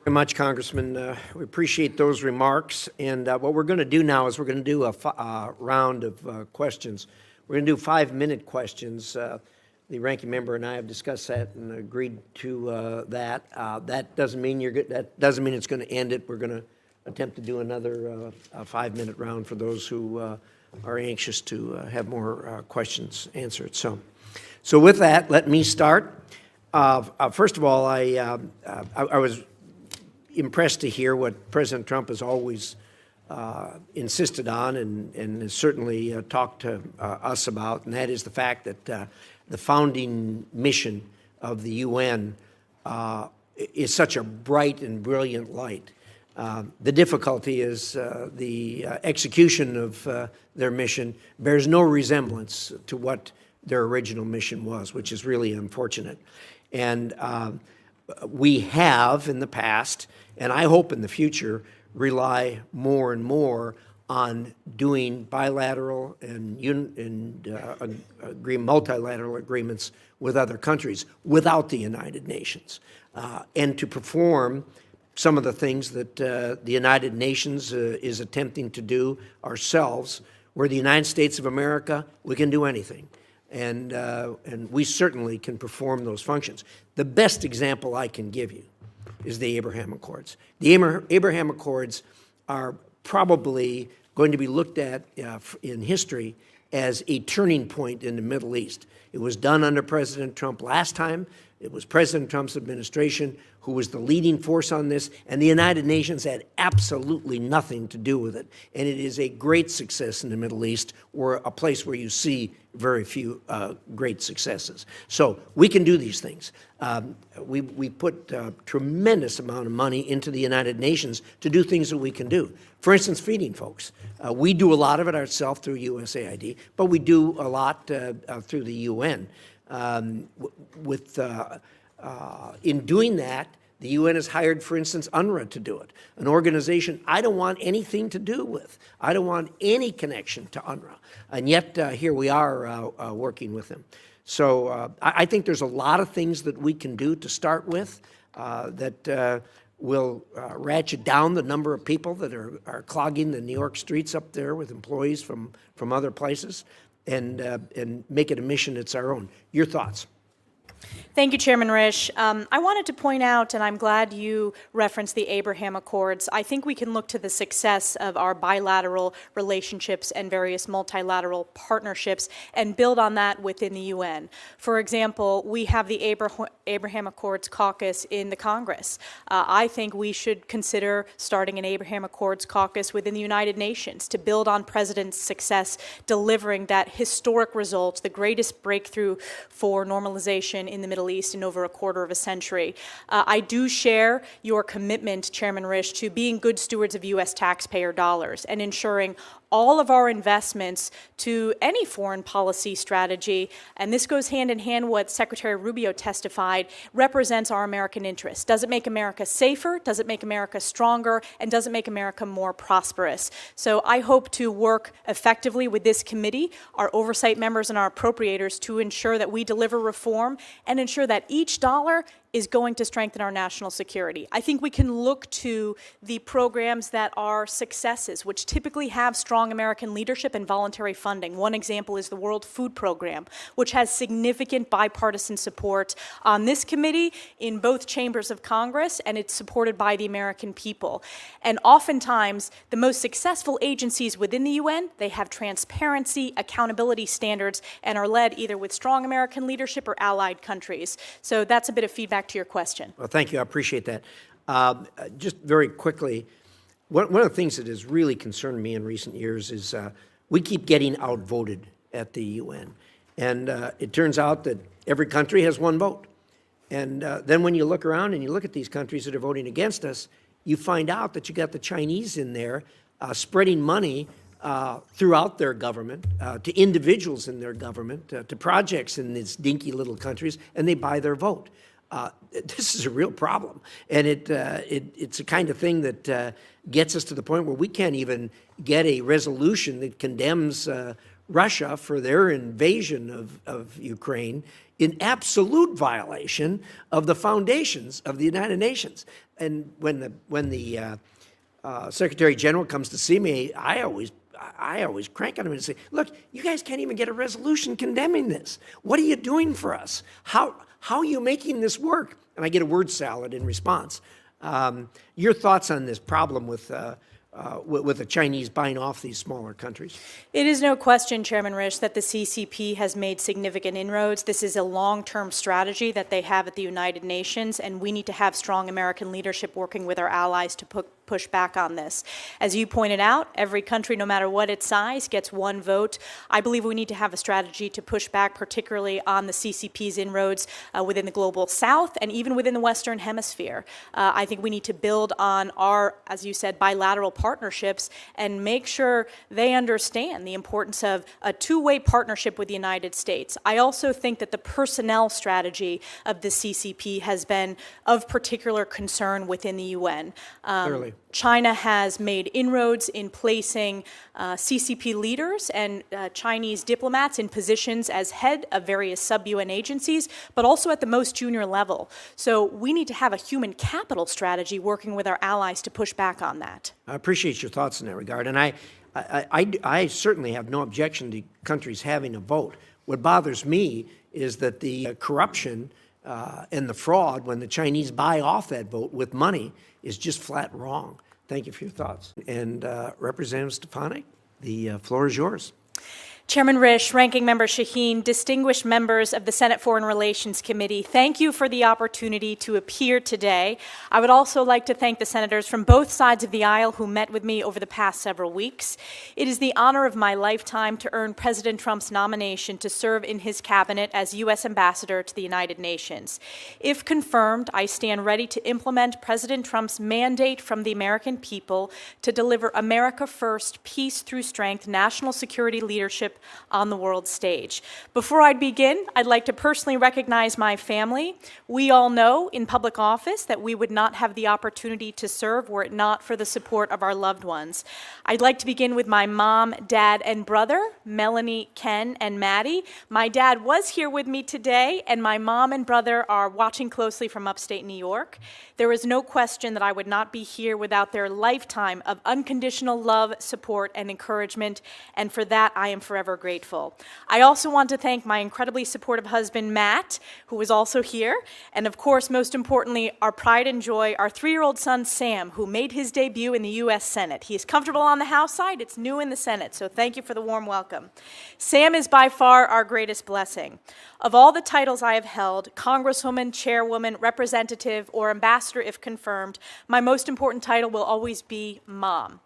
Very much, Congressman. We appreciate those remarks. And what we're going to do now is we're going to do a round of questions. We're going to do 5-minute questions. The ranking member and I have discussed that and agreed to that. That doesn't mean you're good. That doesn't mean it's going to end it. We're going to attempt to do another 5-minute round for those who are anxious to have more questions answered. So with that, let me start. First of all, I was impressed to hear what President Trump has always insisted on and has certainly talked to us about, and that is the fact that the founding mission of the UN is such a bright and brilliant light. The difficulty is the execution of their mission bears no resemblance to what their original mission was, which is really unfortunate. And we have in the past, and I hope in the future, rely more and more on doing bilateral and multilateral agreements with other countries without the United Nations, and to perform some of the things that the United Nations is attempting to do ourselves. We're the United States of America, we can do anything. And we certainly can perform those functions. The best example I can give you is the Abraham Accords. The Abraham Accords are probably going to be looked at in history as a turning point in the Middle East. It was done under President Trump last time. It was President Trump's administration who was the leading force on this, and the United Nations had absolutely nothing to do with it. And it is a great success in the Middle East, or a place where you see very few great successes. So we can do these things. We put a tremendous amount of money into the United Nations to do things that we can do. For instance, feeding folks. We do a lot of it ourselves through USAID, but we do a lot through the UN. In doing that, the UN has hired, for instance, UNRWA to do it, an organization I don't want anything to do with. I don't want any connection to UNRWA, and yet here we are working with them. So I think there's a lot of things that we can do to start with that will ratchet down the number of people that are clogging the New York streets up there with employees from other places, and make it a mission that's our own. Your thoughts? Thank you, Chairman Risch. I wanted to point out, and I'm glad you referenced the Abraham Accords, I think we can look to the success of our bilateral relationships and various multilateral partnerships and build on that within the UN. For example, we have the Abraham Accords caucus in the Congress. I think we should consider starting an Abraham Accords caucus within the United Nations to build on President's success delivering that historic result, the greatest breakthrough for normalization in the Middle East in over a quarter of a century. I do share your commitment, Chairman Risch, to being good stewards of U.S. taxpayer dollars and ensuring all of our investments to any foreign policy strategy, and this goes hand in hand what Secretary Rubio testified, represents our American interests. Does it make America safer? Does it make America stronger? And does it make America more prosperous? So I hope to work effectively with this committee, our oversight members and our appropriators to ensure that we deliver reform and ensure that each dollar is going to strengthen our national security. I think we can look to the programs that are successes, which typically have strong American leadership and voluntary funding. One example is the World Food Program, which has significant bipartisan support on this committee in both chambers of Congress, and it's supported by the American people. And oftentimes, the most successful agencies within the UN, they have transparency, accountability standards, and are led either with strong American leadership or allied countries. So that's a bit of feedback to your question. Well, thank you. I appreciate that. Just very quickly, one of the things that has really concerned me in recent years is we keep getting outvoted at the UN. And it turns out that every country has one vote. And then when you look around and you look at these countries that are voting against us, you find out that you got the Chinese in there spreading money throughout their government, to individuals in their government, to projects in these dinky little countries, and they buy their vote. This is a real problem, and it's a kind of thing that gets us to the point where we can't even get a resolution that condemns Russia for their invasion of Ukraine in absolute violation of the foundations of the United Nations. And when the Secretary General comes to see me, I always crank on him and say, look, you guys can't even get a resolution condemning this. What are you doing for us? How are you making this work? And I get a word salad in response. Your thoughts on this problem with the Chinese buying off these smaller countries? It is no question, Chairman Risch, that the CCP has made significant inroads. This is a long-term strategy that they have at the United Nations, and we need to have strong American leadership working with our allies to push back on this. As you pointed out, every country, no matter what its size, gets one vote. I believe we need to have a strategy to push back, particularly on the CCP's inroads within the global south and even within the Western Hemisphere. I think we need to build on our, as you said, bilateral partnerships and make sure they understand the importance of a two-way partnership with the United States. I also think that the personnel strategy of the CCP has been of particular concern within the UN. Clearly. China has made inroads in placing CCP leaders and Chinese diplomats in positions as head of various sub-UN agencies, but also at the most junior level. So we need to have a human capital strategy working with our allies to push back on that. I appreciate your thoughts in that regard, and I certainly have no objection to countries having a vote. What bothers me is that the corruption and the fraud when the Chinese buy off that vote with money is just flat wrong. Thank you for your thoughts. And Representative Stefanik, the floor is yours. Chairman Risch, Ranking Member Shaheen, distinguished members of the Senate Foreign Relations Committee, thank you for the opportunity to appear today. I would also like to thank the senators from both sides of the aisle who met with me over the past several weeks. It is the honor of my lifetime to earn President Trump's nomination to serve in his cabinet as U.S. Ambassador to the United Nations. If confirmed, I stand ready to implement President Trump's mandate from the American people to deliver America First, peace through strength, national security leadership on the world stage. Before I begin, I'd like to personally recognize my family. We all know in public office that we would not have the opportunity to serve were it not for the support of our loved ones. I'd like to begin with my mom, dad, and brother, Melanie, Ken, and Maddie. My dad was here with me today, and my mom and brother are watching closely from upstate New York. There is no question that I would not be here without their lifetime of unconditional love, support, and encouragement, and for that I am forever grateful. I also want to thank my incredibly supportive husband, Matt, who is also here, and of course, most importantly, our pride and joy, our 3-year-old son, Sam, who made his debut in the U.S. Senate. He is comfortable on the House side, it's new in the Senate, so thank you for the warm welcome. Sam is by far our greatest blessing. Of all the titles I have held, Congresswoman, Chairwoman, Representative, or Ambassador if confirmed, my most important title will always be Mom.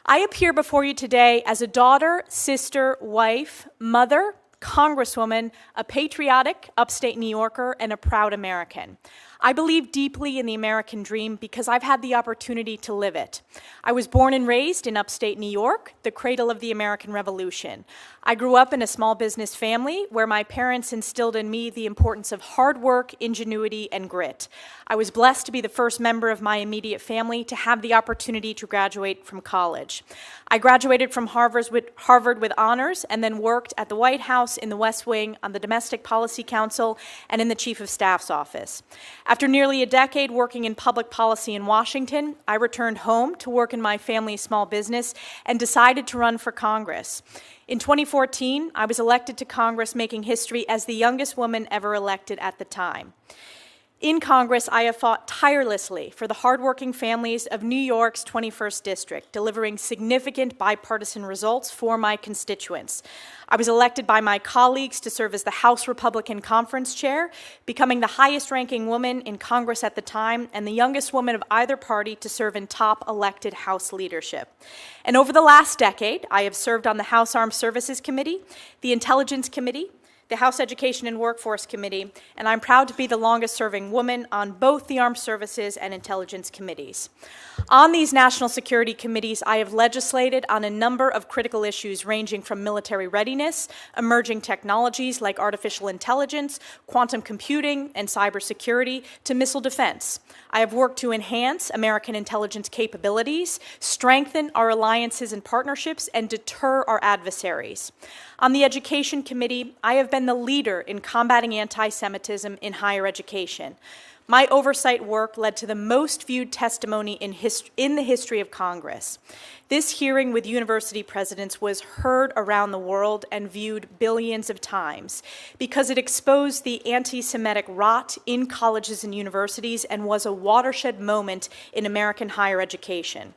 I appear before you today as a daughter, sister, wife, mother, Congresswoman, a patriotic upstate New Yorker, and a proud American. I believe deeply in the American dream because I've had the opportunity to live it. I was born and raised in upstate New York, the cradle of the American Revolution. I grew up in a small business family where my parents instilled in me the importance of hard work, ingenuity, and grit. I was blessed to be the first member of my immediate family to have the opportunity to graduate from college. I graduated from Harvard with honors and then worked at the White House, in the West Wing, on the Domestic Policy Council, and in the Chief of Staff's office. After nearly a decade working in public policy in Washington, I returned home to work in my family's small business and decided to run for Congress. In 2014, I was elected to Congress, making history as the youngest woman ever elected at the time. In Congress, I have fought tirelessly for the hardworking families of New York's 21st District, delivering significant bipartisan results for my constituents. I was elected by my colleagues to serve as the House Republican Conference Chair, becoming the highest-ranking woman in Congress at the time and the youngest woman of either party to serve in top elected House leadership. And over the last decade, I have served on the House Armed Services Committee, the Intelligence Committee, the House Education and Workforce Committee, and I'm proud to be the longest-serving woman on both the Armed Services and Intelligence Committees. On these national security committees, I have legislated on a number of critical issues ranging from military readiness, emerging technologies like artificial intelligence, quantum computing, and cybersecurity, to missile defense. I have worked to enhance American intelligence capabilities, strengthen our alliances and partnerships, and deter our adversaries. On the Education Committee, I have been the leader in combating anti-Semitism in higher education. My oversight work led to the most viewed testimony in the history of Congress. This hearing with university presidents was heard around the world and viewed billions of times because it exposed the anti-Semitic rot in colleges and universities and was a watershed moment in American higher education.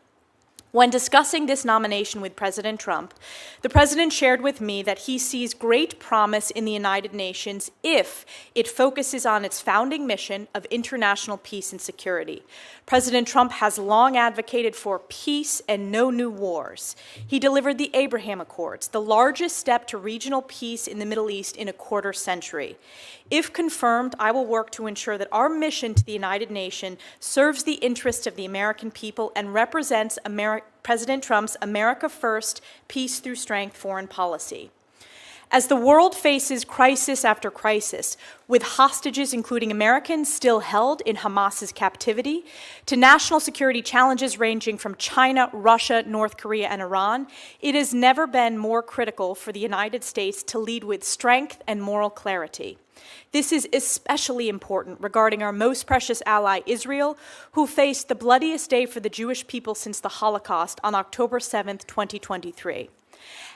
When discussing this nomination with President Trump, the President shared with me that he sees great promise in the United Nations if it focuses on its founding mission of international peace and security. President Trump has long advocated for peace and no new wars. He delivered the Abraham Accords, the largest step to regional peace in the Middle East in a quarter century. If confirmed, I will work to ensure that our mission to the United Nations serves the interests of the American people and represents President Trump's America First, Peace Through Strength foreign policy. As the world faces crisis after crisis, with hostages, including Americans, still held in Hamas's captivity, to national security challenges ranging from China, Russia, North Korea, and Iran, it has never been more critical for the United States to lead with strength and moral clarity. This is especially important regarding our most precious ally, Israel, who faced the bloodiest day for the Jewish people since the Holocaust on October 7, 2023.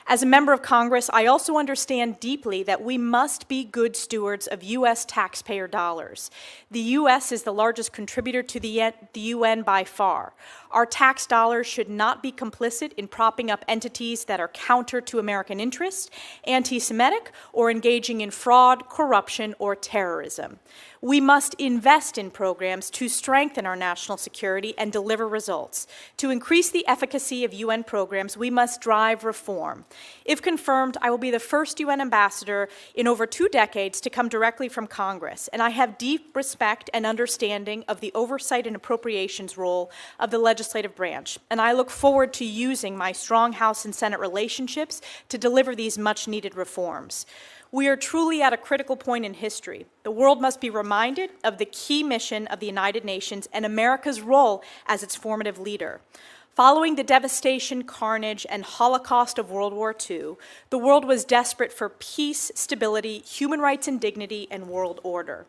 As a member of Congress, I also understand deeply that we must be good stewards of U.S. taxpayer dollars. The U.S. is the largest contributor to the UN by far. Our tax dollars should not be complicit in propping up entities that are counter to American interests, anti-Semitic, or engaging in fraud, corruption, or terrorism. We must invest in programs to strengthen our national security and deliver results. To increase the efficacy of UN programs, we must drive reform. If confirmed, I will be the first UN ambassador in over 2 decades to come directly from Congress, and I have deep respect and understanding of the oversight and appropriations role of the legislative branch, and I look forward to using my strong House and Senate relationships to deliver these much-needed reforms. We are truly at a critical point in history. The world must be reminded of the key mission of the United Nations and America's role as its formative leader. Following the devastation, carnage, and Holocaust of World War II, the world was desperate for peace, stability, human rights and dignity, and world order.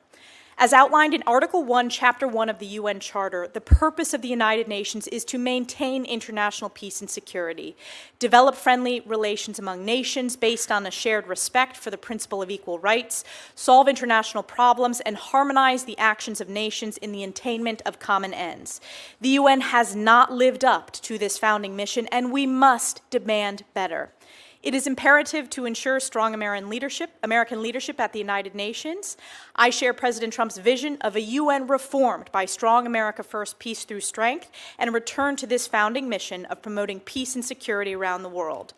As outlined in Article 1, Chapter 1 of the UN Charter, the purpose of the United Nations is to maintain international peace and security, develop friendly relations among nations based on a shared respect for the principle of equal rights, solve international problems, and harmonize the actions of nations in the attainment of common ends. The UN has not lived up to this founding mission, and we must demand better. It is imperative to ensure strong American leadership at the United Nations. I share President Trump's vision of a UN reformed by strong America First, Peace Through Strength, and a return to this founding mission of promoting peace and security around the world.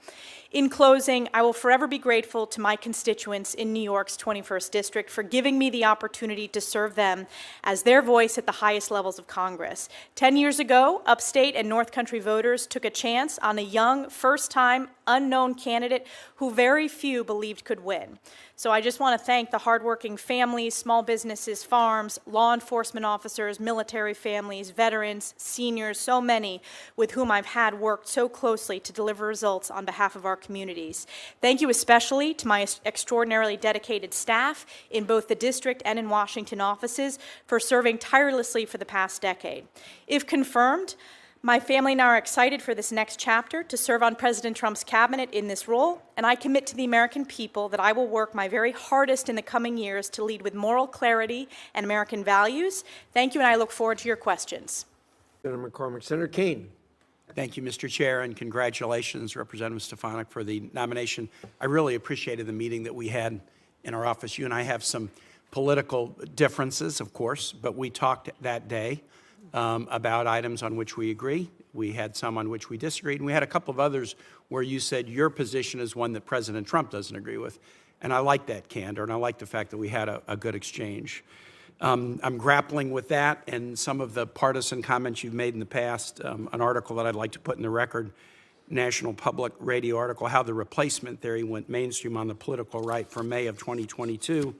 In closing, I will forever be grateful to my constituents in New York's 21st District for giving me the opportunity to serve them as their voice at the highest levels of Congress. 10 years ago, upstate and North Country voters took a chance on a young, first-time, unknown candidate who very few believed could win. So I just want to thank the hardworking families, small businesses, farms, law enforcement officers, military families, veterans, seniors, so many with whom I've had worked so closely to deliver results on behalf of our communities. Thank you especially to my extraordinarily dedicated staff in both the district and in Washington offices for serving tirelessly for the past decade. If confirmed, my family and I are excited for this next chapter to serve on President Trump's cabinet in this role, and I commit to the American people that I will work my very hardest in the coming years to lead with moral clarity and American values. Thank you, and I look forward to your questions. Senator McCormick. Senator Kane. Thank you, Mr. Chair, and congratulations, Representative Stefanik, for the nomination. I really appreciated the meeting that we had in our office. You and I have some political differences, of course, but we talked that day about items on which we agree. We had some on which we disagreed, and we had a couple of others where you said your position is one that President Trump doesn't agree with. And I like that candor, and I like the fact that we had a good exchange. I'm grappling with that and some of the partisan comments you've made in the past. An article that I'd like to put in the record, National Public Radio article, How the Replacement Theory Went Mainstream on the Political Right, from May of 2022.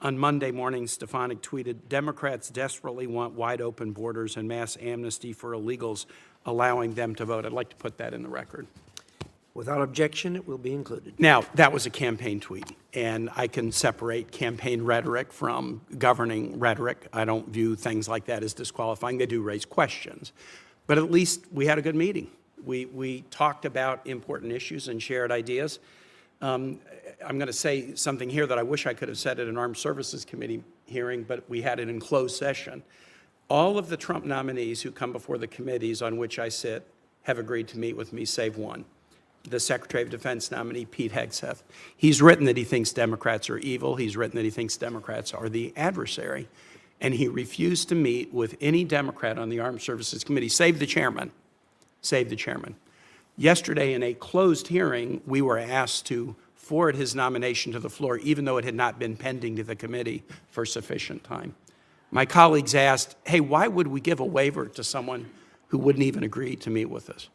On Monday morning, Stefanik tweeted, "Democrats desperately want wide open borders and mass amnesty for illegals, allowing them to vote." I'd like to put that in the record. Without objection, it will be included. Now, that was a campaign tweet, and I can separate campaign rhetoric from governing rhetoric. I don't view things like that as disqualifying. They do raise questions. But at least we had a good meeting. We talked about important issues and shared ideas. I'm going to say something here that I wish I could have said at an Armed Services Committee hearing, but we had it in closed session. All of the Trump nominees who come before the committees on which I sit have agreed to meet with me, save one, the Secretary of Defense nominee, Pete Hegseth. He's written that he thinks Democrats are evil. He's written that he thinks Democrats are the adversary. And he refused to meet with any Democrat on the Armed Services Committee, save the chairman. Save the chairman. Yesterday, in a closed hearing, we were asked to forward his nomination to the floor, even though it had not been pending to the committee for sufficient time. My colleagues asked, hey, why would we give a waiver to someone who wouldn't even agree to meet with us?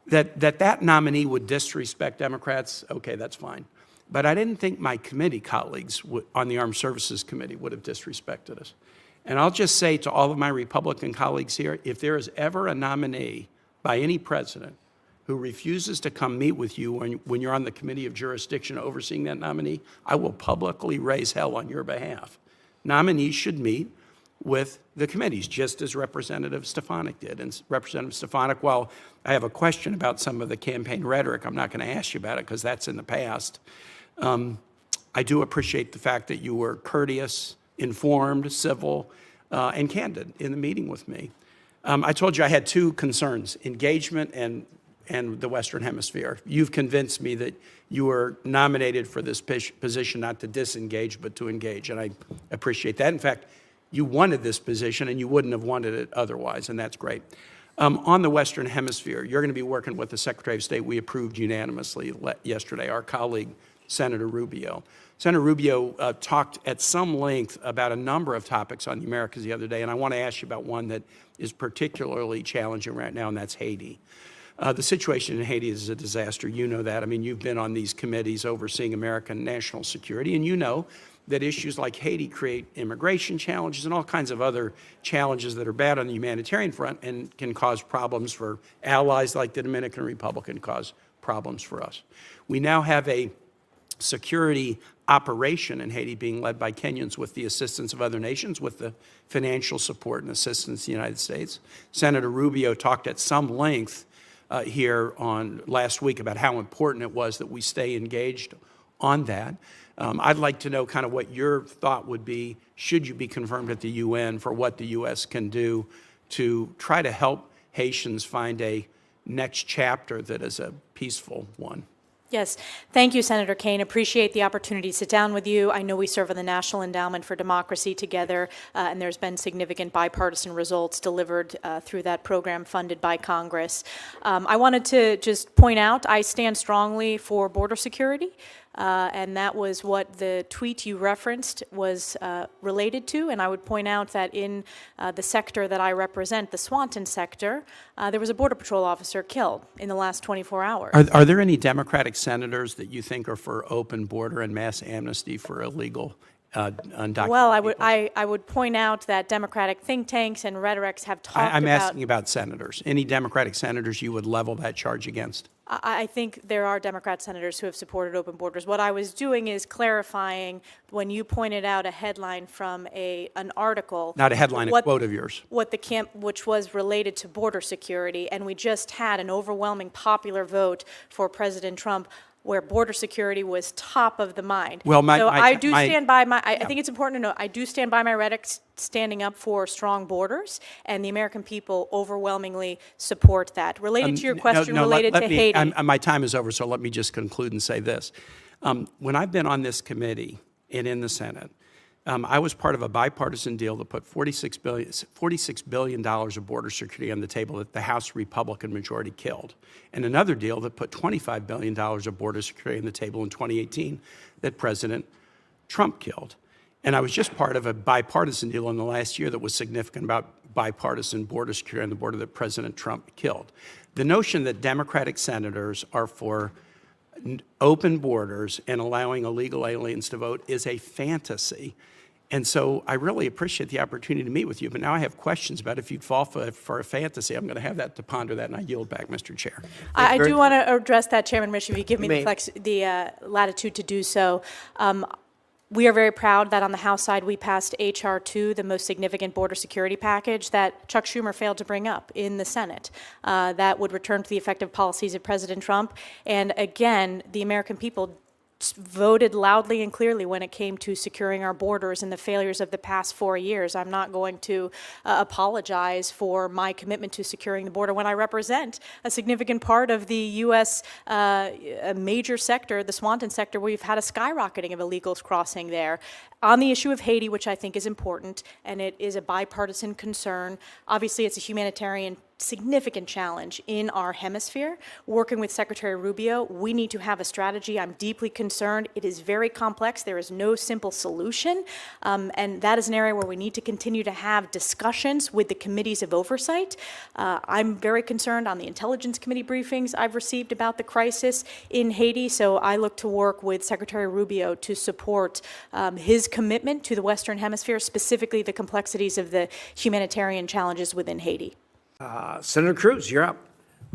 That nominee would disrespect Democrats, okay, that's fine. But I didn't think my committee colleagues on the Armed Services Committee would have disrespected us. And I'll just say to all of my Republican colleagues here, if there is ever a nominee by any president who refuses to come meet with you when you're on the committee of jurisdiction overseeing that nominee, I will publicly raise hell on your behalf. Nominees should meet with the committees, just as Representative Stefanik did. And Representative Stefanik, while I have a question about some of the campaign rhetoric, I'm not going to ask you about it because that's in the past. I do appreciate the fact that you were courteous, informed, civil, and candid in the meeting with me. I told you I had two concerns, engagement and the Western Hemisphere. You've convinced me that you were nominated for this position not to disengage, but to engage, and I appreciate that. In fact, you wanted this position, and you wouldn't have wanted it otherwise, and that's great. On the Western Hemisphere, you're going to be working with the Secretary of State we approved unanimously yesterday, our colleague, Senator Rubio. Senator Rubio talked at some length about a number of topics on the Americas the other day, and I want to ask you about one that is particularly challenging right now, and that's Haiti. The situation in Haiti is a disaster. You know that. I mean, you've been on these committees overseeing American national security, and you know that issues like Haiti create immigration challenges and all kinds of other challenges that are bad on the humanitarian front and can cause problems for allies like the Dominican Republic and cause problems for us. We now have a security operation in Haiti being led by Kenyans with the assistance of other nations, with the financial support and assistance of the United States. Senator Rubio talked at some length here on last week about how important it was that we stay engaged on that. I'd like to know kind of what your thought would be, should you be confirmed at the UN, for what the U.S. can do to try to help Haitians find a next chapter that is a peaceful one. Yes, thank you, Senator Kaine. Appreciate the opportunity to sit down with you. I know we serve on the National Endowment for Democracy together, and there's been significant bipartisan results delivered through that program funded by Congress. I wanted to just point out, I stand strongly for border security. And that was what the tweet you referenced was related to. And I would point out that in the sector that I represent, the Swanton sector, there was a Border Patrol officer killed in the last 24 hours. Are there any Democratic senators that you think are for open border and mass amnesty for illegal undocumented Well, people? I would point out that Democratic think tanks and rhetorics have talked about... I'm asking about senators. Any Democratic senators you would level that charge against? I think there are Democrat senators who have supported open borders. What I was doing is clarifying when you pointed out a headline from an article. Not a headline, a quote of yours. Which was related to border security, and we just had an overwhelming popular vote for President Trump, where border security was top of the mind. Well, I think it's important to note, I do stand by my rhetoric standing up for strong borders, and the American people overwhelmingly support that. Related to your question related to Haiti. My time is over, so let me just conclude and say this. When I've been on this committee and in the Senate, I was part of a bipartisan deal that put $46 billion of border security on the table that the House Republican majority killed, and another deal that put $25 billion of border security on the table in 2018 that President Trump killed. And I was just part of a bipartisan deal in the last year that was significant about bipartisan border security on the border that President Trump killed. The notion that Democratic senators are for open borders and allowing illegal aliens to vote is a fantasy. And so I really appreciate the opportunity to meet with you. But now I have questions about if you'd fall for a fantasy. I'm going to have that to ponder that, and I yield back, Mr. Chair. I do want to address that, Chairman Risch, if you give me the latitude to do so. We are very proud that on the House side we passed H.R. 2, the most significant border security package that Chuck Schumer failed to bring up in the Senate. That would return to the effective policies of President Trump. And again, the American people voted loudly and clearly when it came to securing our borders and the failures of the past 4 years. I'm not going to apologize for my commitment to securing the border when I represent a significant part of the U.S. A major sector, the Swanton sector, where we've had a skyrocketing of illegals crossing there. On the issue of Haiti, which I think is important, and it is a bipartisan concern, obviously it's a humanitarian significant challenge in our hemisphere. Working with Secretary Rubio, we need to have a strategy. I'm deeply concerned. It is very complex. There is no simple solution. And that is an area where we need to continue to have discussions with the committees of oversight. I'm very concerned on the Intelligence Committee briefings I've received about the crisis in Haiti. So I look to work with Secretary Rubio to support his commitment to the Western Hemisphere, specifically the complexities of the humanitarian challenges within Haiti. Senator Cruz, you're up.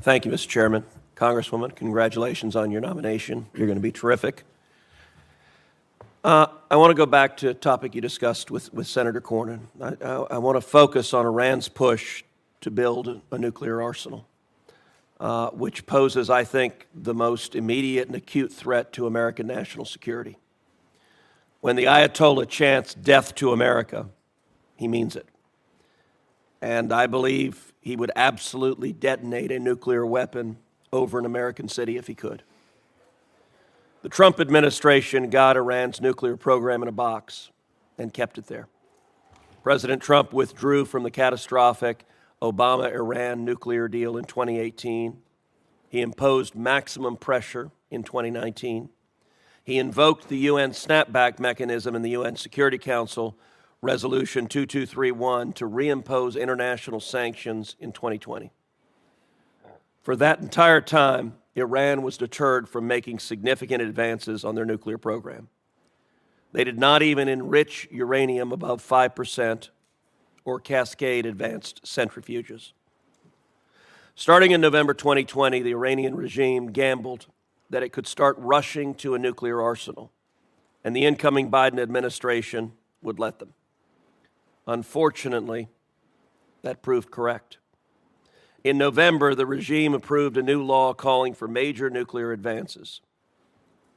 Thank you, Mr. Chairman. Congresswoman, congratulations on your nomination. You're going to be terrific. I want to go back to a topic you discussed with Senator Cornyn. I want to focus on Iran's push to build a nuclear arsenal, which poses, I think, the most immediate and acute threat to American national security. When the Ayatollah chants death to America, he means it. And I believe he would absolutely detonate a nuclear weapon over an American city if he could. The Trump administration got Iran's nuclear program in a box and kept it there. President Trump withdrew from the catastrophic Obama-Iran nuclear deal in 2018. He imposed maximum pressure in 2019. He invoked the UN snapback mechanism in the UN Security Council Resolution 2231 to reimpose international sanctions in 2020. For that entire time, Iran was deterred from making significant advances on their nuclear program. They did not even enrich uranium above 5% or cascade advanced centrifuges. Starting in November 2020, the Iranian regime gambled that it could start rushing to a nuclear arsenal, and the incoming Biden administration would let them. Unfortunately, that proved correct. In November, the regime approved a new law calling for major nuclear advances.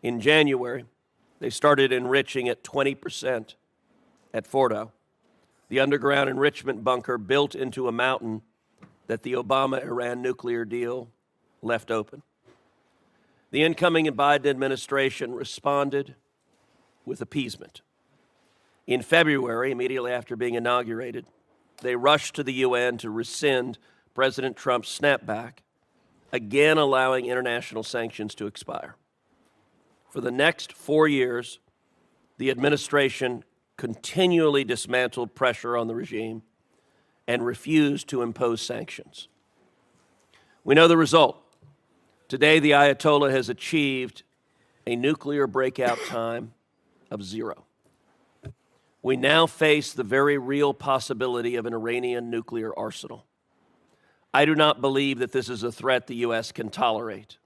In January, they started enriching at 20% at Fordo, the underground enrichment bunker built into a mountain that the Obama-Iran nuclear deal left open. The incoming Biden administration responded with appeasement. In February, immediately after being inaugurated, they rushed to the UN to rescind President Trump's snapback, again allowing international sanctions to expire. For the next 4 years, the administration continually dismantled pressure on the regime and refused to impose sanctions. We know the result. Today, the Ayatollah has achieved a nuclear breakout time of 0. We now face the very real possibility of an Iranian nuclear arsenal. I do not believe that this is a threat the U.S. can tolerate,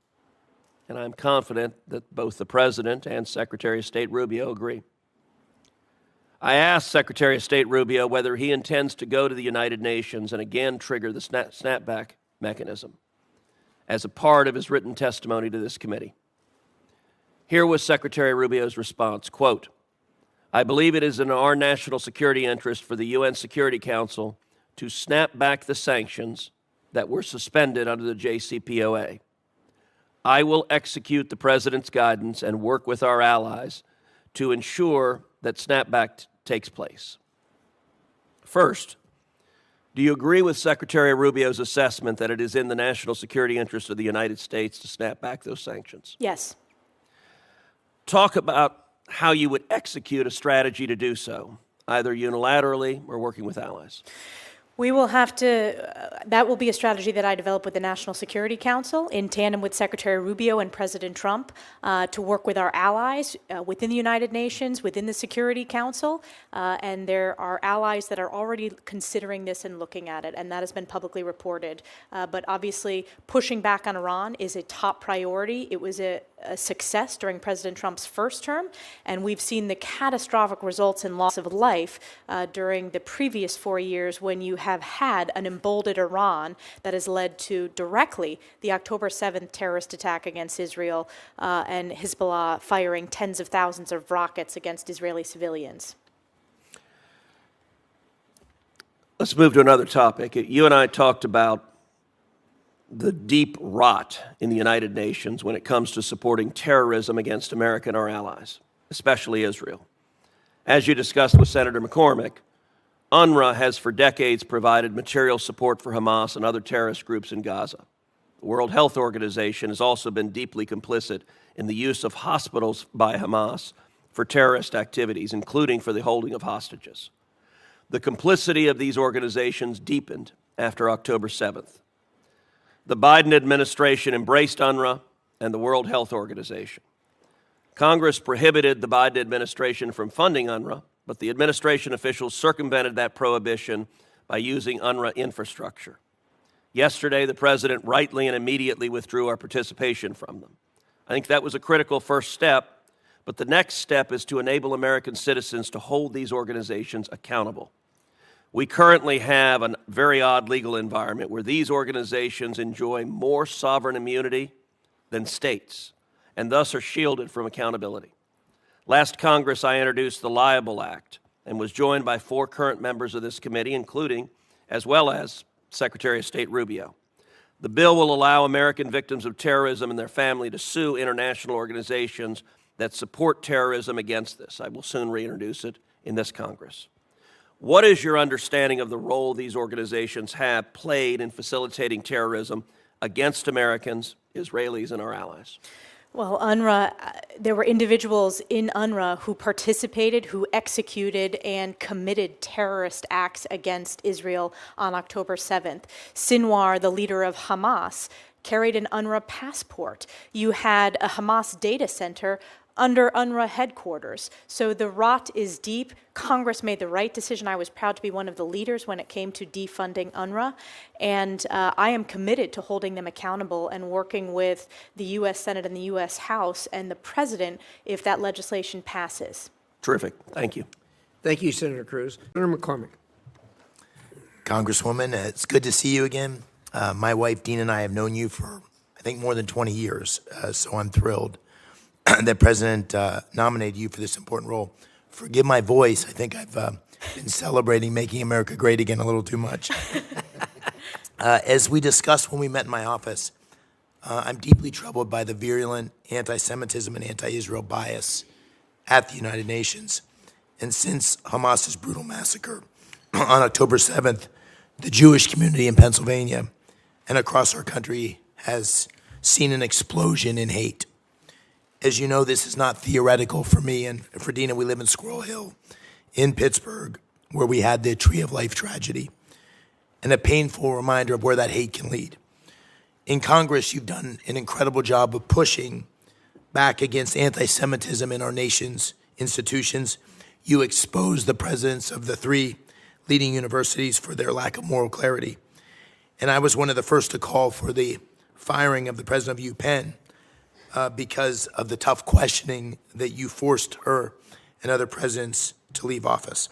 and I'm confident that both the President and Secretary of State Rubio agree. I asked Secretary of State Rubio whether he intends to go to the United Nations and again trigger the snapback mechanism as a part of his written testimony to this committee. Here was Secretary Rubio's response, quote, "I believe it is in our national security interest for the UN Security Council to snap back the sanctions that were suspended under the JCPOA. I will execute the President's guidance and work with our allies to ensure that snapback takes place. First, do you agree with Secretary Rubio's assessment that it is in the national security interest of the United States to snap back those sanctions? Yes. Talk about how you would execute a strategy to do so, either unilaterally or working with allies. We will have to, that will be a strategy that I develop with the National Security Council in tandem with Secretary Rubio and President Trump to work with our allies within the United Nations, within the Security Council, and there are allies that are already considering this and looking at it, and that has been publicly reported. But obviously, pushing back on Iran is a top priority. It was a success during President Trump's first term, and we've seen the catastrophic results in loss of life during the previous 4 years when you have had an emboldened Iran that has led to directly the October 7th terrorist attack against Israel and Hezbollah firing tens of thousands of rockets against Israeli civilians. Let's move to another topic. You and I talked about the deep rot in the United Nations when it comes to supporting terrorism against America and our allies, especially Israel. As you discussed with Senator McCormick, UNRWA has for decades provided material support for Hamas and other terrorist groups in Gaza. The World Health Organization has also been deeply complicit in the use of hospitals by Hamas for terrorist activities, including for the holding of hostages. The complicity of these organizations deepened after October 7th. The Biden administration embraced UNRWA and the World Health Organization. Congress prohibited the Biden administration from funding UNRWA, but the administration officials circumvented that prohibition by using UNRWA infrastructure. Yesterday, the president rightly and immediately withdrew our participation from them. I think that was a critical first step, but the next step is to enable American citizens to hold these organizations accountable. We currently have a very odd legal environment where these organizations enjoy more sovereign immunity than states, and thus are shielded from accountability. Last Congress, I introduced the Liable Act and was joined by 4 current members of this committee, including, as well as, Secretary of State Rubio. The bill will allow American victims of terrorism and their family to sue international organizations that support terrorism against this. I will soon reintroduce it in this Congress. What is your understanding of the role these organizations have played in facilitating terrorism against Americans, Israelis, and our allies? Well, UNRWA, there were individuals in UNRWA who participated, who executed and committed terrorist acts against Israel on October 7th. Sinwar, the leader of Hamas, carried an UNRWA passport. You had a Hamas data center under UNRWA headquarters. So the rot is deep. Congress made the right decision. I was proud to be one of the leaders when it came to defunding UNRWA. And I am committed to holding them accountable and working with the U.S. Senate and the U.S. House and the President if that legislation passes. Terrific. Thank you. Thank you, Senator Cruz. Senator McCormick. Congresswoman, it's good to see you again. My wife, Dean, and I have known you for, I think, more than 20 years, so I'm thrilled that President nominated you for this important role. Forgive my voice. I think I've been celebrating making America great again a little too much. As we discussed when we met in my office, I'm deeply troubled by the virulent anti-Semitism and anti-Israel bias at the United Nations. And since Hamas's brutal massacre on October 7th, the Jewish community in Pennsylvania and across our country has seen an explosion in hate. As you know, this is not theoretical for me and for Dina. We live in Squirrel Hill in Pittsburgh, where we had the Tree of Life tragedy, and a painful reminder of where that hate can lead. In Congress, you've done an incredible job of pushing back against anti-Semitism in our nation's institutions. You exposed the presidents of the 3 leading universities for their lack of moral clarity. And I was one of the first to call for the firing of the president of UPenn because of the tough questioning that you forced her and other presidents to leave office.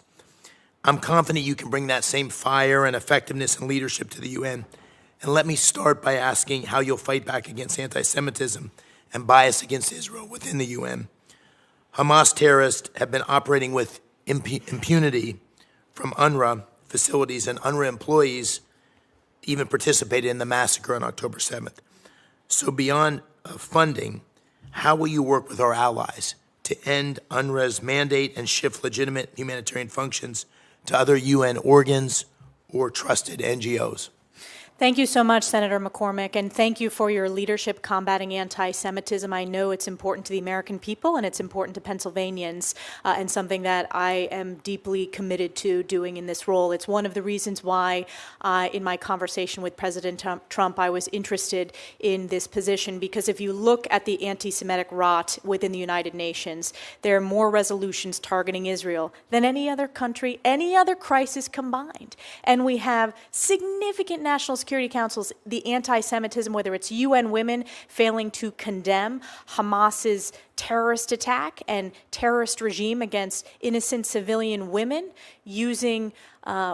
I'm confident you can bring that same fire and effectiveness and leadership to the UN. And let me start by asking how you'll fight back against anti-Semitism and bias against Israel within the UN. Hamas terrorists have been operating with impunity from UNRWA facilities, and UNRWA employees even participated in the massacre on October 7th. So beyond funding, how will you work with our allies to end UNRWA's mandate and shift legitimate humanitarian functions to other UN organs or trusted NGOs? Thank you so much, Senator McCormick, and thank you for your leadership combating anti-Semitism. I know it's important to the American people and it's important to Pennsylvanians, and something that I am deeply committed to doing in this role. It's one of the reasons why, in my conversation with President Trump, I was interested in this position, because if you look at the anti-Semitic rot within the United Nations, there are more resolutions targeting Israel than any other country, any other crisis combined. And we have significant national Security Councils, the anti-Semitism, whether it's UN Women failing to condemn Hamas's terrorist attack and terrorist regime against innocent civilian women, using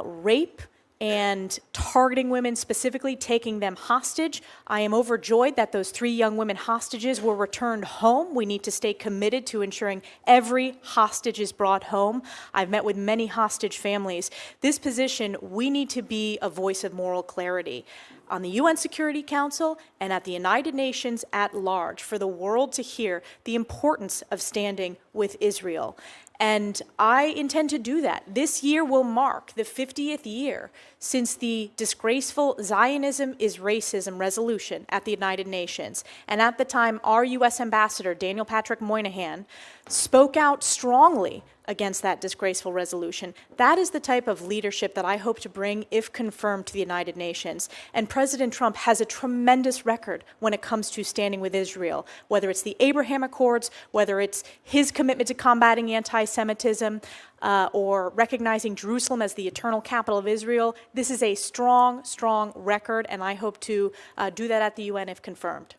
rape and targeting women specifically, taking them hostage. I am overjoyed that those 3 young women hostages were returned home. We need to stay committed to ensuring every hostage is brought home. I've met with many hostage families. This position, we need to be a voice of moral clarity on the UN Security Council and at the United Nations at large, for the world to hear the importance of standing with Israel. And I intend to do that. This year will mark the 50th year since the disgraceful Zionism is Racism resolution at the United Nations. And at the time, our U.S. Ambassador, Daniel Patrick Moynihan, spoke out strongly against that disgraceful resolution. That is the type of leadership that I hope to bring, if confirmed, to the United Nations. And President Trump has a tremendous record when it comes to standing with Israel, whether it's the Abraham Accords, whether it's his commitment to combating anti-Semitism, or recognizing Jerusalem as the eternal capital of Israel. This is a strong, strong record, and I hope to do that at the UN if confirmed.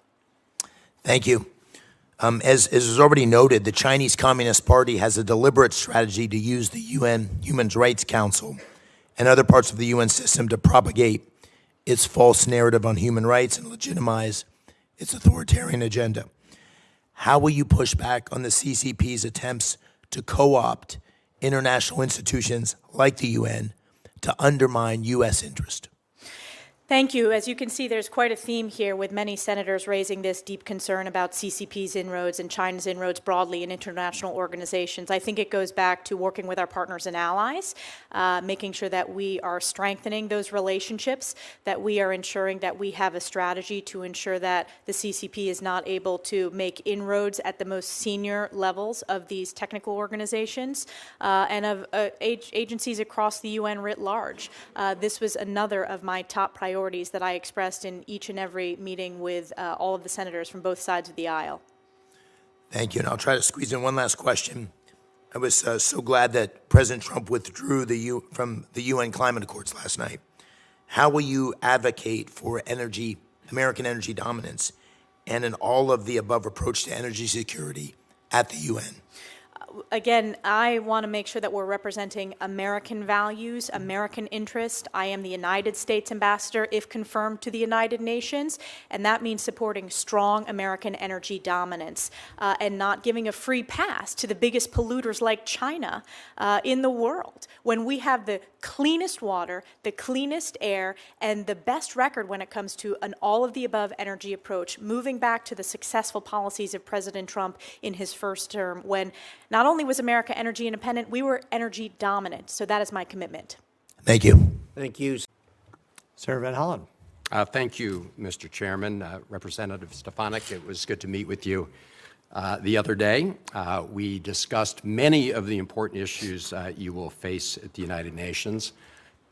Thank you. As was already noted, the Chinese Communist Party has a deliberate strategy to use the UN Human Rights Council and other parts of the UN system to propagate its false narrative on human rights and legitimize its authoritarian agenda. How will you push back on the CCP's attempts to co-opt international institutions like the UN to undermine U.S. interest? Thank you. As you can see, there's quite a theme here with many senators raising this deep concern about CCP's inroads and China's inroads broadly in international organizations. I think it goes back to working with our partners and allies, making sure that we are strengthening those relationships, that we are ensuring that we have a strategy to ensure that the CCP is not able to make inroads at the most senior levels of these technical organizations and of agencies across the UN writ large. This was another of my top priorities that I expressed in each and every meeting with all of the senators from both sides of the aisle. Thank you, and I'll try to squeeze in one last question. I was so glad that President Trump withdrew from the UN climate accords last night. How will you advocate for American energy dominance and an all-of-the-above approach to energy security at the UN? Again, I want to make sure that we're representing American values, American interest. I am the United States ambassador, if confirmed, to the United Nations, and that means supporting strong American energy dominance and not giving a free pass to the biggest polluters like China in the world. When we have the cleanest water, the cleanest air, and the best record when it comes to an all-of-the-above energy approach, moving back to the successful policies of President Trump in his first term, when not only was America energy independent, we were energy dominant. So that is my commitment. Thank you. Thank you. Senator Van Hollen. Thank you, Mr. Chairman. Representative Stefanik, it was good to meet with you the other day. We discussed many of the important issues you will face at the United Nations.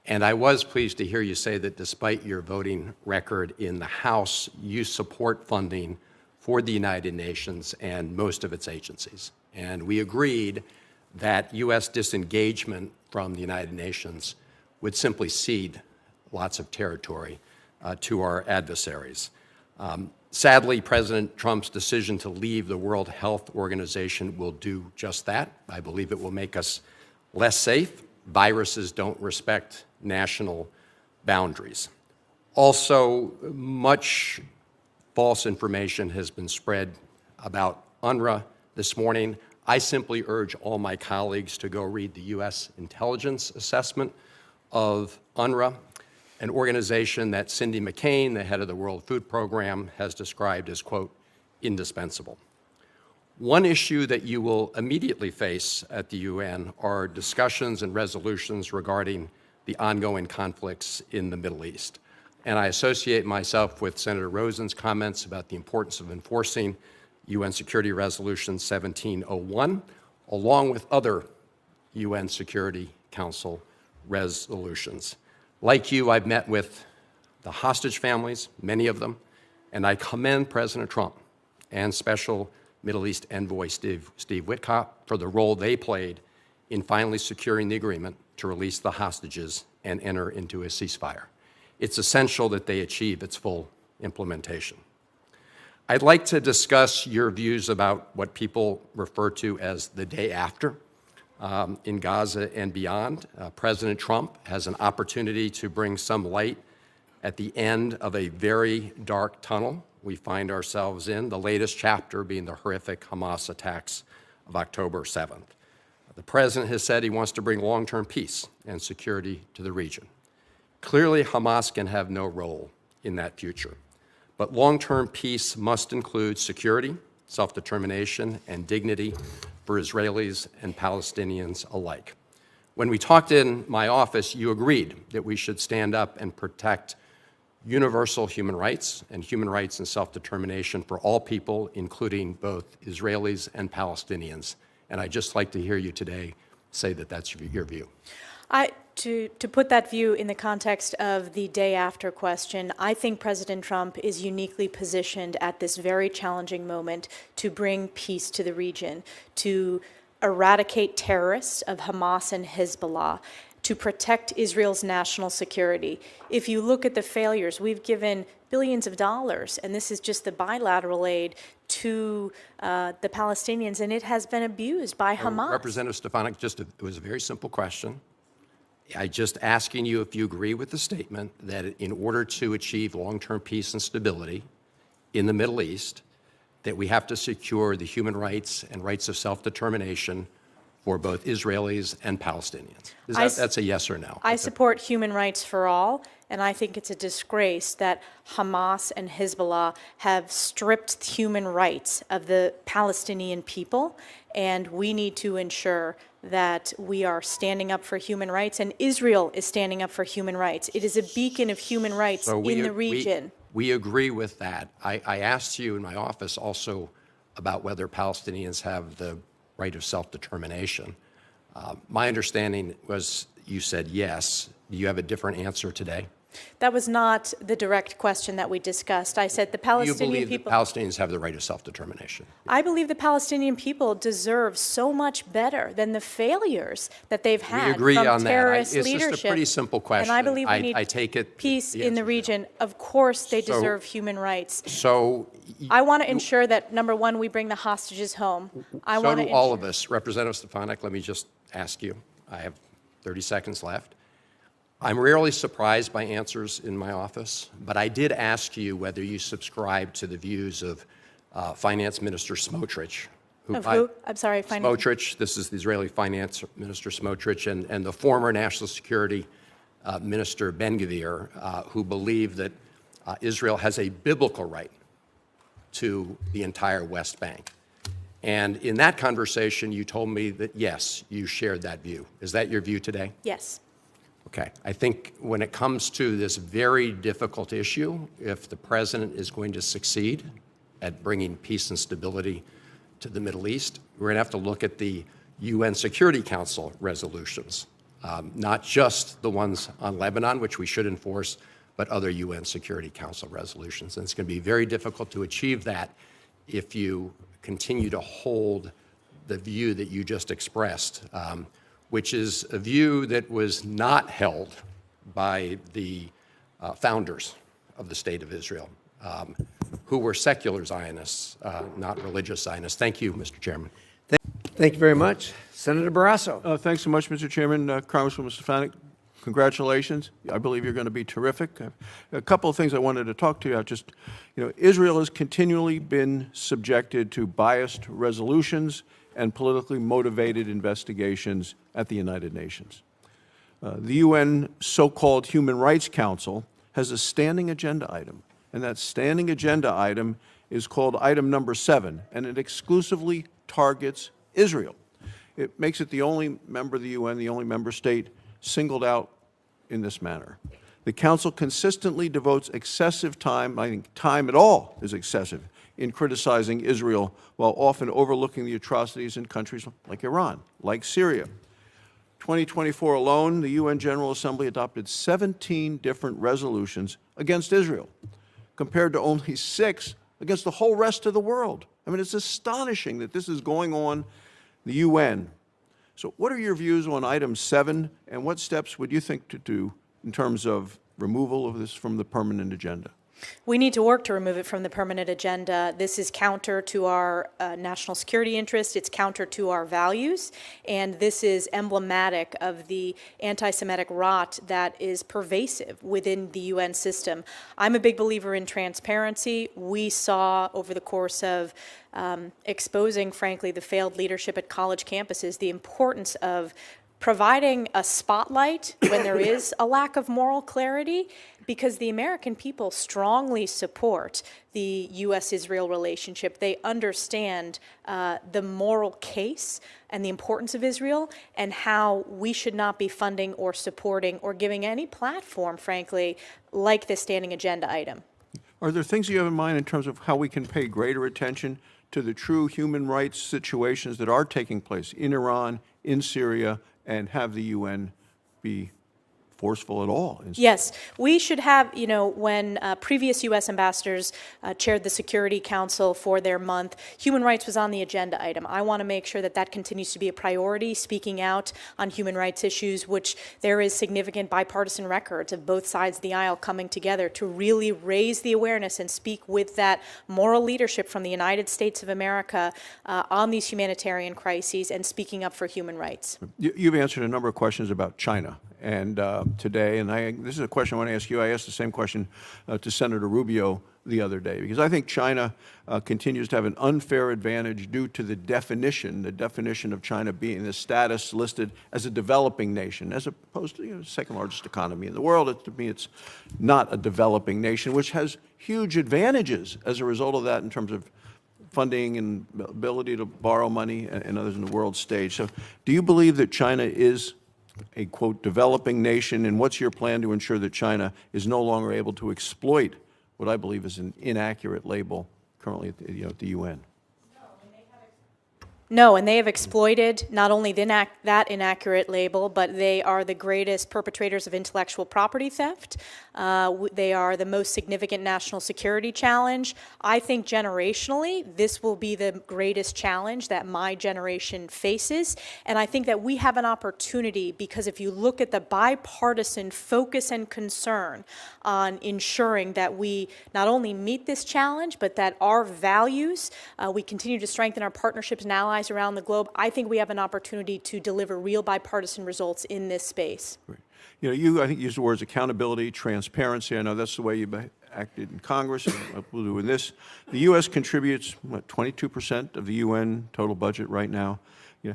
And I was pleased to hear you say that despite your voting record in the House, you support funding for the United Nations and most of its agencies. And we agreed that U.S. disengagement from the United Nations would simply cede lots of territory to our adversaries. Sadly, President Trump's decision to leave the World Health Organization will do just that. I believe it will make us less safe. Viruses don't respect national boundaries. Also, much false information has been spread about UNRWA this morning. I simply urge all my colleagues to go read the U.S. intelligence assessment of UNRWA, an organization that Cindy McCain, the head of the World Food Program, has described as, quote, indispensable. One issue that you will immediately face at the UN are discussions and resolutions regarding the ongoing conflicts in the Middle East. And I associate myself with Senator Rosen's comments about the importance of enforcing UN Security Resolution 1701, along with other UN Security Council resolutions. Like you, I've met with the hostage families, many of them, and I commend President Trump and Special Middle East Envoy Steve Witkoff for the role they played in finally securing the agreement to release the hostages and enter into a ceasefire. It's essential that they achieve its full implementation. I'd like to discuss your views about what people refer to as the day after in Gaza and beyond. President Trump has an opportunity to bring some light at the end of a very dark tunnel we find ourselves in, the latest chapter being the horrific Hamas attacks of October 7th. The president has said he wants to bring long-term peace and security to the region. Clearly, Hamas can have no role in that future, but long-term peace must include security, self-determination, and dignity for Israelis and Palestinians alike. When we talked in my office, you agreed that we should stand up and protect universal human rights and self-determination for all people, including both Israelis and Palestinians. And I'd just like to hear you today say that that's your view. To put that view in the context of the day after question, I think President Trump is uniquely positioned at this very challenging moment to bring peace to the region, to eradicate terrorists of Hamas and Hezbollah, to protect Israel's national security. If you look at the failures, we've given billions of dollars, and this is just the bilateral aid to the Palestinians, and it has been abused by Hamas. Representative Stefanik, it was a very simple question. I just asking you if you agree with the statement that in order to achieve long-term peace and stability in the Middle East, that we have to secure the human rights and rights of self-determination for both Israelis and Palestinians. That's a yes or no? I support human rights for all, and I think it's a disgrace that Hamas and Hezbollah have stripped human rights of the Palestinian people, and we need to ensure that we are standing up for human rights, and Israel is standing up for human rights. It is a beacon of human rights in the region. We agree with that. I asked you in my office also about whether Palestinians have the right of self-determination. My understanding was you said yes. Do you have a different answer today? That was not the direct question that we discussed. I said the Palestinian people... You believe that Palestinians have the right of self-determination? I believe the Palestinian people deserve so much better than the failures that they've had from terrorist leadership. It's just a pretty simple question. And I believe we need peace in the region. Of course they deserve human rights. So... I want to ensure that, number one, we bring the hostages home. So do all of us. Representative Stefanik, let me just ask you. I have 30 seconds left. I'm rarely surprised by answers in my office, but I did ask you whether you subscribe to the views of Finance Minister Smotrich. Of who? I'm sorry, Smotrich. This is the Israeli Finance Minister Smotrich and the former National Security Minister Ben-Gvir, who believe that Israel has a biblical right to the entire West Bank. And in that conversation, you told me that, yes, you shared that view. Is that your view today? Yes. Okay. I think when it comes to this very difficult issue, if the president is going to succeed at bringing peace and stability to the Middle East, we're going to have to look at the UN Security Council resolutions, not just the ones on Lebanon, which we should enforce, but other UN Security Council resolutions. And it's going to be very difficult to achieve that if you continue to hold the view that you just expressed, which is a view that was not held by the founders of the State of Israel, who were secular Zionists, not religious Zionists. Thank you, Mr. Chairman. Thank you very much. Senator Barrasso. Thanks so much, Mr. Chairman. Congresswoman Stefanik, congratulations. I believe you're going to be terrific. A couple of things I wanted to talk to you about. Israel has continually been subjected to biased resolutions and politically motivated investigations at the United Nations. The UN so-called Human Rights Council has a standing agenda item, and that standing agenda item is called item number 7, and it exclusively targets Israel. It makes it the only member of the UN, the only member state singled out in this manner. The Council consistently devotes excessive time, I think time at all is excessive, in criticizing Israel while often overlooking the atrocities in countries like Iran, like Syria. 2024 alone, the UN General Assembly adopted 17 different resolutions against Israel, compared to only 6 against the whole rest of the world. I mean, it's astonishing that this is going on in the UN. So what are your views on item 7, and what steps would you think to do in terms of removal of this from the permanent agenda? We need to work to remove it from the permanent agenda. This is counter to our national security interests. It's counter to our values. And this is emblematic of the anti-Semitic rot that is pervasive within the UN system. I'm a big believer in transparency. We saw over the course of exposing, frankly, the failed leadership at college campuses, the importance of providing a spotlight when there is a lack of moral clarity, because the American people strongly support the U.S.-Israel relationship. They understand the moral case and the importance of Israel and how we should not be funding or supporting or giving any platform, frankly, like this standing agenda item. Are there things you have in mind in terms of how we can pay greater attention to the true human rights situations that are taking place in Iran, in Syria, and have the UN be forceful at all? Yes, we should have, when previous U.S. ambassadors chaired the Security Council for their month, human rights was on the agenda item. I want to make sure that that continues to be a priority, speaking out on human rights issues, which there is significant bipartisan records of both sides of the aisle coming together to really raise the awareness and speak with that moral leadership from the United States of America on these humanitarian crises and speaking up for human rights. You've answered a number of questions about China and today, and this is a question I want to ask you. I asked the same question to Senator Rubio the other day, because I think China continues to have an unfair advantage due to the definition of China being the status listed as a developing nation, as opposed to the second largest economy in the world. To me, it's not a developing nation, which has huge advantages as a result of that in terms of funding and ability to borrow money and others in the world stage. So do you believe that China is a, quote, developing nation, and what's your plan to ensure that China is no longer able to exploit what I believe is an inaccurate label currently at the UN? No, and they have exploited not only that inaccurate label, but they are the greatest perpetrators of intellectual property theft. They are the most significant national security challenge. I think generationally, this will be the greatest challenge that my generation faces. And I think that we have an opportunity, because if you look at the bipartisan focus and concern on ensuring that we not only meet this challenge, but that our values, we continue to strengthen our partnerships and allies around the globe, I think we have an opportunity to deliver real bipartisan results in this space. Right. You, I think, used the words accountability, transparency. I know that's the way you acted in Congress, and we'll do in this. The U.S. contributes, 22% of the UN total budget right now.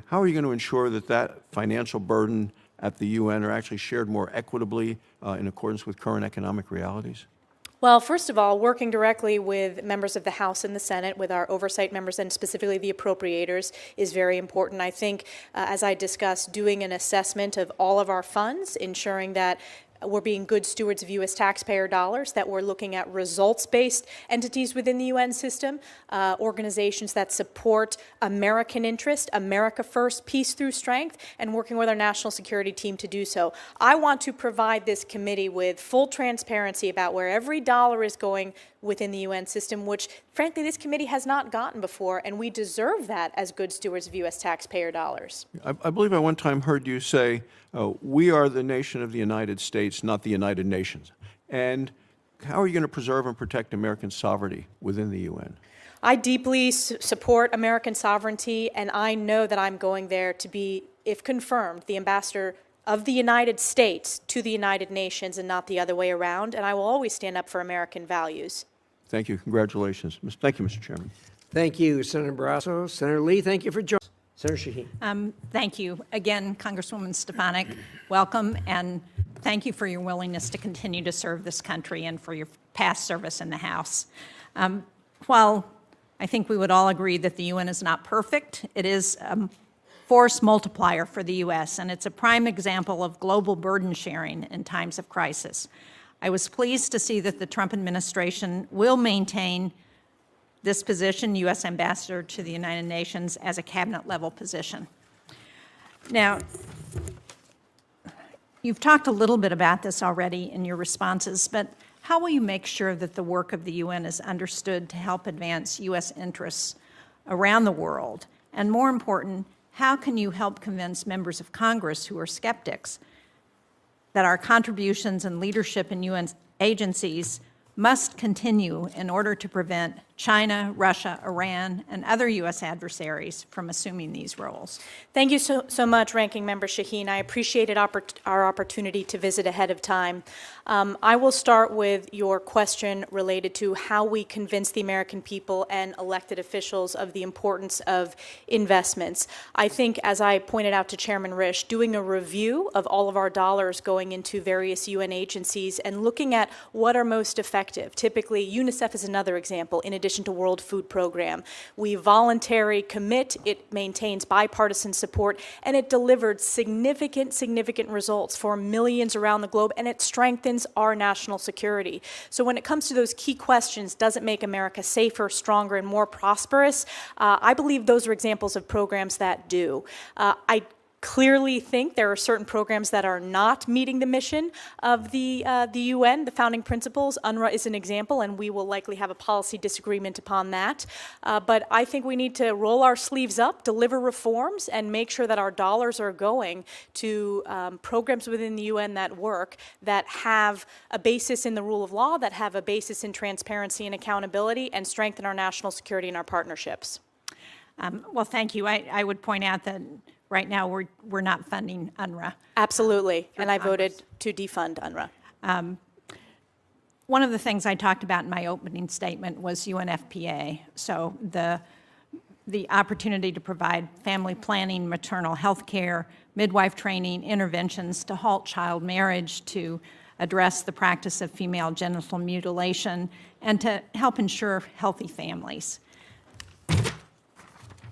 How are you going to ensure that that financial burden at the UN are actually shared more equitably in accordance with current economic realities? Well, first of all, working directly with members of the House and the Senate, with our oversight members and specifically the appropriators, is very important. I think, as I discussed, doing an assessment of all of our funds, ensuring that we're being good stewards of U.S. taxpayer dollars, that we're looking at results-based entities within the UN system, organizations that support American interest, America first, peace through strength, and working with our national security team to do so. I want to provide this committee with full transparency about where every dollar is going within the UN system, which, frankly, this committee has not gotten before, and we deserve that as good stewards of U.S. taxpayer dollars. I believe I one time heard you say, we are the nation of the United States, not the United Nations. And how are you going to preserve and protect American sovereignty within the UN? I deeply support American sovereignty, and I know that I'm going there to be, if confirmed, the ambassador of the United States to the United Nations and not the other way around, and I will always stand up for American values. Thank you. Congratulations. Thank you, Mr. Chairman. Thank you, Senator Barrasso. Senator Lee, thank you for joining. Senator Shaheen. Thank you. Again, Congresswoman Stefanik, welcome, and thank you for your willingness to continue to serve this country and for your past service in the House. While I I think we would all agree that the UN is not perfect. It is a force multiplier for the U.S., and it's a prime example of global burden sharing in times of crisis. I was pleased to see that the Trump administration will maintain this position, U.S. Ambassador to the United Nations, as a cabinet-level position. Now, you've talked a little bit about this already in your responses, but how will you make sure that the work of the UN is understood to help advance U.S. interests around the world? And more important, how can you help convince members of Congress who are skeptics that our contributions and leadership in UN agencies must continue in order to prevent China, Russia, Iran, and other U.S. adversaries from assuming these roles? Thank you so much, Ranking Member Shaheen. I appreciated our opportunity to visit ahead of time. I will start with your question related to how we convince the American people and elected officials of the importance of investments. I think, as I pointed out to Chairman Risch, doing a review of all of our dollars going into various UN agencies and looking at what are most effective. Typically, UNICEF is another example, in addition to World Food Program. We voluntarily commit, it maintains bipartisan support, and it delivered significant results for millions around the globe, and it strengthens our national security. So when it comes to those key questions, does it make America safer, stronger, and more prosperous? I believe those are examples of programs that do. I clearly think there are certain programs that are not meeting the mission of the UN, the founding principles. UNRWA is an example, and we will likely have a policy disagreement upon that. But I think we need to roll our sleeves up, deliver reforms, and make sure that our dollars are going to programs within the UN that work, that have a basis in the rule of law, that have a basis in transparency and accountability, and strengthen our national security and our partnerships. Well, thank you. I would point out that right now we're not funding UNRWA. Absolutely, and I voted to defund UNRWA. One of the things I talked about in my opening statement was UNFPA. So the opportunity to provide family planning, maternal health care, midwife training, interventions to halt child marriage, to address the practice of female genital mutilation, and to help ensure healthy families.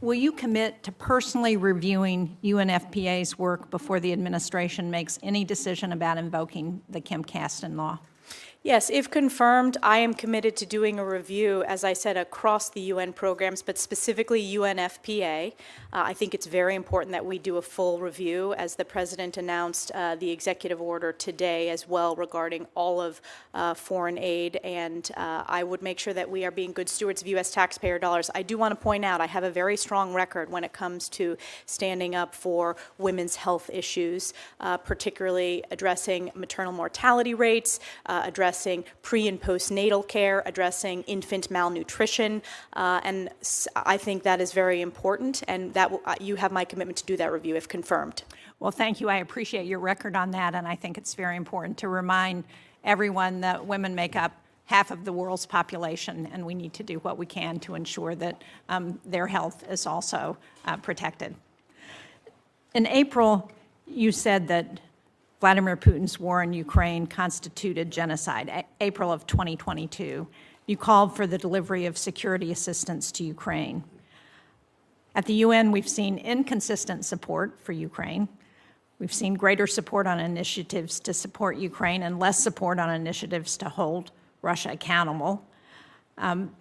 Will you commit to personally reviewing UNFPA's work before the administration makes any decision about invoking the Kim Kasten law? Yes, if confirmed, I am committed to doing a review, as I said, across the UN programs, but specifically UNFPA. I think it's very important that we do a full review, as the President announced the executive order today as well regarding all of foreign aid, and I would make sure that we are being good stewards of U.S. taxpayer dollars. I do want to point out I have a very strong record when it comes to standing up for women's health issues, particularly addressing maternal mortality rates, addressing pre- and postnatal care, addressing infant malnutrition, and I think that is very important, and that you have my commitment to do that review if confirmed. Well, thank you. I appreciate your record on that, and I think it's very important to remind everyone that women make up half of the world's population, and we need to do what we can to ensure that their health is also protected. In April, you said that Vladimir Putin's war in Ukraine constituted genocide, April of 2022. You called for the delivery of security assistance to Ukraine. At the UN, we've seen inconsistent support for Ukraine. We've seen greater support on initiatives to support Ukraine and less support on initiatives to hold Russia accountable.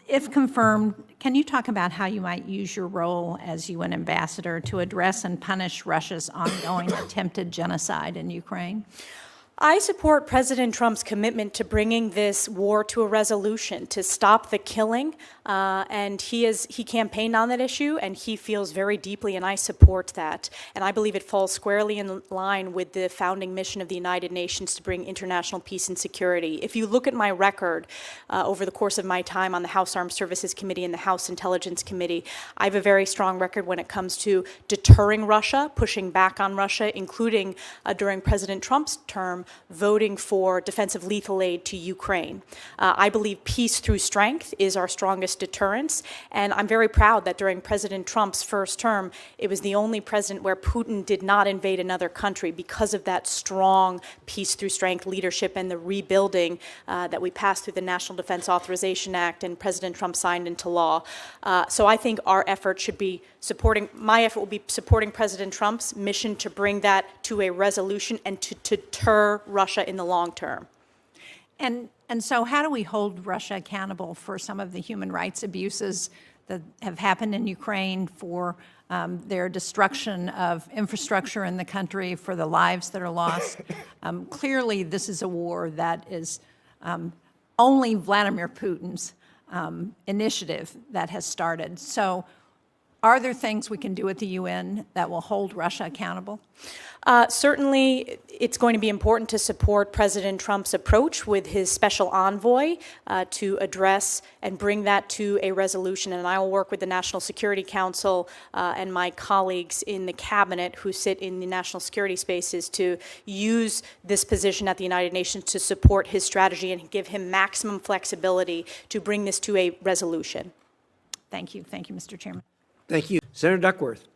If confirmed, can you talk about how you might use your role as UN ambassador to address and punish Russia's ongoing attempted genocide in Ukraine? I support President Trump's commitment to bringing this war to a resolution, to stop the killing, and he campaigned on that issue, and he feels very deeply, and I support that. And I believe it falls squarely in line with the founding mission of the United Nations to bring international peace and security. If you look at my record over the course of my time on the House Armed Services Committee and the House Intelligence Committee, I have a very strong record when it comes to deterring Russia, pushing back on Russia, including during President Trump's term, voting for defensive lethal aid to Ukraine. I believe peace through strength is our strongest deterrence, and I'm very proud that during President Trump's first term, it was the only president where Putin did not invade another country because of that strong peace through strength leadership and the rebuilding that we passed through the National Defense Authorization Act and President Trump signed into law. So I think our effort should be my effort will be supporting President Trump's mission to bring that to a resolution and to deter Russia in the long term. And so how do we hold Russia accountable for some of the human rights abuses that have happened in Ukraine, for their destruction of infrastructure in the country, for the lives that are lost? Clearly, this is a war that is only Vladimir Putin's initiative that has started. So are there things we can do at the UN that will hold Russia accountable? Certainly, it's going to be important to support President Trump's approach with his special envoy to address and bring that to a resolution. And I will work with the National Security Council and my colleagues in the cabinet who sit in the national security spaces to use this position at the United Nations to support his strategy and give him maximum flexibility to bring this to a resolution. Thank you. Thank you, Mr. Chairman. Thank you. Senator Duckworth.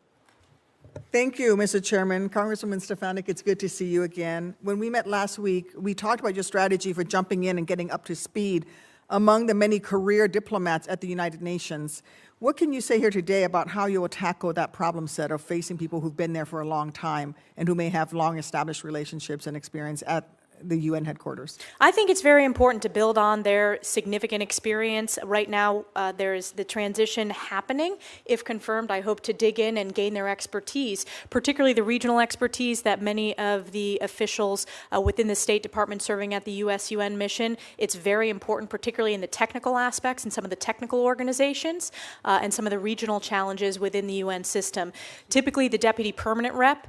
Thank you, Mr. Chairman. Congresswoman Stefanik, it's good to see you again. When we met last week, we talked about your strategy for jumping in and getting up to speed among the many career diplomats at the United Nations. What can you say here today about how you will tackle that problem set of facing people who've been there for a long time and who may have long-established relationships and experience at the UN headquarters? I think it's very important to build on their significant experience. Right now, there's the transition happening. If confirmed, I hope to dig in and gain their expertise, particularly the regional expertise that many of the officials within the State Department serving at the US-UN mission. It's very important, particularly in the technical aspects and some of the technical organizations and some of the regional challenges within the UN system. Typically, the deputy permanent rep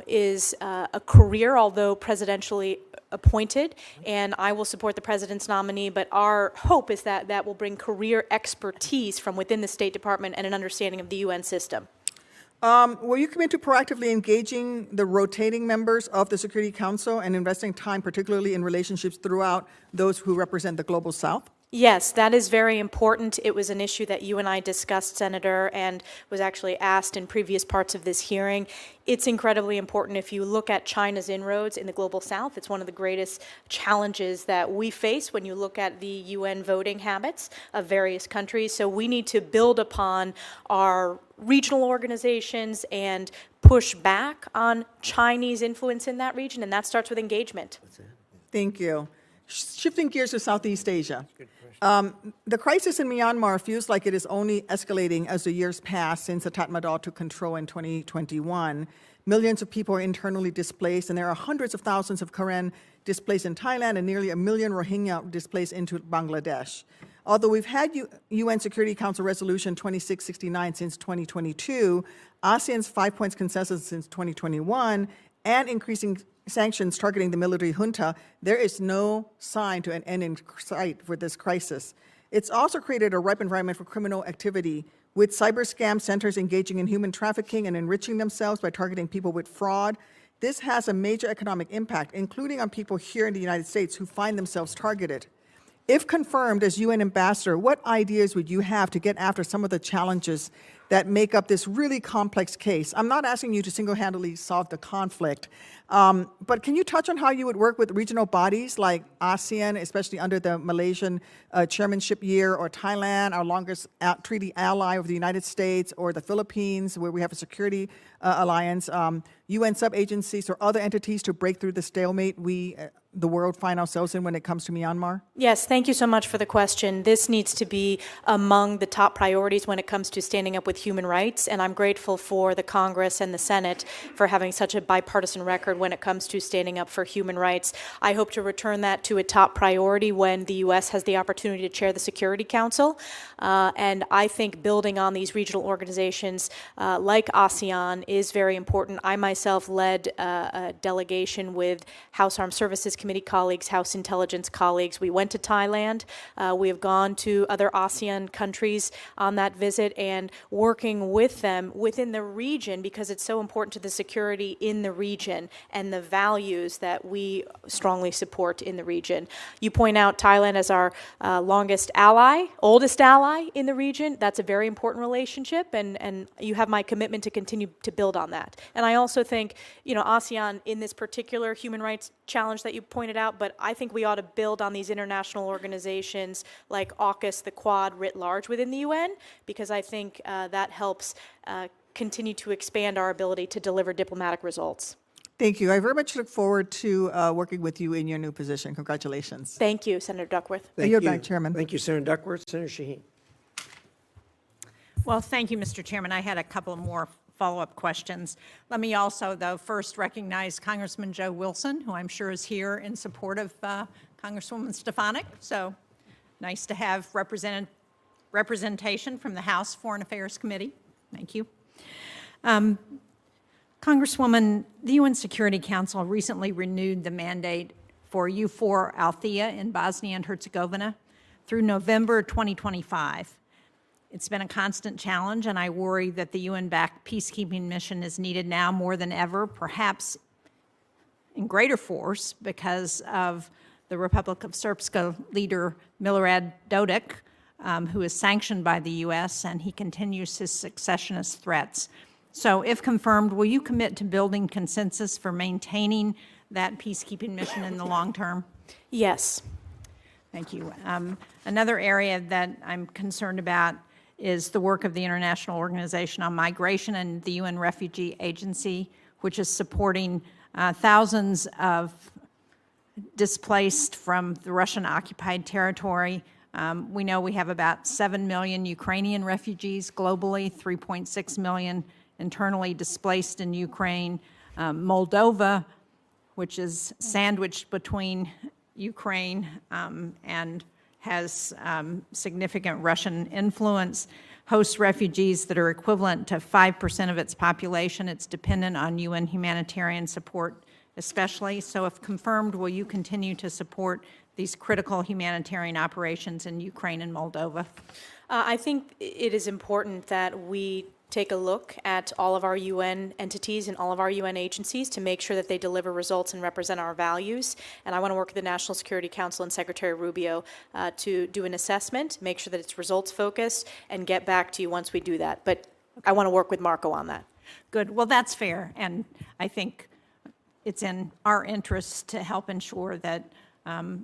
is a career, although presidentially appointed, and I will support the president's nominee, but our hope is that that will bring career expertise from within the State Department and an understanding of the UN system. Will you commit to proactively engaging the rotating members of the Security Council and investing time, particularly in relationships throughout those who represent the Global South? Yes, that is very important. It was an issue that you and I discussed, Senator, and was actually asked in previous parts of this hearing. It's incredibly important. If you look at China's inroads in the Global South, it's one of the greatest challenges that we face when you look at the UN voting habits of various countries. So we need to build upon our regional organizations and push back on Chinese influence in that region, and that starts with engagement. Thank you. Shifting gears to Southeast Asia. The crisis in Myanmar feels like it is only escalating as the years pass since the Tatmadaw took control in 2021. Millions of people are internally displaced, and there are hundreds of thousands of Karen displaced in Thailand and nearly 1 million Rohingya displaced into Bangladesh. Although we've had UN Security Council Resolution 2669 since 2022, ASEAN's 5 points consensus since 2021, and increasing sanctions targeting the military junta, there is no sign to an end in sight for this crisis. It's also created a ripe environment for criminal activity, with cyber scam centers engaging in human trafficking and enriching themselves by targeting people with fraud. This has a major economic impact, including on people here in the United States who find themselves targeted. If confirmed as UN ambassador, what ideas would you have to get after some of the challenges that make up this really complex case? I'm not asking you to single-handedly solve the conflict, but can you touch on how you would work with regional bodies like ASEAN, especially under the Malaysian chairmanship year, or Thailand, our longest treaty ally of the United States, or the Philippines, where we have a security alliance, UN sub-agencies or other entities to break through the stalemate the world find ourselves in when it comes to Myanmar? Yes, thank you so much for the question. This needs to be among the top priorities when it comes to standing up with human rights, and I'm grateful for the Congress and the Senate for having such a bipartisan record when it comes to standing up for human rights. I hope to return that to a top priority when the U.S. has the opportunity to chair the Security Council, and I think building on these regional organizations like ASEAN is very important. I myself led a delegation with House Armed Services Committee colleagues, House Intelligence colleagues. We went to Thailand. We have gone to other ASEAN countries on that visit, and work working with them within the region because it's so important to the security in the region and the values that we strongly support in the region. You point out Thailand as our longest ally, oldest ally in the region. That's a very important relationship, and you have my commitment to continue to build on that. And I also think, ASEAN in this particular human rights challenge that you pointed out, but I think we ought to build on these international organizations like AUKUS, the Quad writ large within the UN, because I think that helps continue to expand our ability to deliver diplomatic results. Thank you. I very much look forward to working with you in your new position. Congratulations. Thank you, Senator Duckworth. Thank yield you. back, Chairman. Thank you, Senator Duckworth. Senator Shaheen. Well, thank you, Mr. Chairman. I had a couple more follow-up questions. Let me also, though, first recognize Congressman Joe Wilson, who I'm sure is here in support of Congresswoman Stefanik. So nice to have representation from the House Foreign Affairs Committee. Thank you. Congresswoman, the UN Security Council recently renewed the mandate for EUFOR Althea in Bosnia and Herzegovina through November 2025. It's been a constant challenge, and I worry that the UN-backed peacekeeping mission is needed now more than ever, perhaps in greater force because of the Republic of Srpska leader Milorad Dodik, who is sanctioned by the U.S., and he continues his secessionist threats. So if confirmed, will you commit to building consensus for maintaining that peacekeeping mission in the long term? Yes. Thank you. Another area that I'm concerned about is the work of the International Organization on Migration and the UN Refugee Agency, which is supporting thousands of displaced from the Russian-occupied territory. We know we have about 7 million Ukrainian refugees globally, 3.6 million internally displaced in Ukraine. Moldova, which is sandwiched between Ukraine and has significant Russian influence, hosts refugees that are equivalent to 5% of its population. It's dependent on UN humanitarian support especially. So if confirmed, will you continue to support these critical humanitarian operations in Ukraine and Moldova? I think it is important that we take a look at all of our UN entities and all of our UN agencies to make sure that they deliver results and represent our values. And I want to work with the National Security Council and Secretary Rubio to do an assessment, make sure that it's results focused, and get back to you once we do that. But I want to work with Marco on that. Good. Well, that's fair. And I think it's in our interest to help ensure that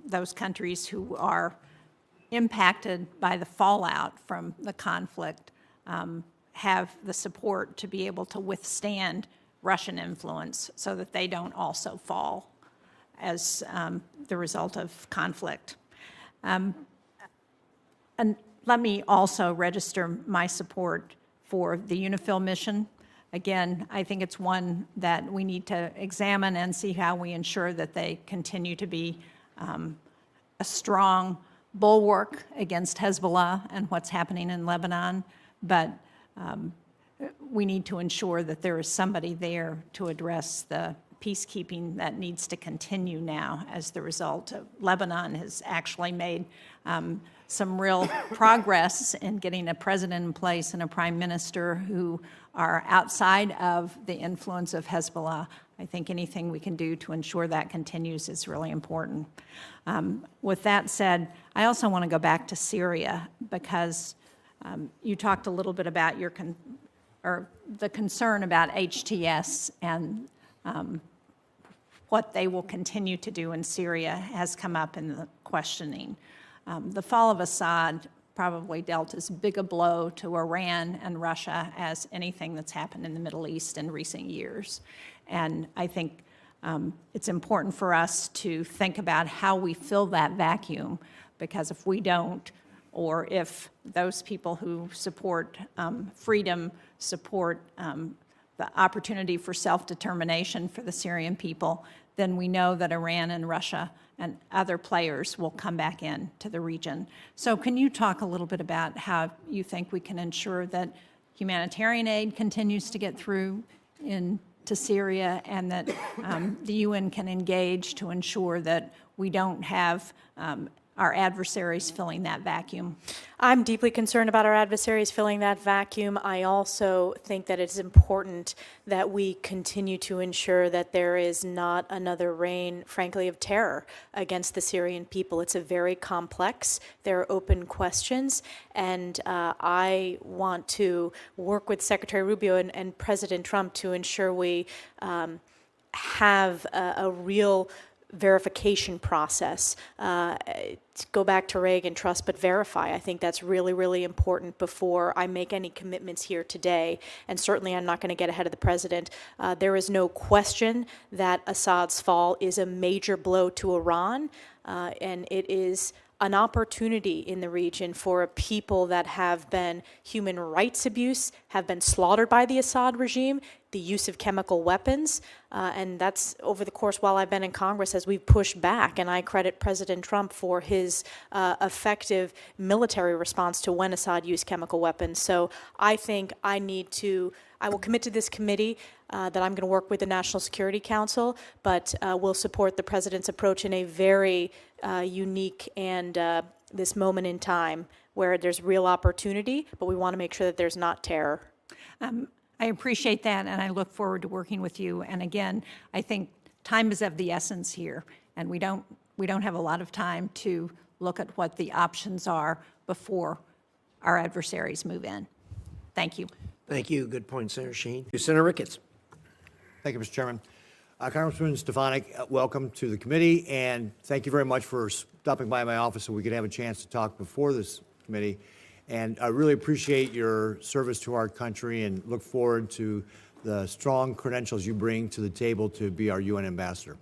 those countries who are impacted by the fallout from the conflict have the support to be able to withstand Russian influence so that they don't also fall as the result of conflict. And let me also register my support for the UNIFIL mission. Again, I think it's one that we need to examine and see how we ensure that they continue to be a strong bulwark against Hezbollah and what's happening in Lebanon. But we need to ensure that there is somebody there to address the peacekeeping that needs to continue now as the result of Lebanon has actually made some real progress in getting a president in place and a prime minister who are outside of the influence of Hezbollah. I think anything we can do to ensure that continues is really important. With that said, I also want to go back to Syria because you talked a little bit about the concern about HTS and what they will continue to do in Syria has come up in the questioning. The fall of Assad probably dealt as big a blow to Iran and Russia as anything that's happened in the Middle East in recent years. And I think it's important for us to think about how we fill that vacuum, because if we don't, or if those people who support freedom, support the opportunity for self-determination for the Syrian people, then we know that Iran and Russia and other players will come back in to the region. So can you talk a little bit about how you think we can ensure that humanitarian aid continues to get through into Syria and that the UN can engage to ensure that we don't have our adversaries filling that vacuum? I'm deeply concerned about our adversaries filling that vacuum. I also think that it's important that we continue to ensure that there is not another reign, frankly, of terror against the Syrian people. It's a very complex, there are open questions, and I want to work with Secretary Rubio and President Trump to ensure we have a real verification process. To go back to Reagan, trust but verify. I think that's really, really important before I make any commitments here today. And certainly I'm not going to get ahead of the president. There is no question that Assad's fall is a major blow to Iran, and it is an opportunity in the region for a people that have been human rights abuse, have been slaughtered by the Assad regime, the use of chemical weapons, and that's over the course while I've been in Congress as we've pushed back, and I credit President Trump for his effective military response to when Assad used chemical weapons. So I think I will commit to this committee that I'm going to work with the National Security Council, but will support the president's approach in a very unique and this moment in time where there's real opportunity, but we want to make sure that there's not terror. I appreciate that, and I look forward to working with you. And again, I think time is of the essence here, and we don't have a lot of time to look at what the options are before our adversaries move in. Thank you. Thank you. Good point, Senator Sheen. Senator Ricketts. Thank you, Mr. Chairman. Congresswoman Stefanik, welcome to the committee, and thank you very much for stopping by my office so we could have a chance to talk before this committee. And I really appreciate your service to our country and look forward to the strong credentials you bring to the table to be our UN ambassador.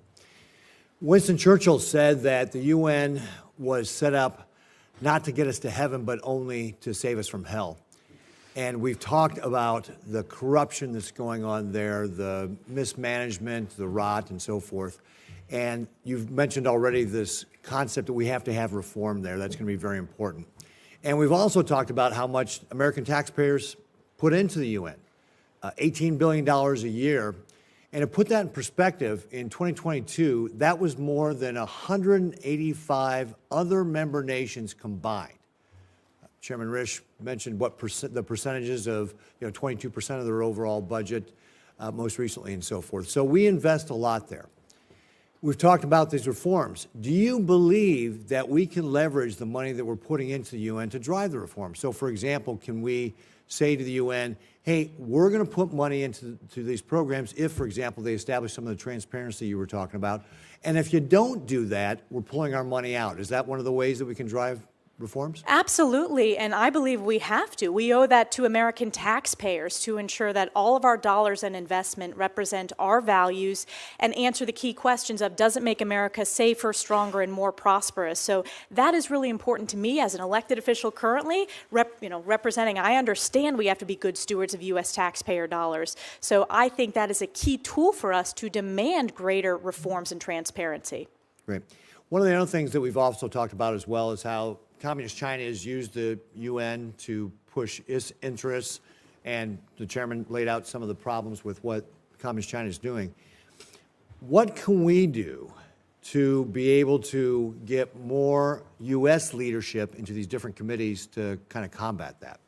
Winston Churchill said that the UN was set up not to get us to heaven, but only to save us from hell. And we've talked about the corruption that's going on there, the mismanagement, the rot, and so forth. And you've mentioned already this concept that we have to have reform there. That's going to be very important. And we've also talked about how much American taxpayers put into the UN, $18 billion a year. And to put that in perspective, in 2022, that was more than 185 other member nations combined. Chairman Risch mentioned what the percentages of 22% of their overall budget most recently and so forth. So we invest a lot there. We've talked about these reforms. Do you believe that we can leverage the money that we're putting into the UN to drive the reform? So, for example, can we say to the UN, hey, we're going to put money into these programs if, for example, they establish some of the transparency you were talking about. And if you don't do that, we're pulling our money out. Is that one of the ways that we can drive reforms? Absolutely, and I believe we have to. We owe that to American taxpayers to ensure that all of our dollars and investment represent our values and answer the key questions of, does it make America safer, stronger, and more prosperous? So that is really important to me as an elected official currently, representing. I understand we have to be good stewards of U.S. taxpayer dollars. So I think that is a key tool for us to demand greater reforms and transparency. Great. One of the other things that we've also talked about as well is how Communist China has used the UN to push its interests, and the chairman laid out some of the problems with what Communist China is doing. What can we do to be able to get more U.S. leadership into these different committees to kind of combat that?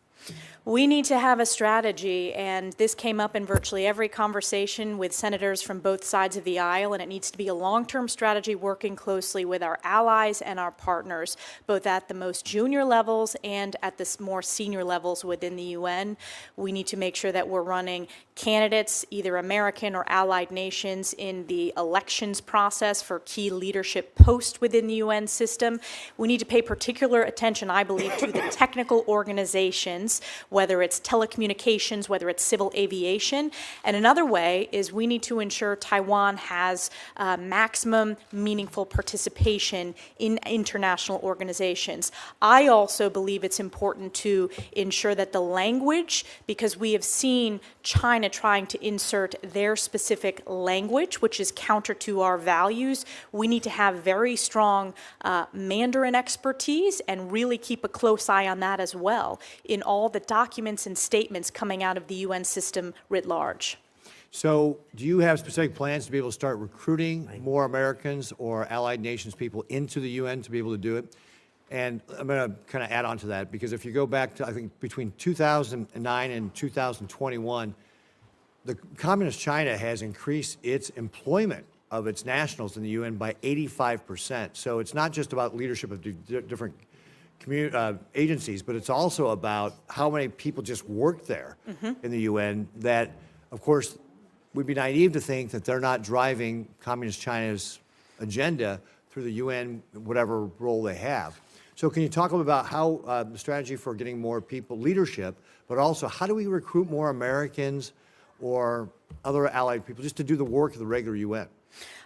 We need to have a strategy, and this came up in virtually every conversation with senators from both sides of the aisle, and it needs to be a long-term strategy working closely with our allies and our partners, both at the most junior levels and at the more senior levels within the UN. We need to make sure that we're running candidates, either American or allied nations, in the elections process for key leadership posts within the UN system. We need to pay particular attention, I believe, to the technical organizations, whether it's telecommunications, whether it's civil aviation. And another way is we need to ensure Taiwan has maximum meaningful participation in international organizations. I also believe it's important to ensure that the language, because we have seen China trying to insert their specific language, which is counter to our values, we need to have very strong Mandarin expertise and really keep a close eye on that as well in all the documents and statements coming out of the UN system writ large. So do you have specific plans to be able to start recruiting more Americans or allied nations people into the UN to be able to do it? And I'm going to kind of add on to that, because if you go back to, I think, between 2009 and 2021, the Communist China has increased its employment of its nationals in the UN by 85%. So it's not just about leadership of different agencies, but it's also about how many people just work there in the UN that, of course, we'd be naive to think that they're not driving Communist China's agenda through the UN, whatever role they have. So can you talk a little about how the strategy for getting more people leadership, but also how do we recruit more Americans or other allied people just to do the work of the regular UN?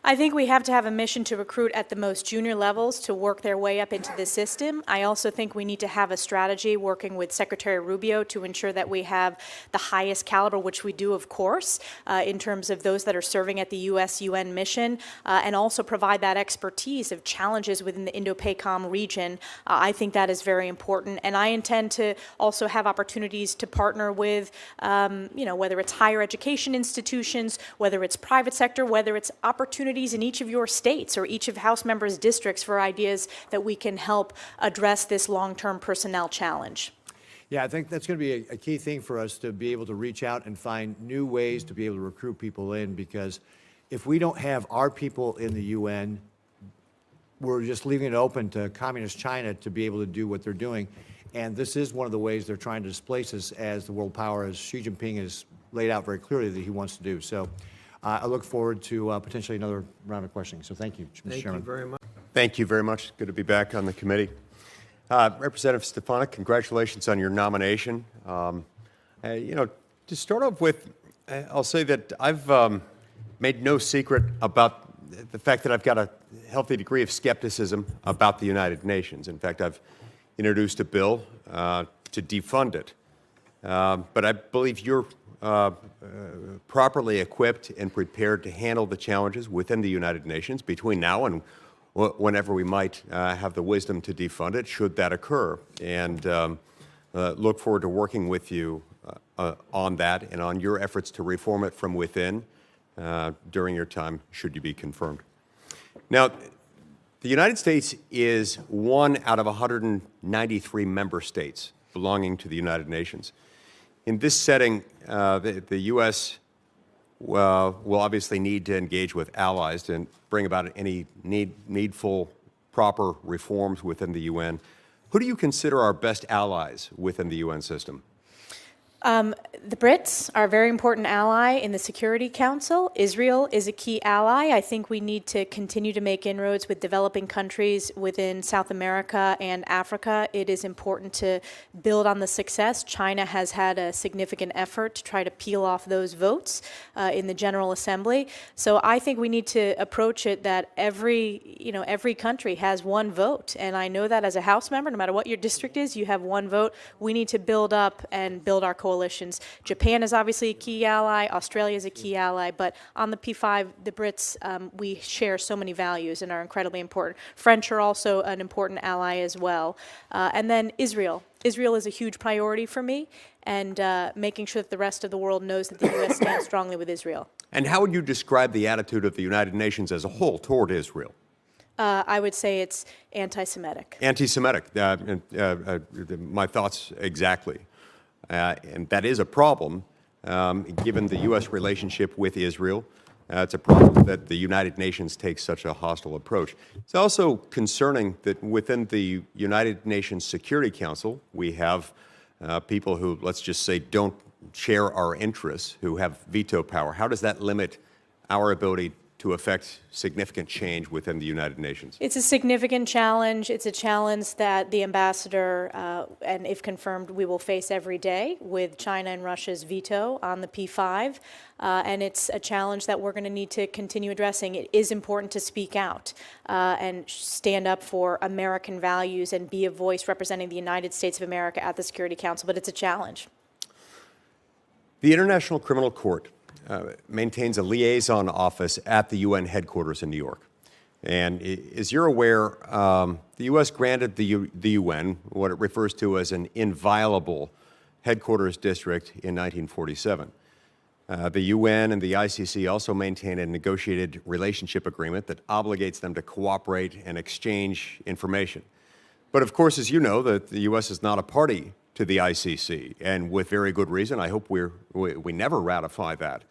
I think we have to have a mission to recruit at the most junior levels to work their way up into the system. I also think we need to have a strategy working with Secretary Rubio to ensure that we have the highest caliber, which we do, of course, in terms of those that are serving at the U.S.-UN mission, and also provide that expertise of challenges within the Indo-PACOM region. I think that is very important, and I intend to also have opportunities to partner with, whether it's higher education institutions, whether it's private sector, whether it's opportunities in each of your states or each of House members' districts for ideas that we can help address this long-term personnel challenge. Yeah, I think that's going to be a key thing for us, to be able to reach out and find new ways to be able to recruit people in, because if we don't have our people in the UN, we're just leaving it open to Communist China to be able to do what they're doing. And this is one of the ways they're trying to displace us as the world power, as Xi Jinping has laid out very clearly that he wants to do. So I look forward to potentially another round of questioning. So thank you, Mr. Chairman. Thank you very much. Thank you very much. Good to be back on the committee. Representative Stefanik, congratulations on your nomination. To start off with, I'll say that I've made no secret about the fact that I've got a healthy degree of skepticism about the United Nations. In fact, I've introduced a bill to defund it. But I believe you're properly equipped and prepared to handle the challenges within the United Nations between now and whenever we might have the wisdom to defund it, should that occur. And look forward to working with you on that and on your efforts to reform it from within during your time, should you be confirmed. Now, the United States is one out of 193 member states belonging to the United Nations. In this setting, the U.S. will obviously need to engage with allies and bring about any needful, proper reforms within the UN. Who do you consider our best allies within the UN system? The Brits are a very important ally in the Security Council. Israel is a key ally. I think we need to continue to make inroads with developing countries within South America and Africa. It is important to build on the success. China has had a significant effort to try to peel off those votes in the General Assembly. So I think we need to approach it that every country has one vote. And I know that as a House member, no matter what your district is, you have one vote. We need to build up and build our coalitions. Japan is obviously a key ally. Australia is a key ally. But on the P5, the Brits, we share so many values and are incredibly important. French are also an important ally as well. And then Israel. Israel is a huge priority for me, and making sure that the rest of the world knows that the U.S. stands strongly with Israel. And how would you describe the attitude of the United Nations as a whole toward Israel? I would say it's anti-Semitic. Anti-Semitic. My thoughts exactly. And that is a problem, given the U.S. relationship with Israel. It's a problem that the United Nations takes such a hostile approach. It's also concerning that within the United Nations Security Council, we have people who, let's just say, don't share our interests, who have veto power. How does that limit our ability to affect significant change within the United Nations? It's a significant challenge. It's a challenge that the ambassador, and if confirmed, we will face every day with China and Russia's veto on the P5. And it's a challenge that we're going to need to continue addressing. It is important to speak out and stand up for American values and be a voice representing the United States of America at the Security Council, but it's a challenge. The International Criminal Court maintains a liaison office at the UN headquarters in New York. And as you're aware, the U.S. granted the UN what it refers to as an inviolable headquarters district in 1947. The UN and the ICC also maintain a negotiated relationship agreement that obligates them to cooperate and exchange information. But of course, as you know, the U.S. is not a party to the ICC, and with very good reason. I hope we never ratify that.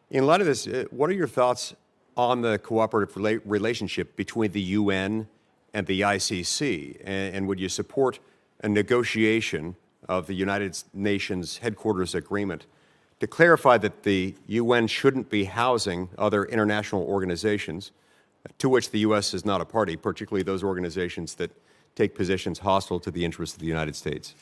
In light of this, what are your thoughts on the cooperative relationship between the UN and the ICC? And would you support a negotiation of the United Nations headquarters agreement to clarify that the UN shouldn't be housing other international organizations to which the U.S. is not a party, particularly those organizations that take positions hostile to the interests of the United States?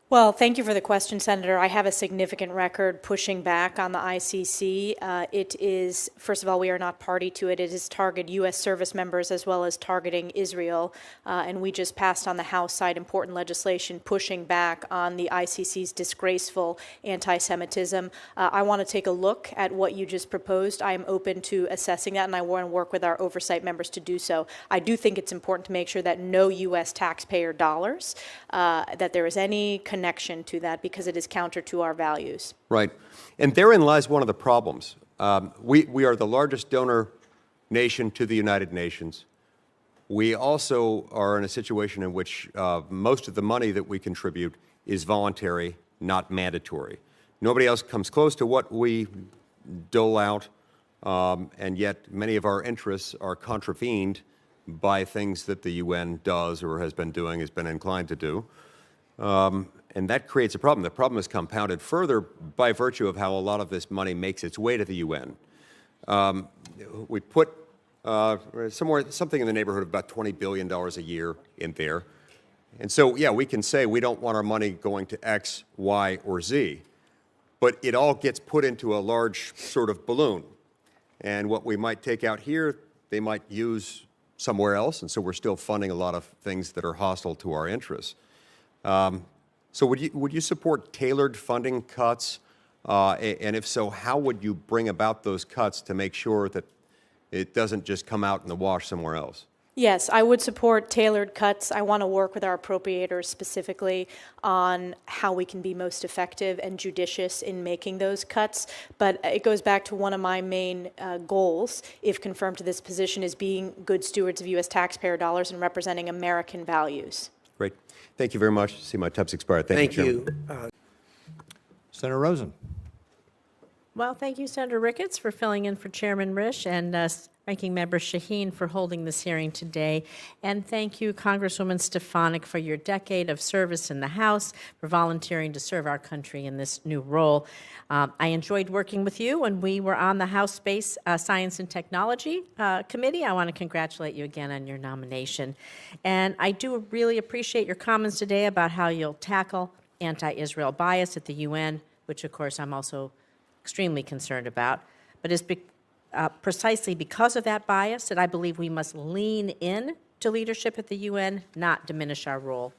Well, thank you for the question, Senator. I have a significant record pushing back on the ICC. It is, first of all, we are not party to it. It has targeted U.S. service members as well as targeting Israel. And we just passed on the House side important legislation pushing back on the ICC's disgraceful anti-Semitism. I want to take a look at what you just proposed. I am open to assessing that, and I want to work with our oversight members to do so. I do think it's important to make sure that no U.S. taxpayer dollars, that there is any connection to that, because it is counter to our values. Right. And therein lies one of the problems. We are the largest donor nation to the United Nations. We also are in a situation in which most of the money that we contribute is voluntary, not mandatory. Nobody else comes close to what we dole out, and yet many of our interests are contravened by things that the UN does or has been doing, has been inclined to do. And that creates a problem. The problem is compounded further by virtue of how a lot of this money makes its way to the UN. We put something in the neighborhood of about $20 billion a year in there. And so, yeah, we can say we don't want our money going to X, Y, or Z, but it all gets put into a large sort of balloon. And what we might take out here, they might use somewhere else, and so we're still funding a lot of things that are hostile to our interests. So would you support tailored funding cuts? And if so, how would you bring about those cuts to make sure that it doesn't just come out in the wash somewhere else? Yes, I would support tailored cuts. I want to work with our appropriators specifically on how we can be most effective and judicious in making those cuts. But it goes back to one of my main goals, if confirmed to this position, is being good stewards of U.S. taxpayer dollars and representing American values. Great. Thank you very much. I see my time's expired. Thank you, Chairman. Senator Rosen. Well, thank you, Senator Ricketts, for filling in for Chairman Risch, and Ranking Member Shaheen for holding this hearing today. And thank you, Congresswoman Stefanik, for your decade of service in the House, for volunteering to serve our country in this new role. I enjoyed working with you when we were on the House Space Science and Technology Committee. I want to congratulate you again on your nomination. And I do really appreciate your comments today about how you'll tackle anti-Israel bias at the UN, which, of course, I'm also extremely concerned about. But it's precisely because of that bias that I believe we must lean in to leadership at the UN, not diminish our role.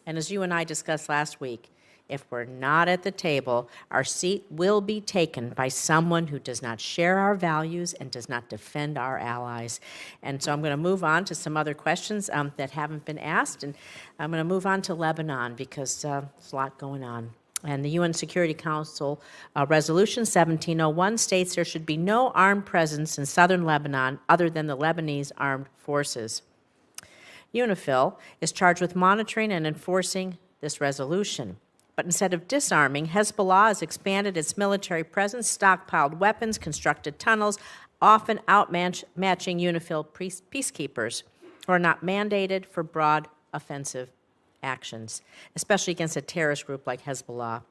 And as you and I discussed last week, if we're not at the table, our seat will be taken by someone who does not share our values and does not defend our allies. And so I'm going to move on to some other questions that haven't been asked, and I'm going to move on to Lebanon because there's a lot going on. And the UN Security Council Resolution 1701 states there should be no armed presence in southern Lebanon other than the Lebanese armed forces. UNIFIL is charged with monitoring and enforcing this resolution. But instead of disarming, Hezbollah has expanded its military presence, stockpiled weapons, constructed tunnels, often outmatching UNIFIL peacekeepers who are not mandated for broad offensive actions, especially against a terrorist group like Hezbollah.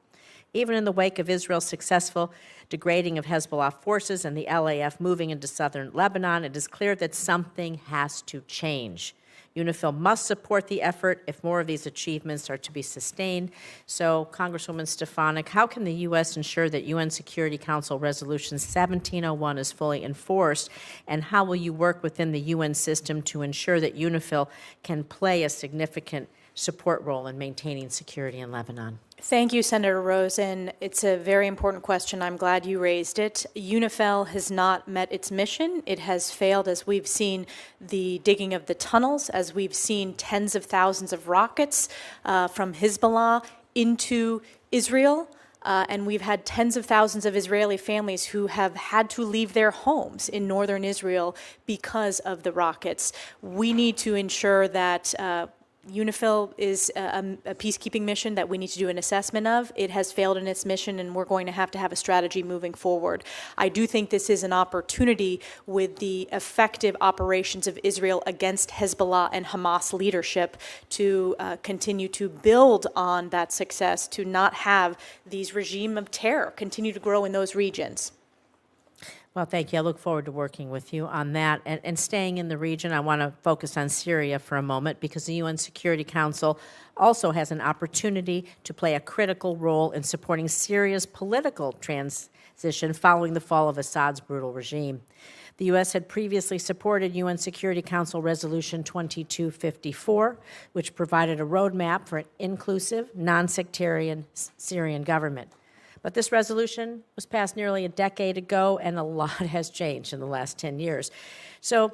Even in the wake of Israel's successful degrading of Hezbollah forces and the LAF moving into southern Lebanon, it is clear that something has to change. UNIFIL must support the effort if more of these achievements are to be sustained. So, Congresswoman Stefanik, how can the U.S. ensure that UN Security Council Resolution 1701 is fully enforced, and how will you work within the UN system to ensure that UNIFIL can play a significant support role in maintaining security in Lebanon? Thank you, Senator Rosen. It's a very important question. I'm glad you raised it. UNIFIL has not met its mission. It has failed as we've seen the digging of the tunnels, as we've seen tens of thousands of rockets from Hezbollah into Israel. And we've had tens of thousands of Israeli families who have had to leave their homes in northern Israel because of the rockets. We need to ensure that UNIFIL is a peacekeeping mission that we need to do an assessment of. It has failed in its mission, and we're going to have a strategy moving forward. I do think this is an opportunity with the effective operations of Israel against Hezbollah and Hamas leadership to continue to build on that success, to not have these regime of terror continue to grow in those regions. Well, thank you. I look forward to working with you on that. And staying in the region, I want to focus on Syria for a moment because the UN Security Council also has an opportunity to play a critical role in supporting Syria's political transition following the fall of Assad's brutal regime. The U.S. had previously supported UN Security Council Resolution 2254, which provided a roadmap for an inclusive, non-sectarian Syrian government. But this resolution was passed nearly a decade ago, and a lot has changed in the last 10 years. So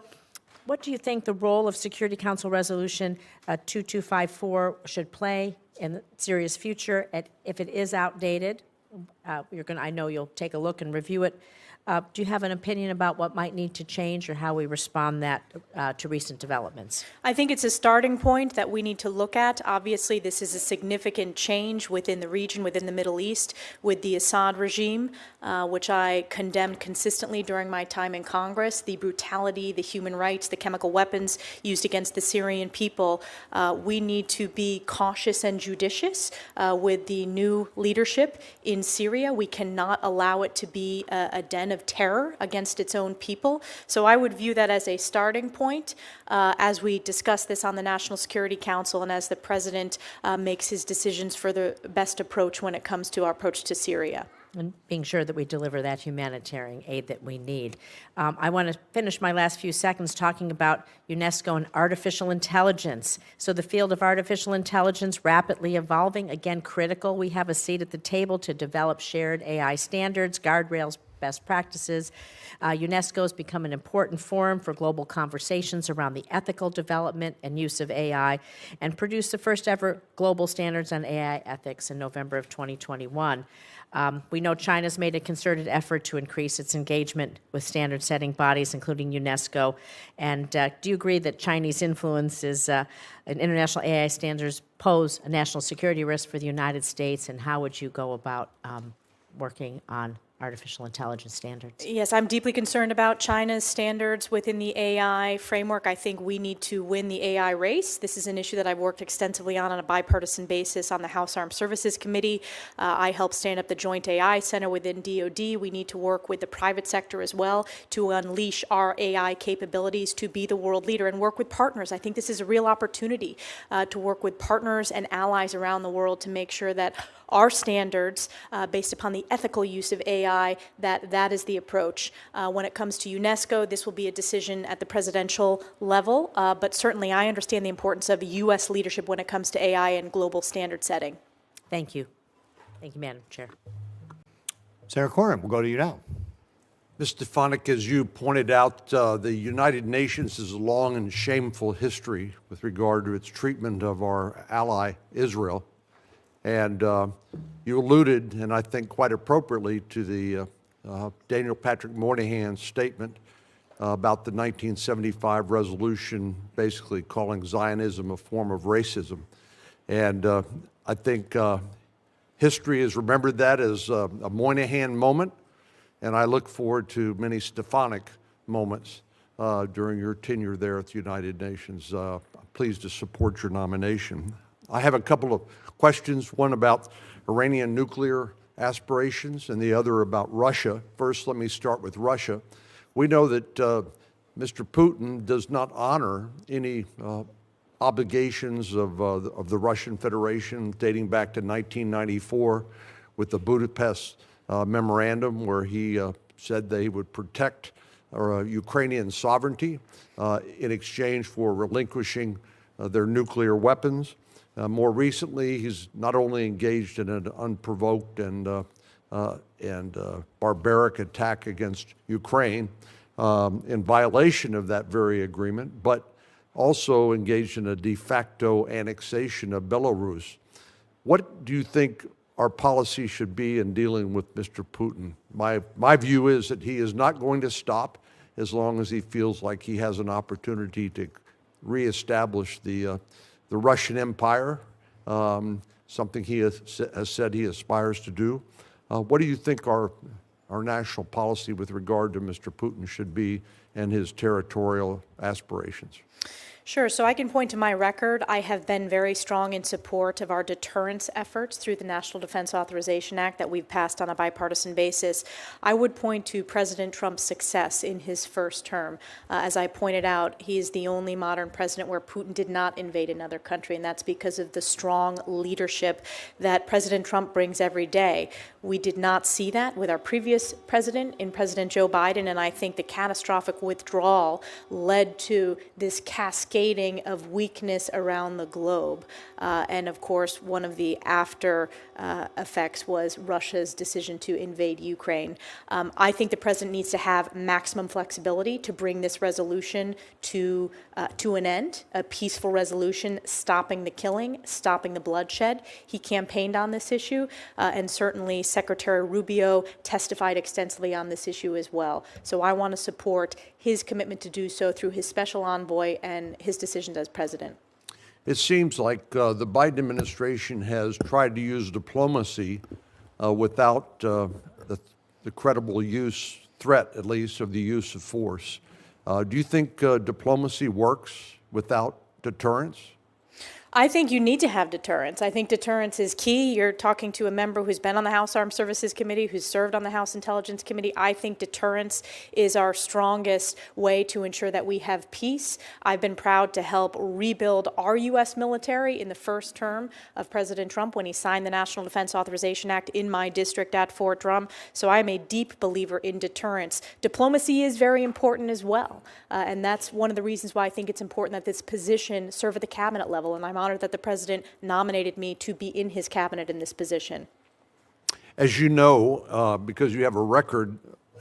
what do you think the role of Security Council Resolution 2254 should play in Syria's future? And if it is outdated, I know you'll take a look and review it. Do you have an opinion about what might need to change or how we respond to recent developments? I think it's a starting point that we need to look at. Obviously, this is a significant change within the region, within the Middle East, with the Assad regime, which I condemned consistently during my time in Congress. The brutality, the human rights, the chemical weapons used against the Syrian people. We need to be cautious and judicious with the new leadership in Syria. We cannot allow it to be a den of terror against its own people. So I would view that as a starting point as we discuss this on the National Security Council and as the President makes his decisions for the best approach when it comes to our approach to Syria. And being sure that we deliver that humanitarian aid that we need. I want to finish my last few seconds talking about UNESCO and artificial intelligence. So the field of artificial intelligence rapidly evolving, again, critical. We have a seat at the table to develop shared AI standards, guardrails, best practices. UNESCO has become an important forum for global conversations around the ethical development and use of AI and produced the first ever global standards on AI ethics in November of 2021. We know China's made a concerted effort to increase its engagement with standard-setting bodies, including UNESCO. And do you agree that Chinese influence in international AI standards pose a national security risk for the United States? And how would you go about working on artificial intelligence standards? Yes, I'm deeply concerned about China's standards within the AI framework. I think we need to win the AI race. This is an issue that I've worked extensively on a bipartisan basis on the House Armed Services Committee. I helped stand up the Joint AI Center within DoD. We need to work with the private sector as well to unleash our AI capabilities to be the world leader and work with partners. I think this is a real opportunity to work with partners and allies around the world to make sure that our standards, based upon the ethical use of AI, that is the approach. When it comes to UNESCO, this will be a decision at the presidential level, but certainly I understand the importance of U.S. leadership when it comes to AI and global standard setting. Thank you. Thank you, Madam Chair. Senator Cornyn, we'll go to you now. Ms. Stefanik, as you pointed out, the United Nations has a long and shameful history with regard to its treatment of our ally, Israel. And you alluded, and I think quite appropriately, to the Daniel Patrick Moynihan's statement about the 1975 resolution basically calling Zionism a form of racism. And I think history has remembered that as a Moynihan moment, and I look forward to many Stefanik moments during your tenure there at the United Nations. I'm pleased to support your nomination. I have a couple of questions, one about Iranian nuclear aspirations and the other about Russia. First, let me start with Russia. We know that Mr. Putin does not honor any obligations of the Russian Federation dating back to 1994 with the Budapest Memorandum, where he said they would protect Ukrainian sovereignty in exchange for relinquishing their nuclear weapons. More recently, he's not only engaged in an unprovoked and barbaric attack against Ukraine in violation of that very agreement, but also engaged in a de facto annexation of Belarus. What do you think our policy should be in dealing with Mr. Putin? My view is that he is not going to stop as long as he feels like he has an opportunity to reestablish the the Russian Empire, something he has said he aspires to do. What do you think our national policy with regard to Mr. Putin should be and his territorial aspirations? Sure. So I can point to my record. I have been very strong in support of our deterrence efforts through the National Defense Authorization Act that we've passed on a bipartisan basis. I would point to President Trump's success in his first term. As I pointed out, he is the only modern president where Putin did not invade another country, and that's because of the strong leadership that President Trump brings every day. We did not see that with our previous president, in President Joe Biden, and I think the catastrophic withdrawal led to this cascading of weakness around the globe. And of course, one of the after effects was Russia's decision to invade Ukraine. I think the president needs to have maximum flexibility to bring this resolution to an end, a peaceful resolution, stopping the killing, stopping the bloodshed. He campaigned on this issue, and certainly Secretary Rubio testified extensively on this issue as well. So I want to support his commitment to do so through his special envoy and his decisions as president. It seems like the Biden administration has tried to use diplomacy without the credible threat, at least, of the use of force. Do you think diplomacy works without deterrence? I think you need to have deterrence. I think deterrence is key. You're talking to a member who's been on the House Armed Services Committee, who's served on the House Intelligence Committee. I think deterrence is our strongest way to ensure that we have peace. I've been proud to help rebuild our U.S. military in the first term of President Trump when he signed the National Defense Authorization Act in my district at Fort Drum. So I'm a deep believer in deterrence. Diplomacy is very important as well. And that's one of the reasons why I think it's important that this position serve at the cabinet level. And I'm honored that the president nominated me to be in his cabinet in this position. As you know, because you have a record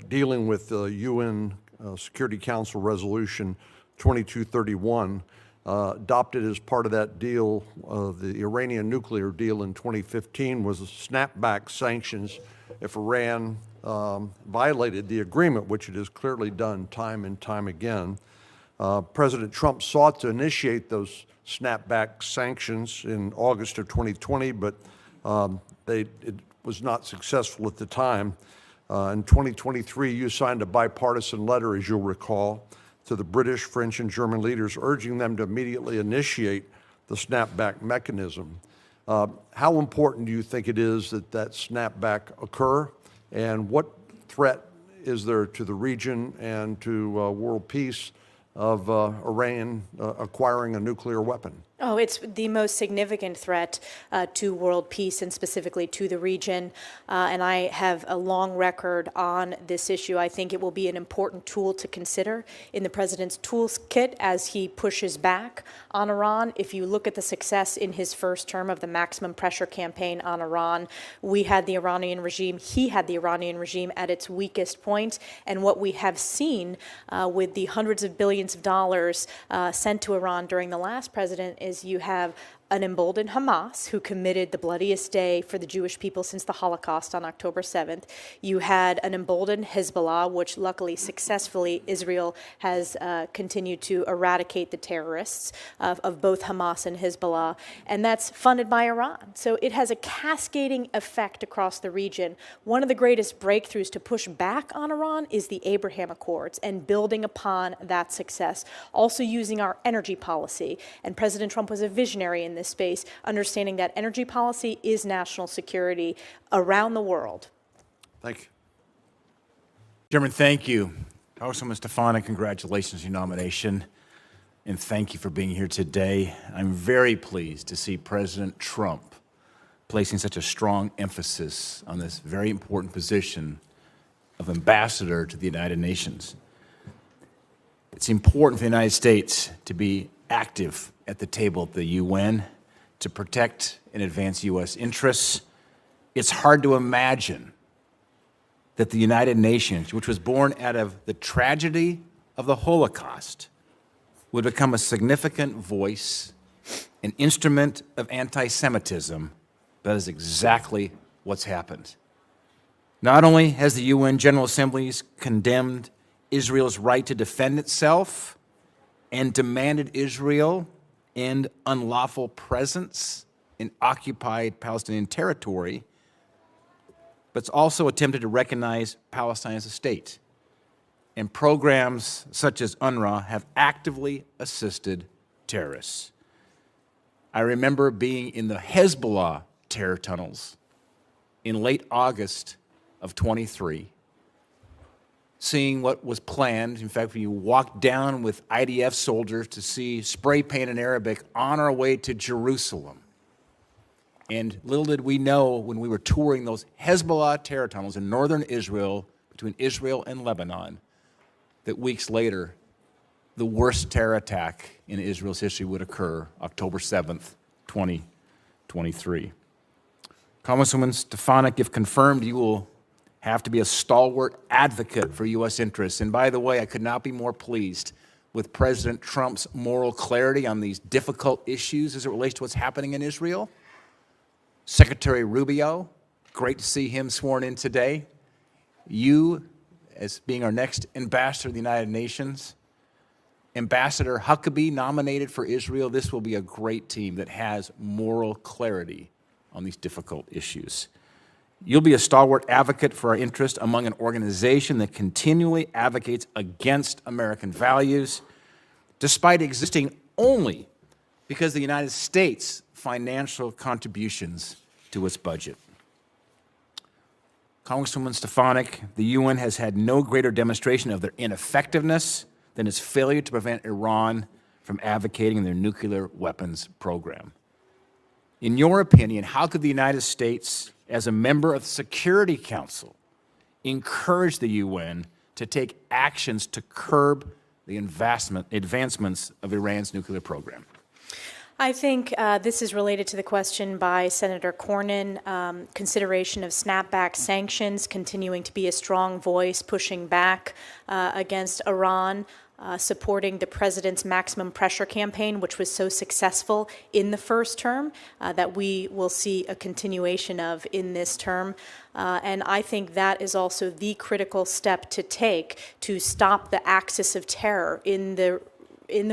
dealing with the UN Security Council Resolution 2231, adopted as part of that deal, the Iranian nuclear deal in 2015, was snapback sanctions if Iran violated the agreement, which it has clearly done time and time again. President Trump sought to initiate those snapback sanctions in August of 2020, but it was not successful at the time. In 2023, you signed a bipartisan letter, as you'll recall, to the British, French, and German leaders, urging them to immediately initiate the snapback mechanism. How important do you think it is that that snapback occur, and what threat is there to the region and to world peace of Iran acquiring a nuclear weapon? Oh, it's the most significant threat to world peace and specifically to the region. And I have a long record on this issue. I think it will be an important tool to consider in the president's toolkit as he pushes back on Iran. If you look at the success in his first term of the maximum pressure campaign on Iran, we had the Iranian regime, he had the Iranian regime at its weakest point. And what we have seen with the hundreds of billions of dollars sent to Iran during the last president is you have an emboldened Hamas, who committed the bloodiest day for the Jewish people since the Holocaust on October 7th. You had an emboldened Hezbollah, which luckily successfully Israel has continued to eradicate the terrorists of both Hamas and Hezbollah, and that's funded by Iran. So it has a cascading effect across the region. One of the greatest breakthroughs to push back on Iran is the Abraham Accords and building upon that success. Also using our energy policy, and President Trump was a visionary in this space, understanding that energy policy is national security around the world. Thank you. Chairman, thank you. Congresswoman Stefanik, congratulations on your nomination, and thank you for being here today. I'm very pleased to see President Trump placing such a strong emphasis on this very important position of ambassador to the United Nations. It's important for the United States to be active at the table at the UN to protect and advance U.S. interests. It's hard to imagine that the United Nations, which was born out of the tragedy of the Holocaust, would become a significant voice, an instrument of anti-Semitism. That is exactly what's happened. Not only has the UN General Assembly condemned Israel's right to defend itself and demanded Israel end unlawful presence in occupied Palestinian territory, but it's also attempted to recognize Palestine as a state. And programs such as UNRWA have actively assisted terrorists. I remember being in the Hezbollah terror tunnels in late August of 23, seeing what was planned. In fact, when you walk down with IDF soldiers to see spray paint in Arabic on our way to Jerusalem. And little did we know when we were touring those Hezbollah terror tunnels in northern Israel, between Israel and Lebanon, that weeks later, the worst terror attack in Israel's history would occur, October 7th, 2023. Congresswoman Stefanik, if confirmed, you will have to be a stalwart advocate for U.S. interests. And by the way, I could not be more pleased with President Trump's moral clarity on these difficult issues as it relates to what's happening in Israel. Secretary Rubio, great to see him sworn in today. You, as being our next ambassador to the United Nations, Ambassador Huckabee nominated for Israel. This will be a great team that has moral clarity on these difficult issues. You'll be a stalwart advocate for our interest among an organization that continually advocates against American values, despite existing only because of the United States' financial contributions to its budget. Congresswoman Stefanik, the UN has had no greater demonstration of their ineffectiveness than its failure to prevent Iran from advocating their nuclear weapons program. In your opinion, how could the United States, as a member of the Security Council, encourage the UN to take actions to curb the advancements of Iran's nuclear program? I think this is related to the question by Senator Cornyn, consideration of snapback sanctions, continuing to be a strong voice, pushing back against Iran, supporting the president's maximum pressure campaign, which was so successful in the first term, that we will see a continuation of in this term. And I think that is also the critical step to take to stop the axis of terror in the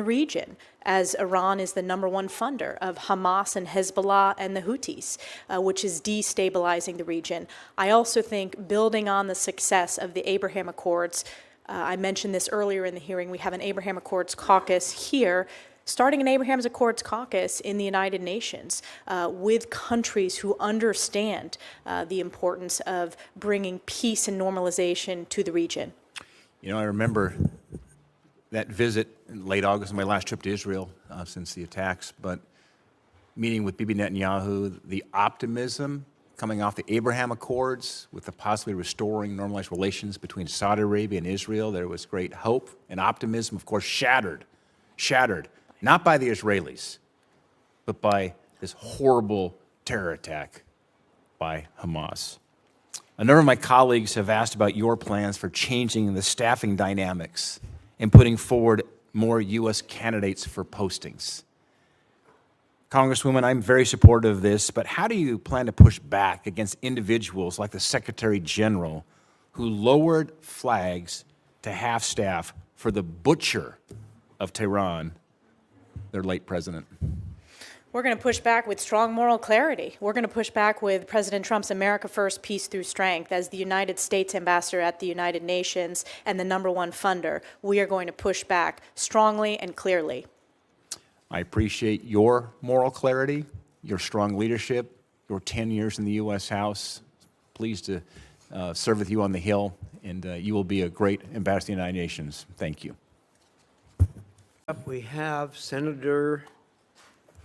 region, as Iran is the #1 funder of Hamas and Hezbollah and the Houthis, which is destabilizing the region. I also think building on the success of the Abraham Accords, I mentioned this earlier in the hearing, we have an Abraham Accords caucus here, starting an Abraham Accords caucus in the United Nations with countries who understand the importance of bringing peace and normalization to the region. You know, I remember that visit in late August, my last trip to Israel since the attacks, but meeting with Bibi Netanyahu, the optimism coming off the Abraham Accords with the possibly restoring normalized relations between Saudi Arabia and Israel, there was great hope and optimism, of course, shattered, not by the Israelis, but by this horrible terror attack by Hamas. A number of my colleagues have asked about your plans for changing the staffing dynamics and putting forward more U.S. candidates for postings. Congresswoman, I'm very supportive of this, but how do you plan to push back against individuals like the Secretary General who lowered flags to half-staff for the butcher of Tehran, their late president? We're going to push back with strong moral clarity. We're going to push back with President Trump's America First, Peace Through Strength. As the United States ambassador at the United Nations and the #1 funder, we are going to push back strongly and clearly. I appreciate your moral clarity, your strong leadership, your 10 years in the U.S. House. Pleased to serve with you on the Hill, and you will be a great ambassador to the United Nations. Thank you. We have Senator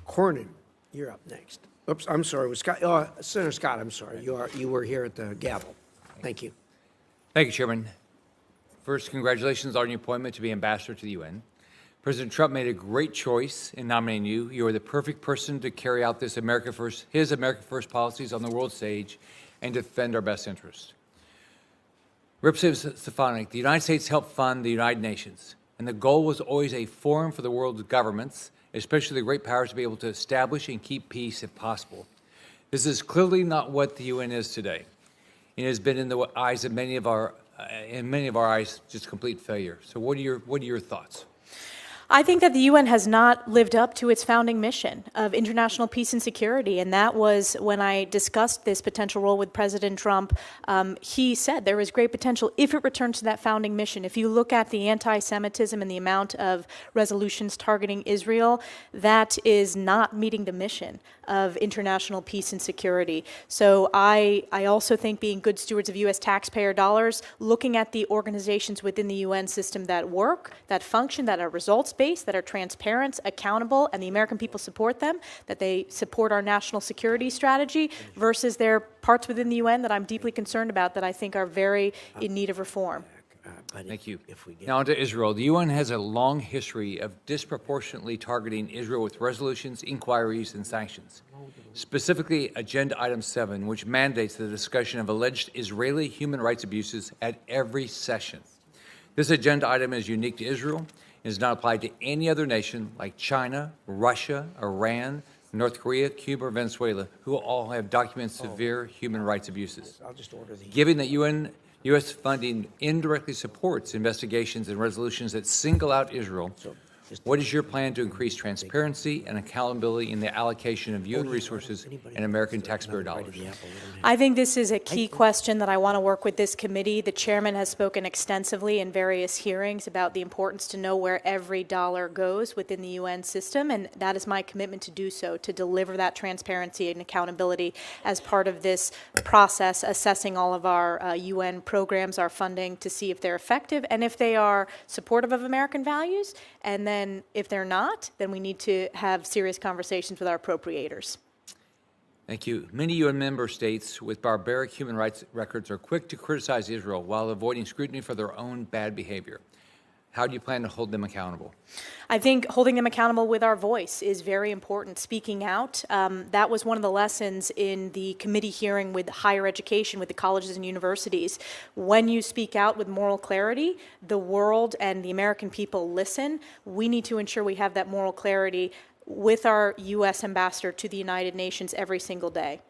Cornyn. You're up next. Oops, I'm sorry. Was Scott? Oh, Senator Scott, I'm sorry. You were here at the gavel. Thank you. Thank you, Chairman. First, congratulations on your appointment to be ambassador to the UN. President Trump made a great choice in nominating you. You are the perfect person to carry out his America First policies on the world stage and defend our best interests. Representative Stefanik, the United States helped fund the United Nations, and the goal was always a forum for the world's governments, especially the great powers, to be able to establish and keep peace if possible. This is clearly not what the UN is today. It has been in the eyes of many of our eyes, just complete failure. So what are your thoughts? I think that the UN has not lived up to its founding mission of international peace and security, and that was when I discussed this potential role with President Trump. He said there is great potential if it returns to that founding mission. If you look at the anti-Semitism and the amount of resolutions targeting Israel, that is not meeting the mission of international peace and security. So I also think being good stewards of U.S. taxpayer dollars, looking at the organizations within the UN system that work, that function, that are results-based, that are transparent, accountable, and the American people support them, that they support our national security strategy, versus their parts within the UN that I'm deeply concerned about that I think are very in need of reform. Thank you. Now on to Israel. The UN has a long history of disproportionately targeting Israel with resolutions, inquiries, and sanctions. Specifically, Agenda Item 7, which mandates the discussion of alleged Israeli human rights abuses at every session. This agenda item is unique to Israel and is not applied to any other nation like China, Russia, Iran, North Korea, Cuba, or Venezuela, who all have documented severe human rights abuses. Given that U.S. funding indirectly supports investigations and resolutions that single out Israel, what is your plan to increase transparency and accountability in the allocation of UN resources and American taxpayer dollars? I think this is a key question that I want to work with this committee. The chairman has spoken extensively in various hearings about the importance to know where every dollar goes within the UN system, and that is my commitment to do so, to deliver that transparency and accountability as part of this process, assessing all of our UN programs, our funding, to see if they're effective and if they are supportive of American values. And then if they're not, then we need to have serious conversations with our appropriators. Thank you. Many UN member states with barbaric human rights records are quick to criticize Israel while avoiding scrutiny for their own bad behavior. How do you plan to hold them accountable? I think holding them accountable with our voice is very important. Speaking out, that was one of the lessons in the committee hearing with higher education, with the colleges and universities. When you speak out with moral clarity, the world and the American people listen. We need to ensure we have that moral clarity with our U.S. ambassador to the United Nations every single day.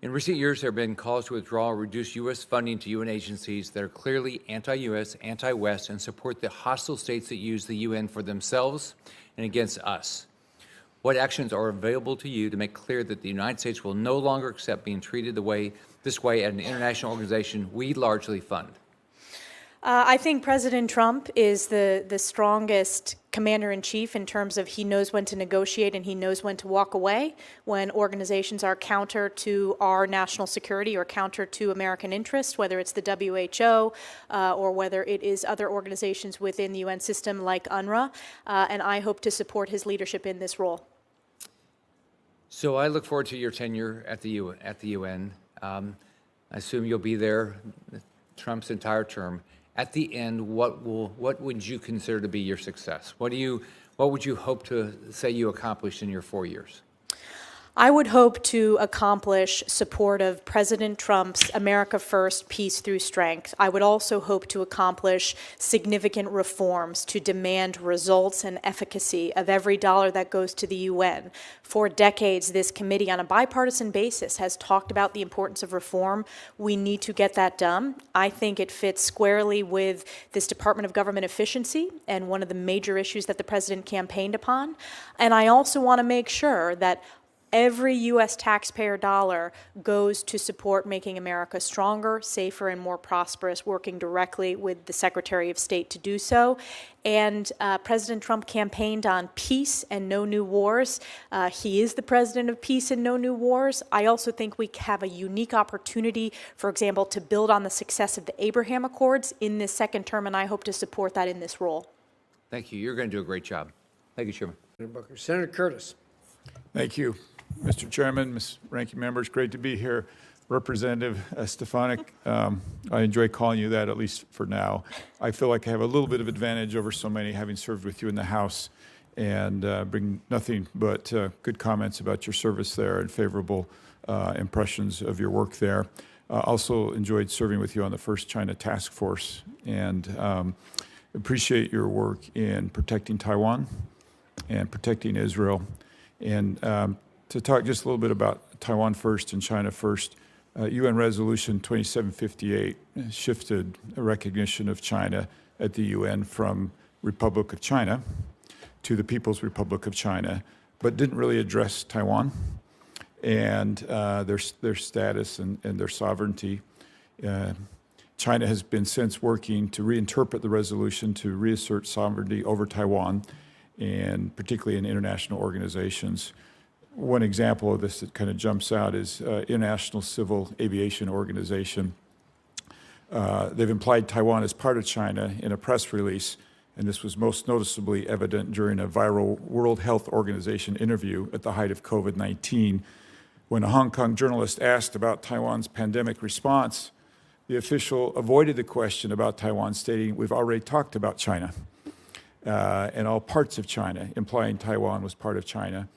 In recent years, there have been calls to withdraw or reduce U.S. funding to UN agencies that are clearly anti-U.S., anti-West, and support the hostile states that use the UN for themselves and against us. What actions are available to you to make clear that the United States will no longer accept being treated this way at an international organization we largely fund? I think President Trump is the strongest commander-in-chief in terms of he knows when to negotiate and he knows when to walk away when organizations are counter to our national security or counter to American interests, whether it's the WHO or whether it is other organizations within the UN system like UNRWA, and I hope to support his leadership in this role. So I look forward to your tenure at the UN. I assume you'll be there Trump's entire term. At the end, what would you consider to be your success? What would you hope to say you accomplished in your 4 years? I would hope to accomplish support of President Trump's America First, Peace Through Strength. I would also hope to accomplish significant reforms to demand results and efficacy of every dollar that goes to the UN. For decades, this committee on a bipartisan basis has talked about the importance of reform. We need to get that done. I think it fits squarely with this Department of Government Efficiency and one of the major issues that the president campaigned upon. And I also want to make sure that every U.S. taxpayer dollar goes to support making America stronger, safer, and more prosperous, working directly with the Secretary of State to do so. And President Trump campaigned on peace and no new wars. He is the president of peace and no new wars. I also think we have a unique opportunity, for example, to build on the success of the Abraham Accords in this second term, and I hope to support that in this role. Thank you. You're going to do a great job. Thank you, Chairman. Senator Curtis. Thank you, Mr. Chairman, Ms. Ranking Member. It's great to be here. Representative Stefanik, I enjoy calling you that, at least for now. I feel like I have a little bit of advantage over so many, having served with you in the House, and bring nothing but good comments about your service there and favorable impressions of your work there. Also enjoyed serving with you on the first China Task Force, and appreciate your work in protecting Taiwan and protecting Israel. And to talk just a little bit about Taiwan first and China first, UN Resolution 2758 shifted a recognition of China at the UN from Republic of China to the People's Republic of China, but didn't really address Taiwan and their status and their sovereignty. China has been since working to reinterpret the resolution to reassert sovereignty over Taiwan, and particularly in international organizations. One example of this that kind of jumps out is International Civil Aviation Organization. They've implied Taiwan as part of China in a press release, and this was most noticeably evident during a viral World Health Organization interview at the height of COVID-19. When a Hong Kong journalist asked about Taiwan's pandemic response, the official avoided the question about Taiwan, stating, "We've already talked about China," and all parts of China, implying Taiwan was part of China.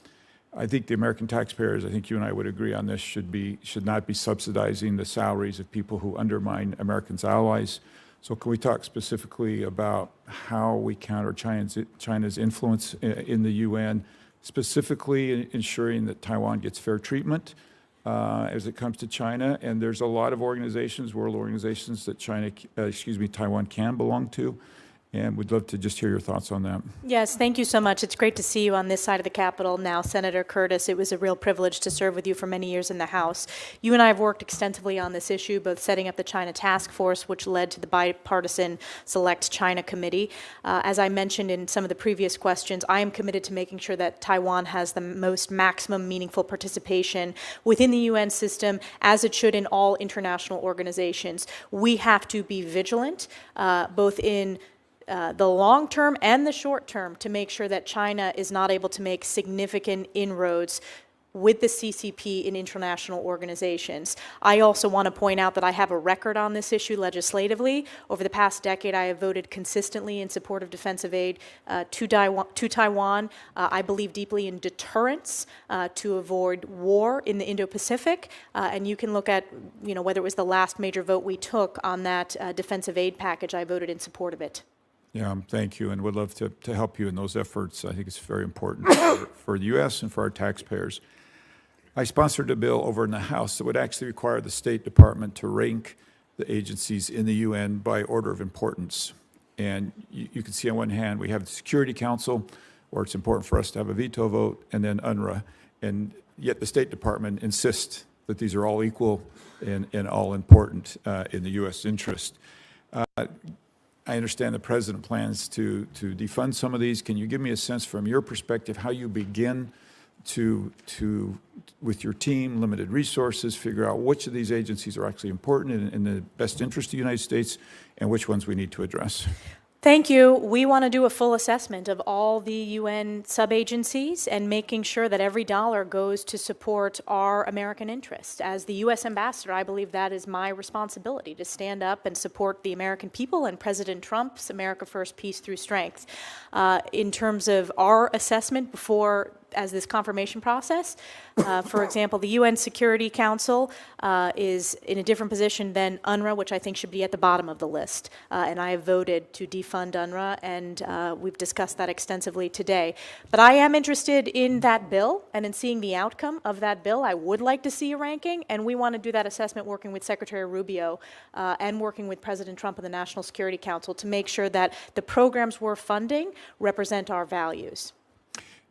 I think the American taxpayers, I think you and I would agree on this, should not be subsidizing the salaries of people who undermine Americans' allies. So can we talk specifically about how we counter China's influence in the UN, specifically ensuring that Taiwan gets fair treatment as it comes to China? And there's a lot of organizations, world organizations, that Taiwan can belong to. And we'd love to just hear your thoughts on that. Yes, thank you so much. It's great to see you on this side of the Capitol now, Senator Curtis. It was a real privilege to serve with you for many years in the House. You and I have worked extensively on this issue, both setting up the China Task Force, which led to the bipartisan Select China Committee. As I mentioned in some of the previous questions, I am committed to making sure that Taiwan has the most maximum meaningful participation within the UN system, as it should in all international organizations. We have to be vigilant, both in the long term and the short term, to make sure that China is not able to make significant inroads with the CCP in international organizations. I also want to point out that I have a record on this issue legislatively. Over the past decade, I have voted consistently in support of defensive aid to Taiwan. I believe deeply in deterrence to avoid war in the Indo-Pacific. And you can look at, whether it was the last major vote we took on that defensive aid package, I voted in support of it. Yeah, thank you, and would love to help you in those efforts. I think it's very important for the U.S. and for our taxpayers. I sponsored a bill over in the House that would actually require the State Department to rank the agencies in the UN by order of importance. And you can see on one hand, we have the Security Council, where it's important for us to have a veto vote, and then UNRWA. And yet the State Department insists that these are all equal and all important in the U.S. interest. I understand the President plans to defund some of these. Can you give me a sense from your perspective how you begin to with your team, limited resources, figure out which of these agencies are actually important in the best interest of the United States and which ones we need to address? Thank you. We want to do a full assessment of all the UN sub-agencies and making sure that every dollar goes to support our American interests. As the U.S. ambassador, I believe that is my responsibility, to stand up and support the American people and President Trump's America First, Peace Through Strength. In terms of our assessment as this confirmation process. For example, the UN Security Council is in a different position than UNRWA, which I think should be at the bottom of the list. And I have voted to defund UNRWA, and we've discussed that extensively today. But I am interested in that bill and in seeing the outcome of that bill. I would like to see a ranking, and we want to do that assessment working with Secretary Rubio and working with President Trump and the National Security Council to make sure that the programs we're funding represent our values.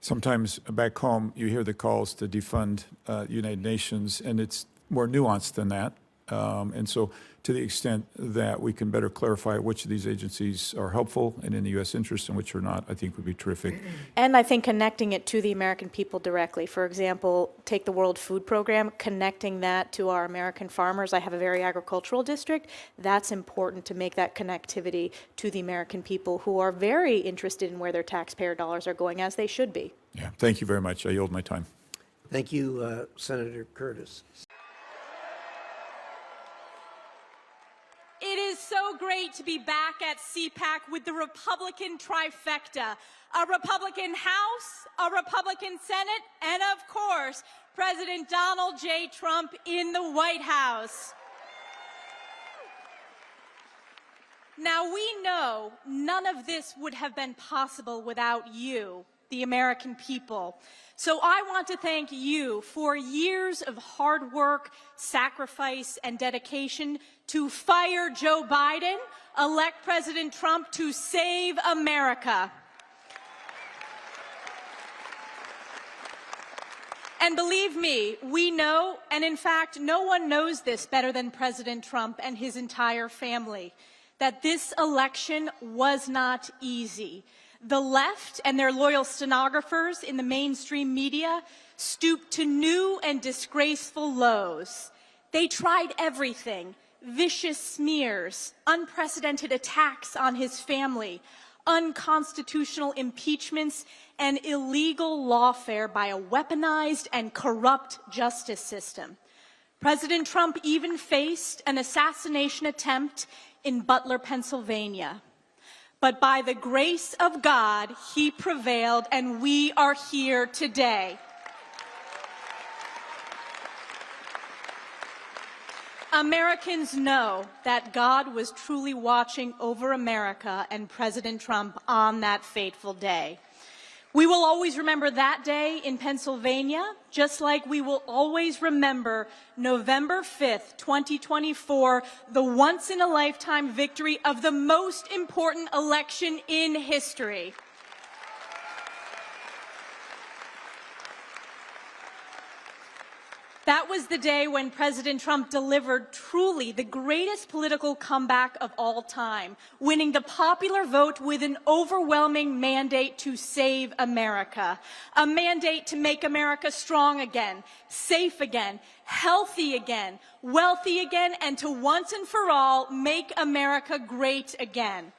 Sometimes back home, you hear the calls to defund United Nations, and it's more nuanced than that. And so to the extent that we can better clarify which of these agencies are helpful and in the U.S. interest and which are not, I think would be terrific. And I think connecting it to the American people directly. For example, take the World Food Program, connecting that to our American farmers. I have a very agricultural district. That's important to make that connectivity to the American people who are very interested in where their taxpayer dollars are going, as they should be. Yeah, thank you very much. I yield my time. Thank you, Senator Curtis. It is so great to be back at CPAC with the Republican trifecta, a Republican House, a Republican Senate, and of course, President Donald J. Trump in the White House. Now, we know none of this would have been possible without you, the American people. So I want to thank you for years of hard work, sacrifice, and dedication to fire Joe Biden, elect President Trump to save America. And believe me, we know, and in fact, no one knows this better than President Trump and his entire family, that this election was not easy. The left and their loyal stenographers in the mainstream media stooped to new and disgraceful lows. They tried everything: vicious smears, unprecedented attacks on his family, unconstitutional impeachments, and illegal lawfare by a weaponized and corrupt justice system. President Trump even faced an assassination attempt in Butler, Pennsylvania. But by the grace of God, he prevailed, and we are here today. Americans know that God was truly watching over America and President Trump on that fateful day. We will always remember that day in Pennsylvania, just like we will always remember November 5th, 2024, the once-in-a-lifetime victory of the most important election in history. That was the day when President Trump delivered truly the greatest political comeback of all time, winning the popular vote with an overwhelming mandate to save America, a mandate to make America strong again, safe again, healthy again, wealthy again, and to once and for all make America great again.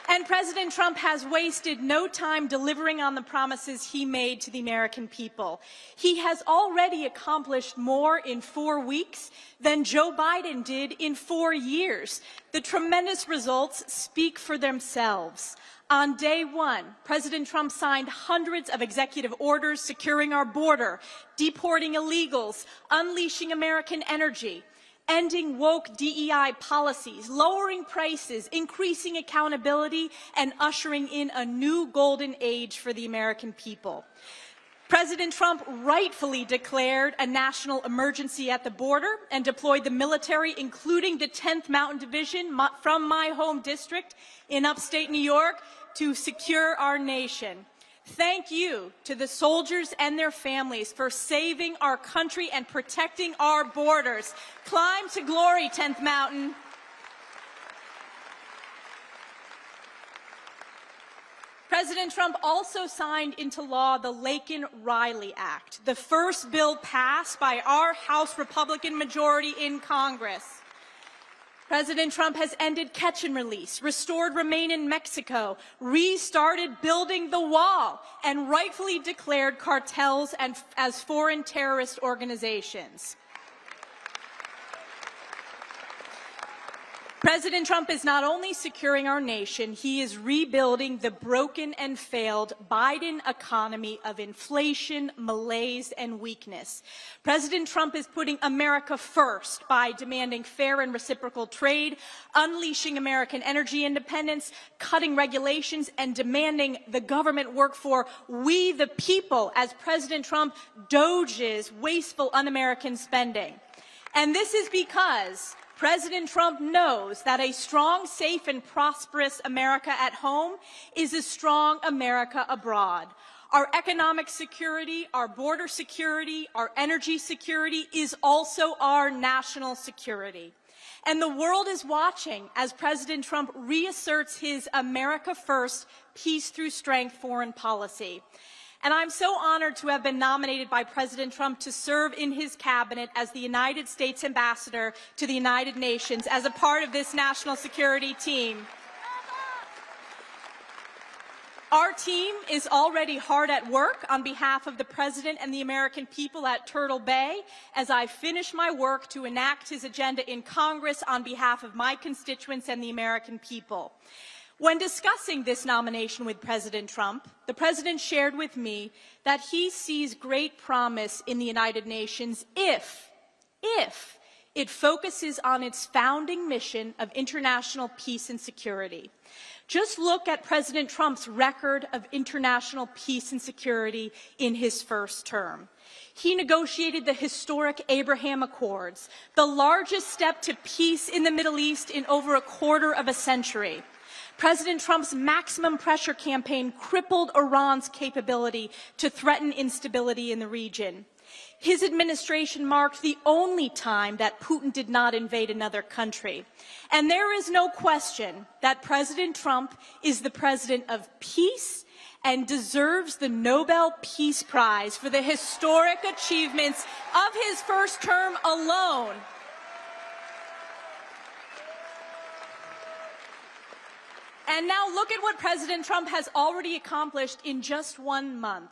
And President Trump has wasted no time delivering on the promises he made to the American people. He has already accomplished more in 4 weeks than Joe Biden did in 4 years. The tremendous results speak for themselves. On day one, President Trump signed hundreds of executive orders securing our border, deporting illegals, unleashing American energy, ending woke DEI policies, lowering prices, increasing accountability, and ushering in a new golden age for the American people. President Trump rightfully declared a national emergency at the border and deployed the military, including the 10th Mountain Division from my home district in upstate New York, to secure our nation. Thank you to the soldiers and their families for saving our country and protecting our borders. Climb to glory, 10th Mountain. President Trump also signed into law the Laken-Riley Act, the first bill passed by our House Republican majority in Congress. President Trump has ended catch and release, restored remain in Mexico, restarted building the wall, and rightfully declared cartels as foreign terrorist organizations. President Trump is not only securing our nation, he is rebuilding the broken and failed Biden economy of inflation, malaise, and weakness. President Trump is putting America first by demanding fair and reciprocal trade, unleashing American energy independence, cutting regulations, and demanding the government work for we the people as President Trump doges wasteful un-American spending. And this is because President Trump knows that a strong, safe, and prosperous America at home is a strong America abroad. Our economic security, our border security, our energy security is also our national security. And the world is watching as President Trump reasserts his America First, peace through strength foreign policy. And I'm so honored to have been nominated by President Trump to serve in his cabinet as the United States ambassador to the United Nations as a part of this national security team. Our team is already hard at work on behalf of the President and the American people at Turtle Bay as I finish my work to enact his agenda in Congress on behalf of my constituents and the American people. When discussing this nomination with President Trump, the President shared with me that he sees great promise in the United Nations if it focuses on its founding mission of international peace and security. Just look at President Trump's record of international peace and security in his first term. He negotiated the historic Abraham Accords, the largest step to peace in the Middle East in over a quarter of a century. President Trump's maximum pressure campaign crippled Iran's capability to threaten instability in the region. His administration marked the only time that Putin did not invade another country. And there is no question that President Trump is the president of peace and deserves the Nobel Peace Prize for the historic achievements of his first term alone. And now look at what President Trump has already accomplished in just 1 month.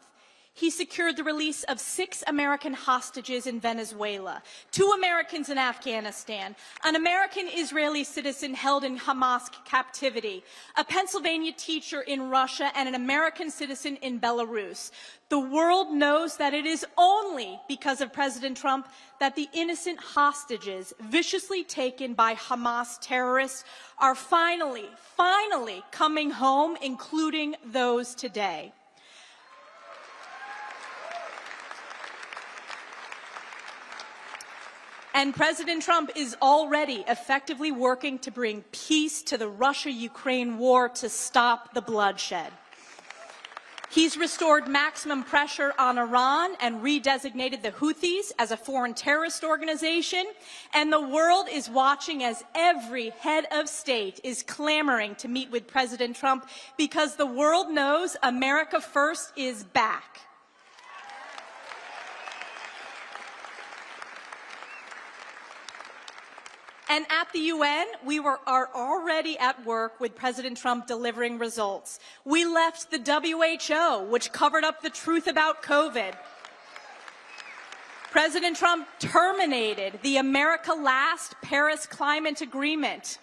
He secured the release of 6 American hostages in Venezuela, 2 Americans in Afghanistan, an American-Israeli citizen held in Hamas captivity, a Pennsylvania teacher in Russia, and an American citizen in Belarus. The world knows that it is only because of President Trump that the innocent hostages viciously taken by Hamas terrorists are finally coming home, including those today. And President Trump is already effectively working to bring peace to the Russia-Ukraine war to stop the bloodshed. He's restored maximum pressure on Iran and redesignated the Houthis as a foreign terrorist organization. And the world is watching as every head of state is clamoring to meet with President Trump because the world knows America First is back. And at the UN, we are already at work with President Trump delivering results. We left the WHO, which covered up the truth about COVID. President Trump terminated the America Last Paris Climate Agreement.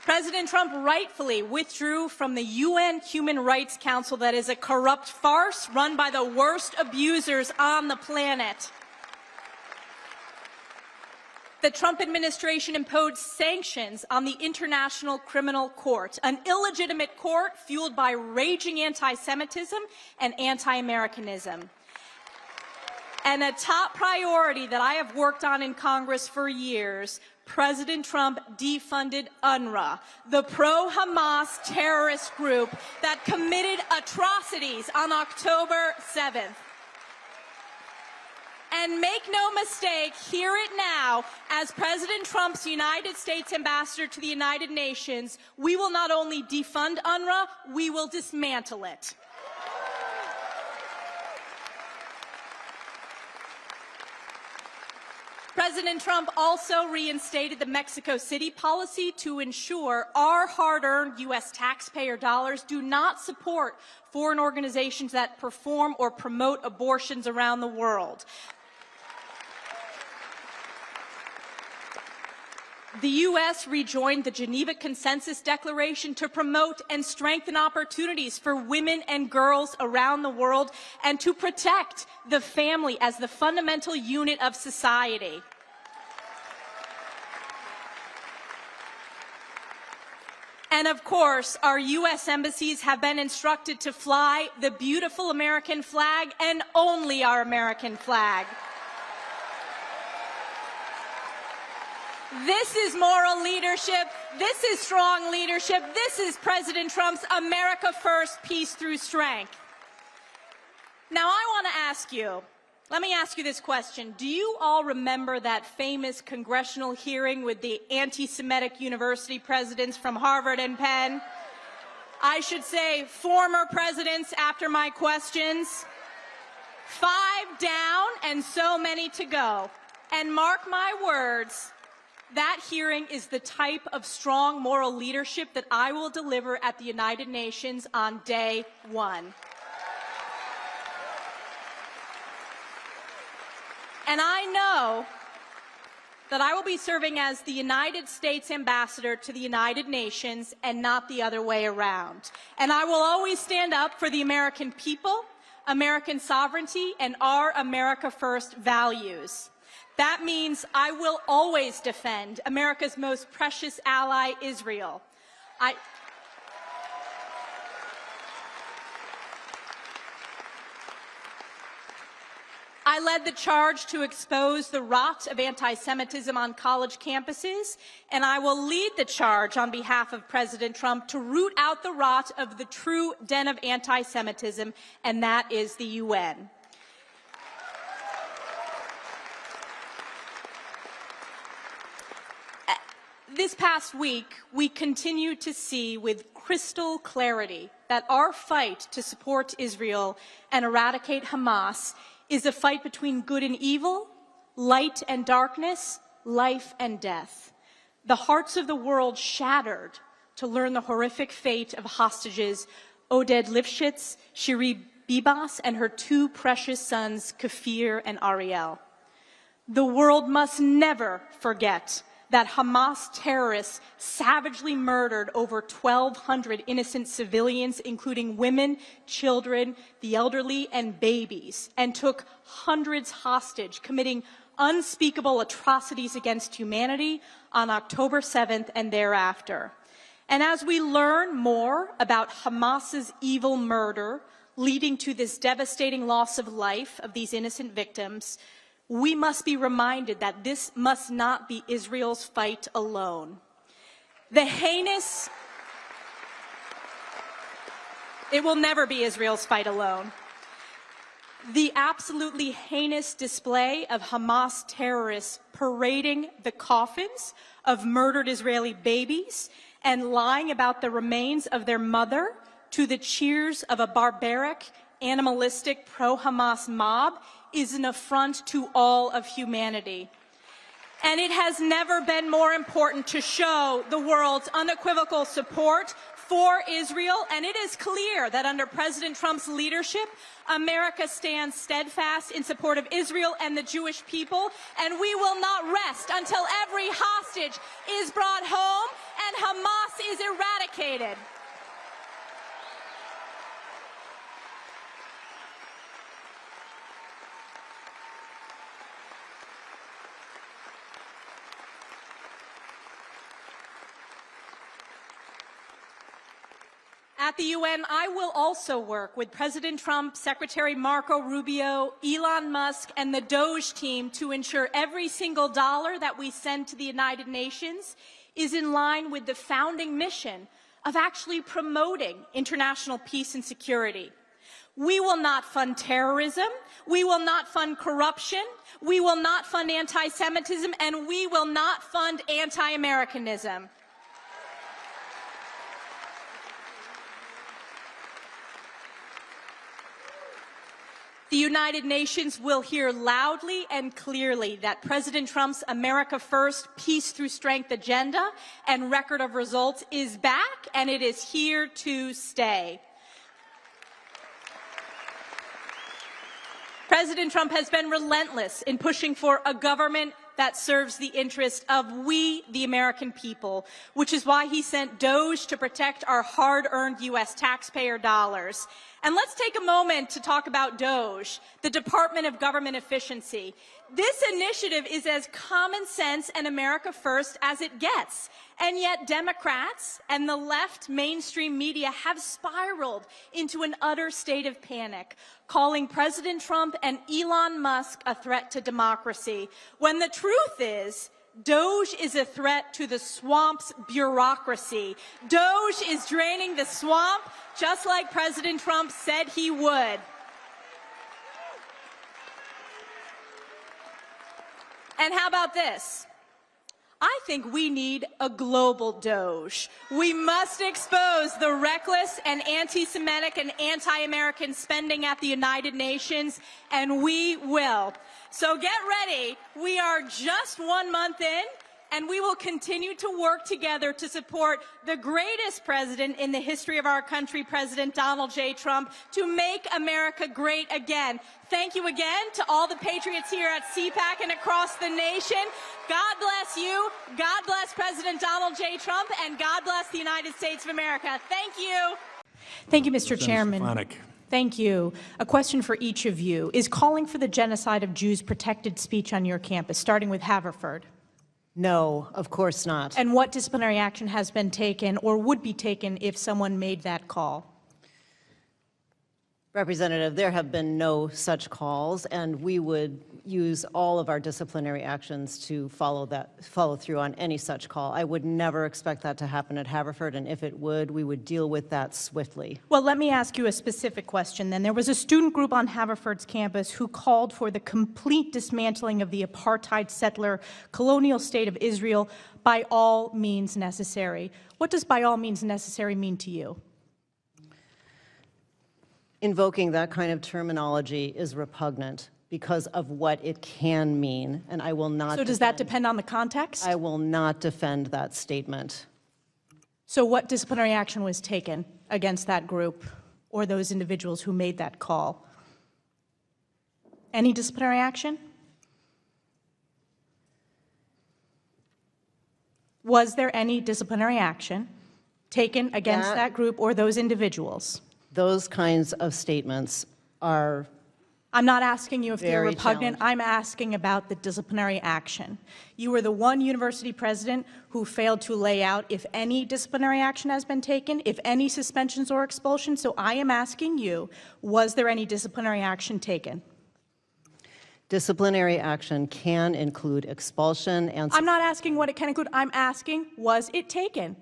President Trump rightfully withdrew from the UN Human Rights Council that is a corrupt farce run by the worst abusers on the planet. The Trump administration imposed sanctions on the International Criminal Court, an illegitimate court fueled by raging anti-Semitism and anti-Americanism. And a top priority that I have worked on in Congress for years, President Trump defunded UNRWA, the pro-Hamas terrorist group that committed atrocities on October 7th. And make no mistake, hear it now, as President Trump's United States ambassador to the United Nations, we will not only defund UNRWA, we will dismantle it. President Trump also reinstated the Mexico City policy to ensure our hard-earned U.S. taxpayer dollars do not support foreign organizations that perform or promote abortions around the world. The U.S. rejoined the Geneva Consensus Declaration to promote and strengthen opportunities for women and girls around the world and to protect the family as the fundamental unit of society. And of course, our U.S. embassies have been instructed to fly the beautiful American flag and only our American flag. This is moral leadership. This is strong leadership. This is President Trump's America First, peace through strength. Now, I want to ask you, let me ask you this question. Do you all remember that famous congressional hearing with the anti-Semitic university presidents from Harvard and Penn? I should say former presidents after my questions. 5 down and so many to go. And mark my words, that hearing is the type of strong moral leadership that I will deliver at the United Nations on day 1. And I know that I will be serving as the United States ambassador to the United Nations and not the other way around. And I will always stand up for the American people, American sovereignty, and our America First values. That means I will always defend America's most precious ally, Israel. I led the charge to expose the rot of anti-Semitism on college campuses, and I will lead the charge on behalf of President Trump to root out the rot of the true den of anti-Semitism, and that is the UN. This past week, we continue to see with crystal clarity that our fight to support Israel and eradicate Hamas is a fight between good and evil, light and darkness, life and death. The hearts of the world shattered to learn the horrific fate of hostages Oded Lifshitz, Shiri Bibas, and her two precious sons, Kafir and Ariel. The world must never forget that Hamas terrorists savagely murdered over 1,200 innocent civilians, including women, children, the elderly, and babies, and took hundreds hostage, committing unspeakable atrocities against humanity on October 7th and thereafter. And as we learn more about Hamas's evil murder, leading to this devastating loss of life of these innocent victims, we must be reminded that this must not be Israel's fight alone. It will never be Israel's fight alone. The absolutely heinous display of Hamas terrorists parading the coffins of murdered Israeli babies and lying about the remains of their mother to the cheers of a barbaric, animalistic pro-Hamas mob is an affront to all of humanity. And it has never been more important to show the world's unequivocal support for Israel, and it is clear that under President Trump's leadership, America stands steadfast in support of Israel and the Jewish people, and we will not rest until every hostage is brought home and Hamas is eradicated. At the UN, I will also work with President Trump, Secretary Marco Rubio, Elon Musk, and the Doge team to ensure every single dollar that we send to the United Nations is in line with the founding mission of actually promoting international peace and security. We will not fund terrorism, we will not fund corruption, we will not fund anti-Semitism, and we will not fund anti-Americanism. The United Nations will hear loudly and clearly that President Trump's America First, Peace Through Strength agenda and record of results is back, and it is here to stay. President Trump has been relentless in pushing for a government that serves the interest of we, the American people, which is why he sent Doge to protect our hard-earned U.S. taxpayer dollars. And let's take a moment to talk about Doge, the Department of Government Efficiency. This initiative is as common sense and America first as it gets. And yet Democrats and the left mainstream media have spiraled into an utter state of panic, calling President Trump and Elon Musk a threat to democracy, when the truth is, Doge is a threat to the swamp's bureaucracy. Doge is draining the swamp just like President Trump said he would. And how about this? I think we need a global Doge. We must expose the reckless and anti-Semitic and anti-American spending at the United Nations, and we will. So get ready. We are just 1 month in, and we will continue to work together to support the greatest president in the history of our country, President Donald J. Trump, to make America great again. Thank you again to all the patriots here at CPAC and across the nation. God bless you, God bless President Donald J. Trump, and God bless the United States of America. Thank you. Thank you, Mr. Chairman. Stefanik. Thank you. A question for each of you. Is calling for the genocide of Jews protected speech on your campus, starting with Haverford? No, of course not. And what disciplinary action has been taken or would be taken if someone made that call? Representative, there have been no such calls, and we would use all of our disciplinary actions to follow through on any such call. I would never expect that to happen at Haverford, and if it would, we would deal with that swiftly. Well, let me ask you a specific question then. There was a student group on Haverford's campus who called for the complete dismantling of the apartheid settler colonial state of Israel by all means necessary. What does by all means necessary mean to you? Invoking that kind of terminology is repugnant because of what it can mean, and I will not. So does that depend on the context? I will not defend that statement. So what disciplinary action was taken against that group or those individuals who made that call? Any disciplinary action? Was there any disciplinary action taken against that group or those individuals? Those kinds of statements are. I'm not asking you if they're very repugnant. challenging. I'm asking about the disciplinary action. You were the one university president who failed to lay out if any disciplinary action has been taken, if any suspensions or expulsions. So I am asking you, was there any disciplinary action taken? Disciplinary action can include expulsion and. I'm not asking what it can include. I'm asking, was it taken?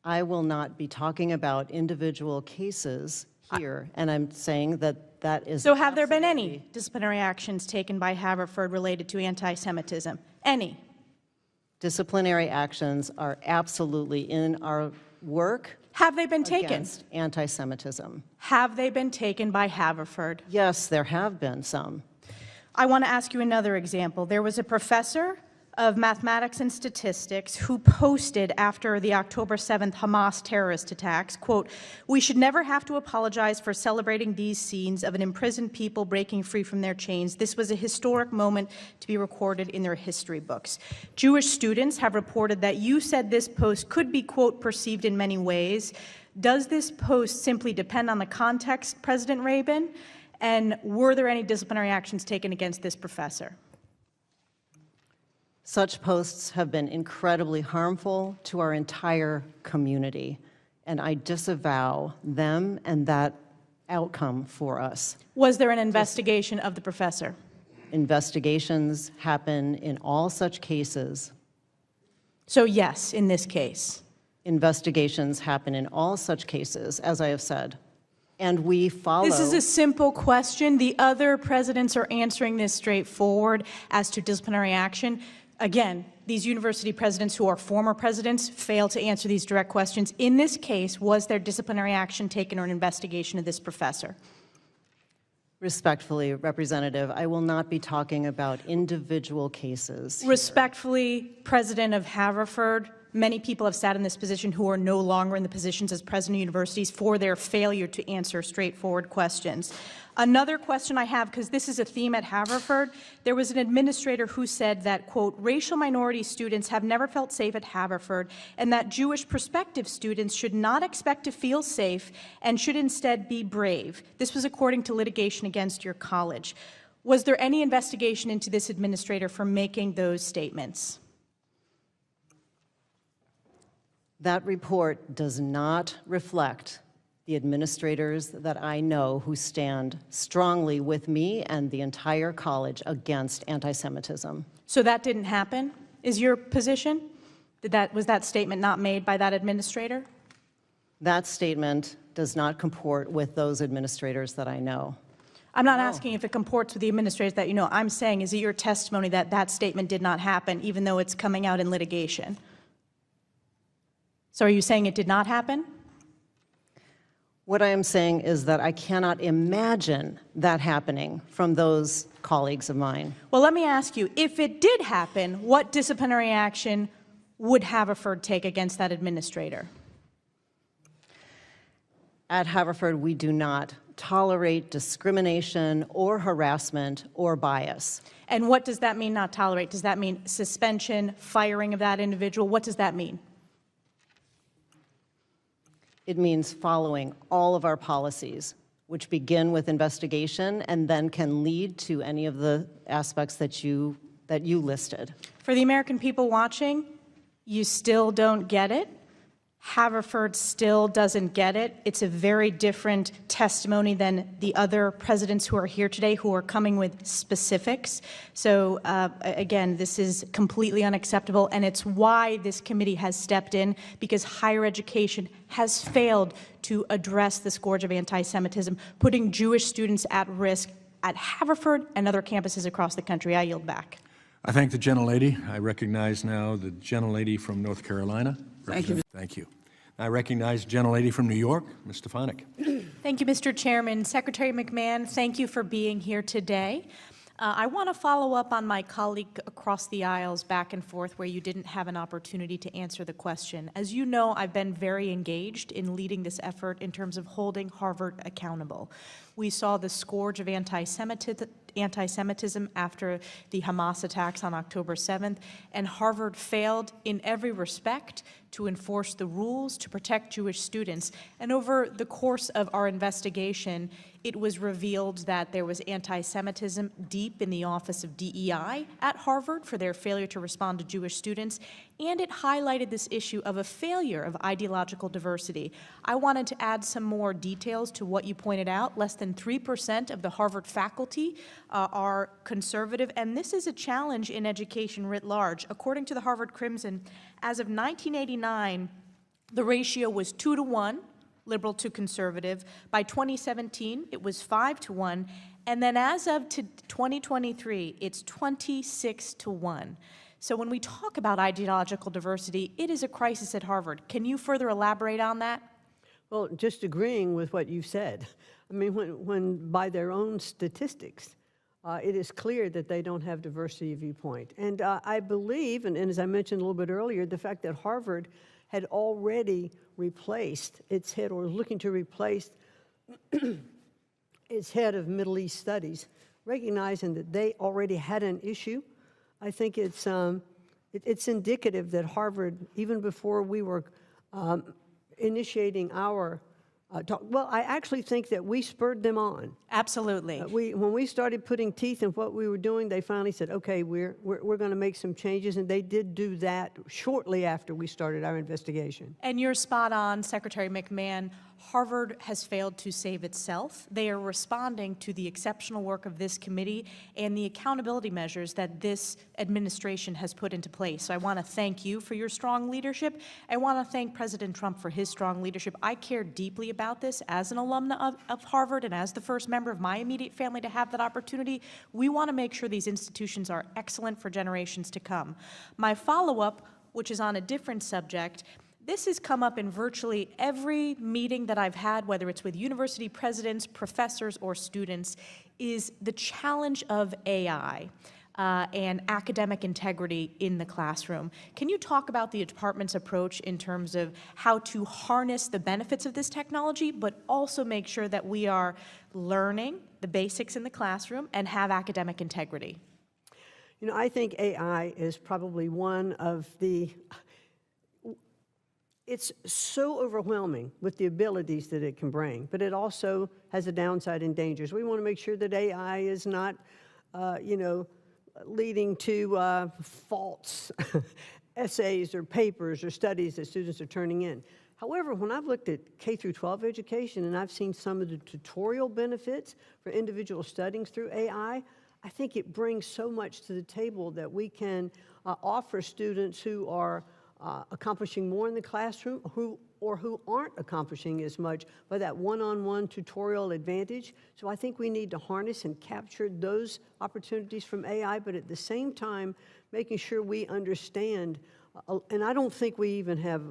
I will not be talking about individual cases here, and I'm saying that that is. So have there been any disciplinary actions taken by Haverford related to anti-Semitism? Any? Disciplinary actions are absolutely in our work. Have they been taken? Against anti-Semitism. Have they been taken by Haverford? Yes, there have been some. I want to ask you another example. There was a professor of mathematics and statistics who posted after the October 7th Hamas terrorist attacks, quote, "We should never have to apologize for celebrating these scenes of an imprisoned people breaking free from their chains. This was a historic moment to be recorded in their history books." Jewish students have reported that you said this post could be, quote, perceived in many ways. Does this post simply depend on the context, President Rabin? And were there any disciplinary actions taken against this professor? Such posts have been incredibly harmful to our entire community, and I disavow them and that outcome for us. Was there an investigation of the professor? Investigations happen in all such cases. So yes, in this case. Investigations happen in all such cases, as I have said, and we follow. This is a simple question. The other presidents are answering this straightforward as to disciplinary action. Again, these university presidents who are former presidents fail to answer these direct questions. In this case, was there disciplinary action taken or an investigation of this professor? Respectfully, Representative, I will not be talking about individual cases. Respectfully, President of Haverford, many people have sat in this position who are no longer in the positions as president of universities for their failure to answer straightforward questions. Another question I have, because this is a theme at Haverford, there was an administrator who said that, quote, "racial minority students have never felt safe at Haverford, and that Jewish prospective students should not expect to feel safe and should instead be brave." This was according to litigation against your college. Was there any investigation into this administrator for making those statements? That report does not reflect the administrators that I know who stand strongly with me and the entire college against anti-Semitism. So that didn't happen, is your position? Was that statement not made by that administrator? That statement does not comport with those administrators that I know. I'm not asking if it comports with the administrators that you know. I'm saying, is it your testimony that that statement did not happen, even though it's coming out in litigation? So are you saying it did not happen? What I am saying is that I cannot imagine that happening from those colleagues of mine. Well, let me ask you, if it did happen, what disciplinary action would Haverford take against that administrator? At Haverford, we do not tolerate discrimination or harassment or bias. And what does that mean, not tolerate? Does that mean suspension, firing of that individual? What does that mean? It means following all of our policies, which begin with investigation and then can lead to any of the aspects that you listed. For the American people watching, you still don't get it. Haverford still doesn't get it. It's a very different testimony than the other presidents who are here today who are coming with specifics. So again, this is completely unacceptable, and it's why this committee has stepped in, because higher education has failed to address the scourge of anti-Semitism, putting Jewish students at risk at Haverford and other campuses across the country. I yield back. I thank the gentlelady. I recognize now the gentlelady from North Carolina. Thank you. Thank you. I recognize the gentlelady from New York, Ms. Stefanik. Thank you, Mr. Chairman. Secretary McMahon, thank you for being here today. I want to follow up on my colleague across the aisles back and forth where you didn't have an opportunity to answer the question. As you know, I've been very engaged in leading this effort in terms of holding Harvard accountable. We saw the scourge of anti-Semitism after the Hamas attacks on October 7th, and Harvard failed in every respect to enforce the rules to protect Jewish students. And over the course of our investigation, it was revealed that there was anti-Semitism deep in the Office of DEI at Harvard for their failure to respond to Jewish students, and it highlighted this issue of a failure of ideological diversity. I wanted to add some more details to what you pointed out. Less than 3% of the Harvard faculty are conservative, and this is a challenge in education writ large. According to the Harvard Crimson, as of 1989, the ratio was 2-to-1, liberal to conservative. By 2017, it was 5-to-1, and then as of 2023, it's 26-to-1. So when we talk about ideological diversity, it is a crisis at Harvard. Can you further elaborate on that? Well, just agreeing with what you said. I mean, when by their own statistics, it is clear that they don't have diversity of viewpoint. And I believe, and as I mentioned a little bit earlier, the fact that Harvard had already replaced its head, or was looking to replace its head of Middle East studies, recognizing that they already had an issue. I think it's indicative that Harvard, even before we were initiating our talk, well, I actually think that we spurred them on. Absolutely. When we started putting teeth in what we were doing, they finally said, okay, we're going to make some changes, and they did do that shortly after we started our investigation. And you're spot on, Secretary McMahon. Harvard has failed to save itself. They are responding to the exceptional work of this committee and the accountability measures that this administration has put into place. So I want to thank you for your strong leadership. I want to thank President Trump for his strong leadership. I care deeply about this as an alumna of Harvard and as the first member of my immediate family to have that opportunity. We want to make sure these institutions are excellent for generations to come. My follow-up, which is on a different subject, this has come up in virtually every meeting that I've had, whether it's with university presidents, professors, or students, is the challenge of AI and academic integrity in the classroom. Can you talk about the department's approach in terms of how to harness the benefits of this technology, but also make sure that we are learning the basics in the classroom and have academic integrity? You know, I think AI is probably one of the it's so overwhelming with the abilities that it can bring, but it also has a downside and dangers. We want to make sure that AI is not, leading to false essays or papers or studies that students are turning in. However, when I've looked at K through 12 education and I've seen some of the tutorial benefits for individual studying through AI, I think it brings so much to the table that we can offer students who are accomplishing more in the classroom who aren't accomplishing as much by that one-on-one tutorial advantage. So I think we need to harness and capture those opportunities from AI, but at the same time, making sure we understand, and I don't think we even have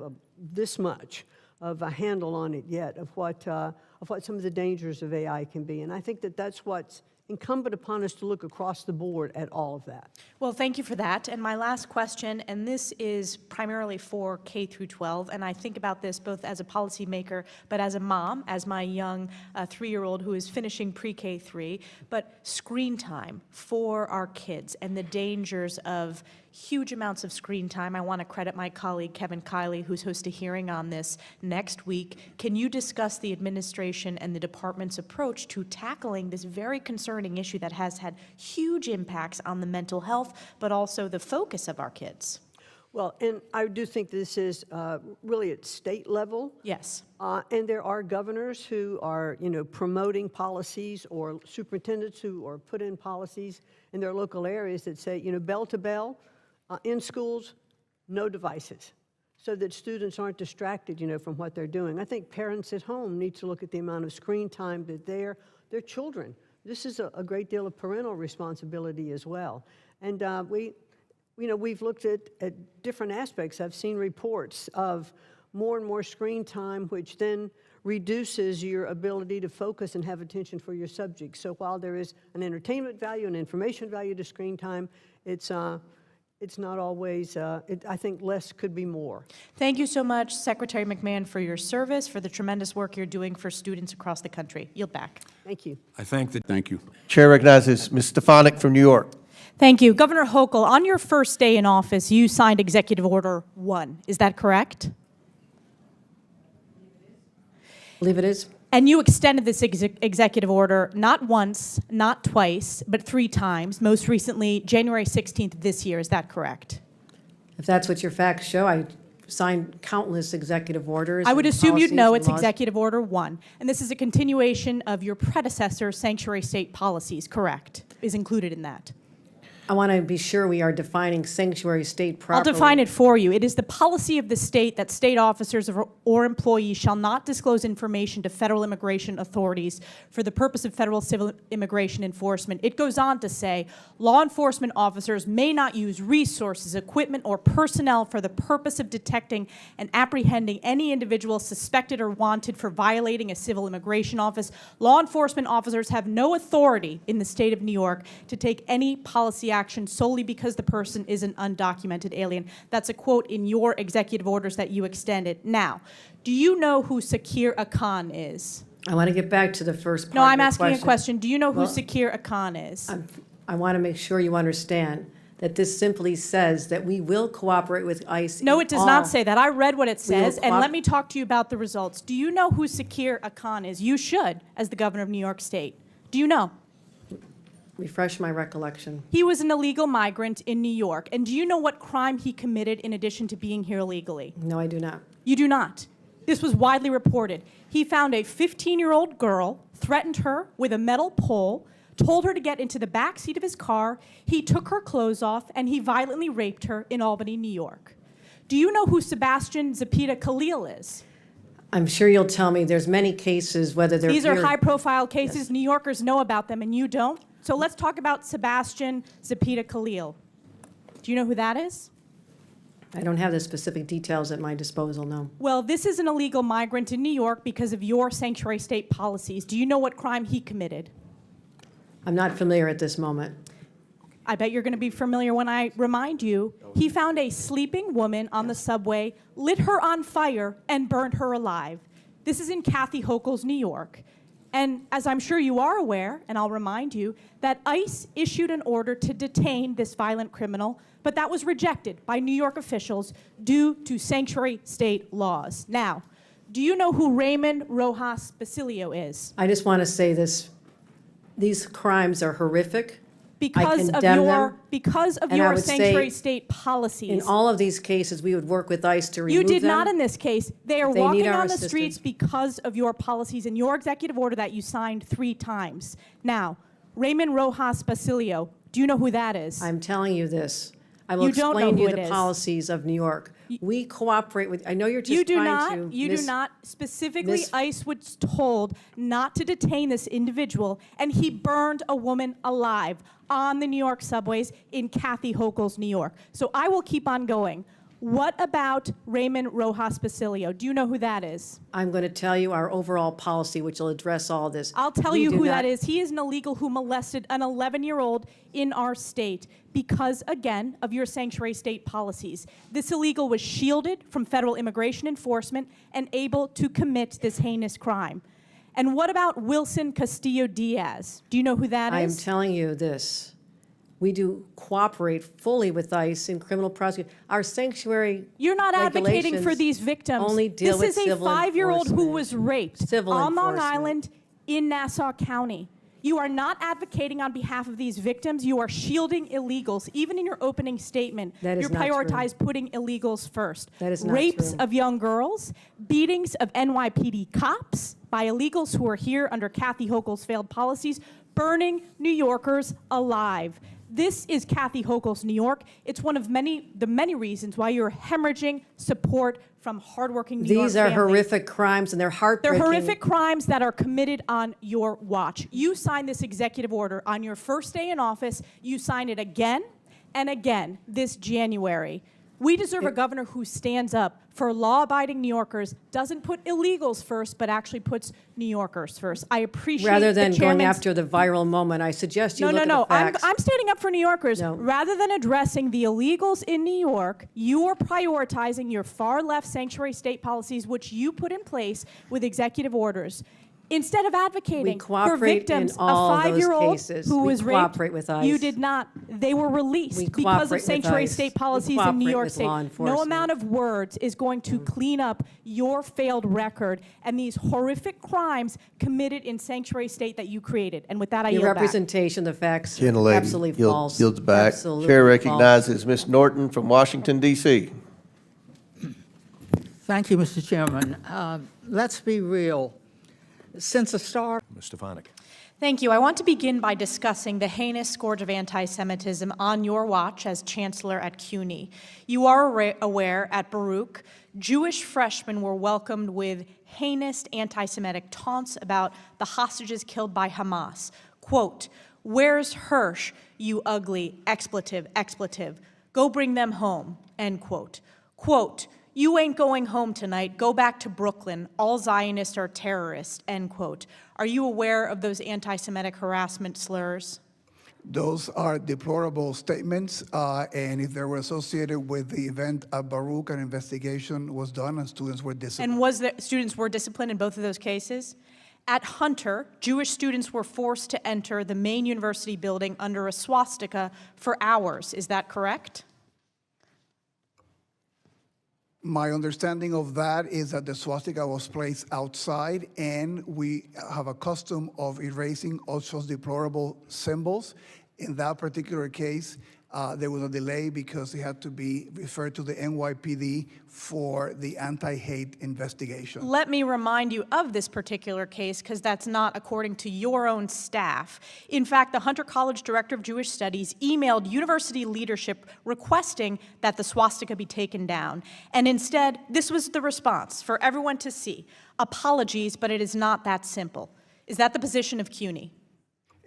this much of a handle on it yet, of what some of the dangers of AI can be. And I think that that's what's incumbent upon us to look across the board at all of that. Well, thank you for that. And my last question, and this is primarily for K through 12, and I think about this both as a policymaker, but as a mom, as my young 3-year-old who is finishing pre-K 3, but screen time for our kids and the dangers of huge amounts of screen time. I want to credit my colleague Kevin Kiley, who's hosting a hearing on this next week. Can you discuss the administration and the department's approach to tackling this very concerning issue that has had huge impacts on the mental health, but also the focus of our kids? Well, and I do think this is really at state level. Yes. And there are governors who are, promoting policies, or superintendents who are put in policies in their local areas that say, bell to bell, in schools, no devices, so that students aren't distracted, from what they're doing. I think parents at home need to look at the amount of screen time that their children. This is a great deal of parental responsibility as well. And we've looked at different aspects. I've seen reports of more and more screen time, which then reduces your ability to focus and have attention for your subject. So while there is an entertainment value and information value to screen time, it's not always, I think less could be more. Thank you so much, Secretary McMahon, for your service, for the tremendous work you're doing for students across the country. Yield back. Thank you. Thank you. Chair recognizes Ms. Stefanik from New York. Thank you. Governor Hochul, on your first day in office, you signed Executive Order 1. Is that correct? I believe it is. And you extended this executive order not once, not twice, but 3 times, most recently January 16th of this year. Is that correct? If that's what your facts show, I signed countless executive orders. I would and assume you'd policies know and it's laws. Executive Order 1. And this is a continuation of your predecessor's sanctuary state policies, correct? Is included in that. I want to be sure we are defining sanctuary state properly. I'll define it for you. It is the policy of the state that state officers or employees shall not disclose information to federal immigration authorities for the purpose of federal civil immigration enforcement. It goes on to say, law enforcement officers may not use resources, equipment, or personnel for the purpose of detecting and apprehending any individual suspected or wanted for violating a civil immigration office. Law enforcement officers have no authority in the state of New York to take any policy action solely because the person is an undocumented alien. That's a quote in your executive orders that you extended. Now, do you know who Sakir Akan is? I want to get back to the first part No, of I'm your asking a question. Do you know who Well, Sakir Akan is? I want to make sure you understand that this simply says that we will cooperate with ICE. No, in it does all- not say that. I read what it We will says, and let me talk to you about the results. Do you know who Sakir Akan is? You should, as the governor of New York State. Do you know? Refresh my recollection. He was an illegal migrant in New York. And do you know what crime he committed in addition to being here illegally? No, I do not. You do not. This was widely reported. He found a 15-year-old girl, threatened her with a metal pole, told her to get into the back seat of his car, he took her clothes off, and he violently raped her in Albany, New York. Do you know who Sebastian Zapita Khalil is? I'm sure you'll tell me there's many cases, whether they're These are peer- high-profile cases. New Yorkers know about them, and you don't. So let's talk about Sebastian Zapita Khalil. Do you know who that is? I don't have the specific details at my disposal, no. Well, this is an illegal migrant in New York because of your sanctuary state policies. Do you know what crime he committed? I'm not familiar at this moment. I bet you're going to be familiar when I remind you. He found a sleeping woman on the subway, lit her on fire, and burned her alive. This is in Kathy Hochul's New York. And as I'm sure you are aware, and I'll remind you, that ICE issued an order to detain this violent criminal, but that was rejected by New York officials due to sanctuary state laws. Now, do you know who Raymond Rojas Basilio is? I just want to say this. These crimes are horrific. Because of condemn your them, because of and I your would say sanctuary state policies. In all of these cases, we would work with ICE to remove You them. did not in this case. They are If they need walking our on the assistance. streets because of your policies and your executive order that you signed 3 times. Now, Raymond Rojas Basilio, do you know who that is? I'm telling you this. I will You don't explain know you who the it is. policies of New York. We cooperate with, I know you're just You do trying not. to You do not. Specifically, miss- ICE was told not to detain this individual, and he burned a woman alive on the New York subways in Kathy Hochul's New York. So I will keep on going. What about Raymond Rojas Basilio? Do you know who that is? I'm going to tell you our overall policy, which will address all this. I'll tell We you do who not- that is. He is an illegal who molested an 11-year-old in our state because, again, of your sanctuary state policies. This illegal was shielded from federal immigration enforcement and able to commit this heinous crime. And what about Wilson Castillo Diaz? Do you know who that I am is? telling you this. We do cooperate fully with ICE in criminal prosecution. Our sanctuary You're not advocating for regulations these victims. only deal with This is a civil 5-year-old who enforcement. was raped Civil on Long enforcement. Island in Nassau County. You are not advocating on behalf of these victims. You are shielding illegals. Even in your opening statement, That is you not true. prioritize putting illegals first. That is not Rapes true. of young girls, beatings of NYPD cops by illegals who are here under Kathy Hochul's failed policies, burning New Yorkers alive. This is Kathy Hochul's New York. It's one of the many reasons why you're hemorrhaging support from hardworking New York These are families. horrific crimes, and they're heartbreaking. They're horrific crimes that are committed on your watch. You signed this executive order on your first day in office. You signed it again and again this January. We deserve a governor who stands up for law-abiding New Yorkers, doesn't put illegals first, but actually puts New Yorkers first. I appreciate Rather than the going chairman's- after the viral moment, I suggest you No, look no, at the no. facts. I'm standing up for New Yorkers. Rather than addressing the illegals in New York, you are prioritizing your far-left sanctuary state policies, which you put in place with executive orders. Instead of advocating for cooperate victims, in all a those 5-year-old cases. who We was raped, cooperate with ICE. you did not. They were released because cooperate of with sanctuary ICE. state We policies in New cooperate York with State. law No enforcement. amount of words is going to clean up your failed record and these horrific crimes committed in sanctuary state that you created. And with that, I Your yield back. representation, the facts, Gentlelady absolutely false. yields back. Absolutely Chair false. recognizes Ms. Norton from Washington, D.C. Thank you, Mr. Chairman. Let's be real. Since the start, Ms. Stefanik. Thank you. I want to begin by discussing the heinous scourge of anti-Semitism on your watch as chancellor at CUNY. You are aware at Baruch, Jewish freshmen were welcomed with heinous anti-Semitic taunts about the hostages killed by Hamas. Quote, "Where's Hirsch, you ugly expletive, expletive? Go bring them home," end quote. Quote, "You ain't going home tonight. Go back to Brooklyn. All Zionists are terrorists," end quote. Are you aware of those anti-Semitic harassment slurs? Those are deplorable statements, and if they were associated with the event at Baruch, an investigation was done and students were disciplined. And was there, students were disciplined in both of those cases? At Hunter, Jewish students were forced to enter the main university building under a swastika for hours. Is that correct? My understanding of that is that the swastika was placed outside, and we have a custom of erasing all such deplorable symbols. In that particular case, there was a delay because it had to be referred to the NYPD for the anti-hate investigation. Let me remind you of this particular case because that's not according to your own staff. In fact, the Hunter College Director of Jewish Studies emailed university leadership requesting that the swastika be taken down. And instead, this was the response for everyone to see. Apologies, but it is not that simple. Is that the position of CUNY?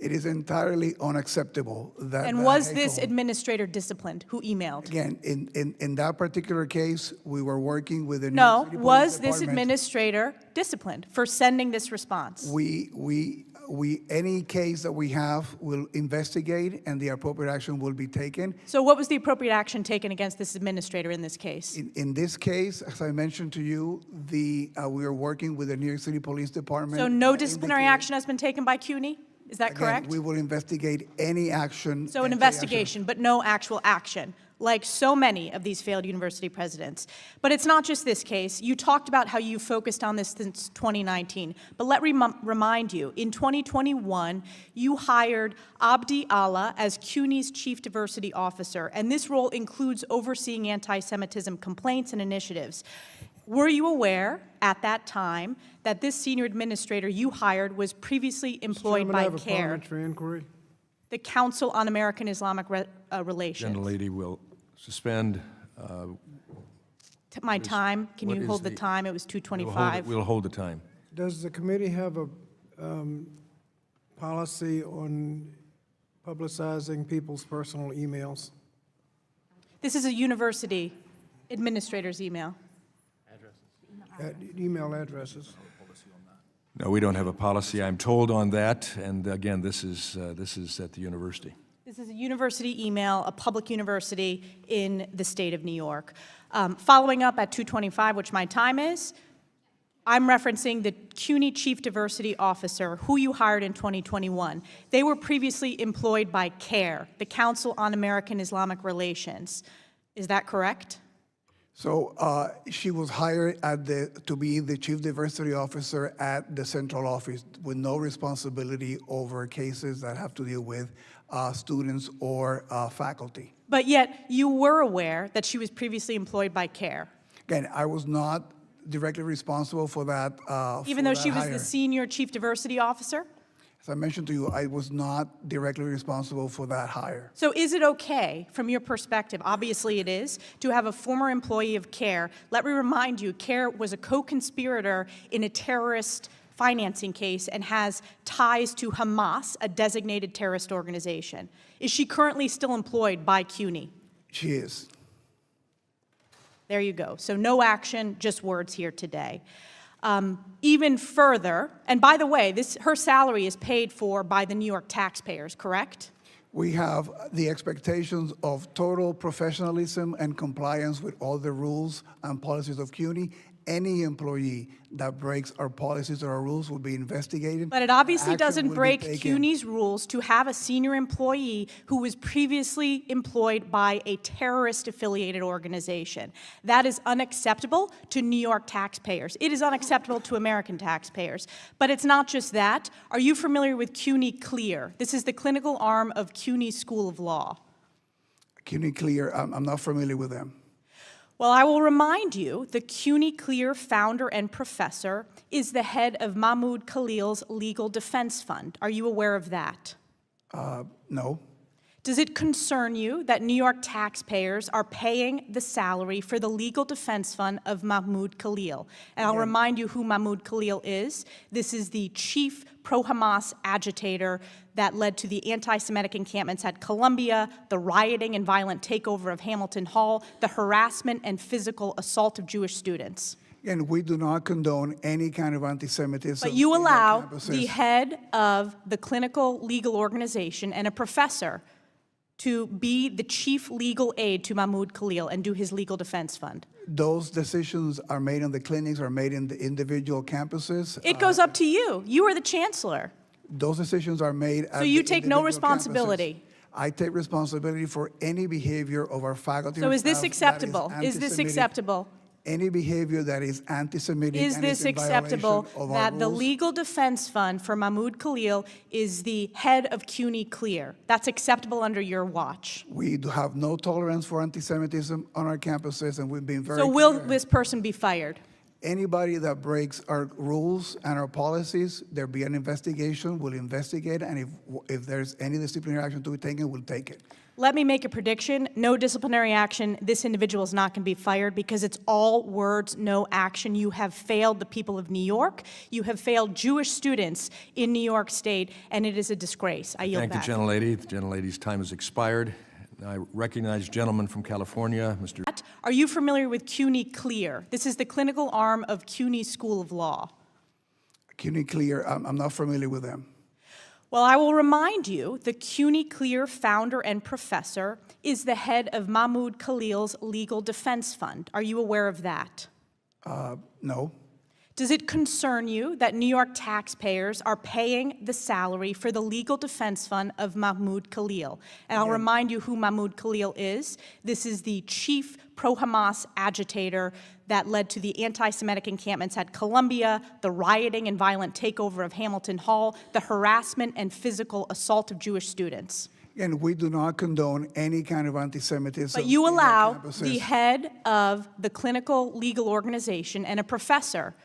It is entirely unacceptable that. And that was hateful- this administrator disciplined who emailed? Again, in that particular case, we were working with the New No, York City Police was this Department. administrator disciplined for sending this response? Any case that we have will investigate, and the appropriate action will be taken. So what was the appropriate action taken against this administrator in this case? In this case, as I mentioned to you, we are working with the New York City Police Department. So no disciplinary action has been taken by CUNY? Is that Again, correct? we will investigate any action. So an investigation, but no actual action, like so many of these failed university presidents. But it's not just this case. You talked about how you focused on this since 2019. But let me remind you, in 2021, you hired Abdi Allah as CUNY's Chief Diversity Officer, and this role includes overseeing anti-Semitism complaints and initiatives. Were you aware at that time that this senior administrator you hired was previously employed by CARE, inquiry. the Council on American Islamic Relations? Gentlelady will suspend. My time, can what you is hold the time? It was We'll 2:25. hold the time. Does the committee have a policy on publicizing people's personal emails? This is a university administrator's email. Email addresses. No, we don't have a policy, I'm told, on that. And again, this is at the university. This is a university email, a public university in the state of New York. Following up at 2:25, which my time is, I'm referencing the CUNY Chief Diversity Officer, who you hired in 2021. They were previously employed by CARE, the Council on American Islamic Relations. Is that correct? So she was hired to be the Chief Diversity Officer at the central office with no responsibility over cases that have to deal with students or faculty. But yet you were aware that she was previously employed by CARE. Again, I was not directly responsible for that. Even though she was the Senior Chief Diversity Officer? As I mentioned to you, I was not directly responsible for that hire. So is it okay, from your perspective, obviously it is, to have a former employee of CARE? Let me remind you, CARE was a co-conspirator in a terrorist financing case and has ties to Hamas, a designated terrorist organization. Is she currently still employed by CUNY? She is. There you go. So no action, just words here today. Even further, and by the way, her salary is paid for by the New York taxpayers, correct? We have the expectations of total professionalism and compliance with all the rules and policies of CUNY. Any employee that breaks our policies or our rules will be investigated. But it obviously Action doesn't will be break taken. CUNY's rules to have a senior employee who was previously employed by a terrorist-affiliated organization. That is unacceptable to New York taxpayers. It is unacceptable to American taxpayers. But it's not just that. Are you familiar with CUNY Clear? This is the clinical arm of CUNY School of Law. CUNY Clear, I'm not familiar with them. Well, I will remind you, the CUNY Clear founder and professor is the head of Mahmoud Khalil's Legal Defense Fund. Are you aware of that? No. Does it concern you that New York taxpayers are paying the salary for the legal defense fund of Mahmoud Khalil? And I'll remind you who Mahmoud Khalil is. This is the chief pro-Hamas agitator that led to the anti-Semitic encampments at Columbia, the rioting and violent takeover of Hamilton Hall, the harassment and physical assault of Jewish students. And we do not condone any kind of anti-Semitism. But you in our allow campuses. the head of the clinical legal organization and a professor to be the chief legal aide to Mahmoud Khalil and do his legal defense fund. Those decisions are made in the clinics, are made in the individual campuses. It goes up to you. You are the chancellor. Those decisions are made at So you the take no individual responsibility. campuses. I take responsibility for any behavior of our faculty. So or is this staff that acceptable? Is this anti-Semitic. acceptable? Any behavior that is anti-Semitic Is and this is in acceptable violation of our that the rules. legal defense fund for Mahmoud Khalil is the head of CUNY Clear? That's acceptable under your watch. We do have no tolerance for anti-Semitism on our campuses, and we've been very So will clear. this person be fired? Anybody that breaks our rules and our policies, there'll be an investigation, we'll investigate, and if there's any disciplinary action to be taken, we'll take it. Let me make a prediction. No disciplinary action. This individual is not going to be fired because it's all words, no action. You have failed the people of New York. You have failed Jewish students in New York State, and it is a disgrace. I yield Thank back. the gentlelady. The gentlelady's time has expired. I recognize gentleman from California, Mr. Are you familiar with CUNY Clear? This is the clinical arm of CUNY School of Law. CUNY Clear, I'm not familiar with them. Well, I will remind you, the CUNY Clear founder and professor is the head of Mahmoud Khalil's Legal Defense Fund. Are you aware of that? No. Does it concern you that New York taxpayers are paying the salary for the legal defense fund of Mahmoud Khalil? And I'll remind you who Mahmoud Khalil is. This is the chief pro-Hamas agitator that led to the anti-Semitic encampments at Columbia, the rioting and violent takeover of Hamilton Hall, the harassment and physical assault of Jewish students. And we do not condone any kind of anti-Semitism. But you in our allow campuses. the head of the clinical legal organization and a professor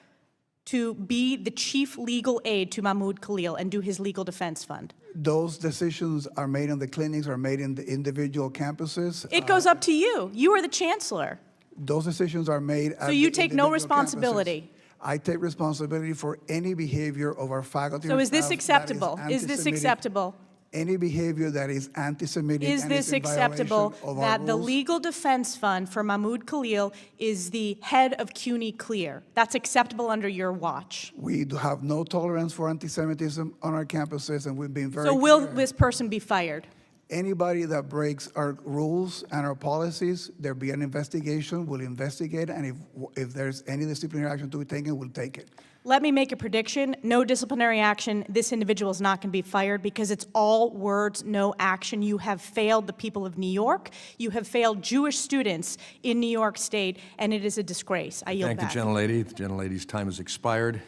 to be the chief legal aide to Mahmoud Khalil and do his legal defense fund. Those decisions are made in the clinics, are made in the individual campuses. It goes up to you. You are the chancellor. Those decisions are made at So you the take no individual responsibility. campuses. I take responsibility for any behavior of our faculty. So or is this staff that acceptable? Is this anti-Semitic. acceptable? Any behavior that is anti-Semitic Is and this is in acceptable violation of our that the rules. legal defense fund for Mahmoud Khalil is the head of CUNY Clear? That's acceptable under your watch. We do have no tolerance for anti-Semitism on our campuses, and we've been very So will clear. this person be fired? anybody that breaks our rules and our policies, there'll be an investigation, we'll investigate, and if there's any disciplinary action to be taken, we'll take it. Let me make a prediction. No disciplinary action. This individual is not going to be fired because it's all words, no action. You have failed the people of New York. You have failed Jewish students in New York State, and it is a disgrace. I yield back. Thank the gentlelady. The gentlelady's time has expired.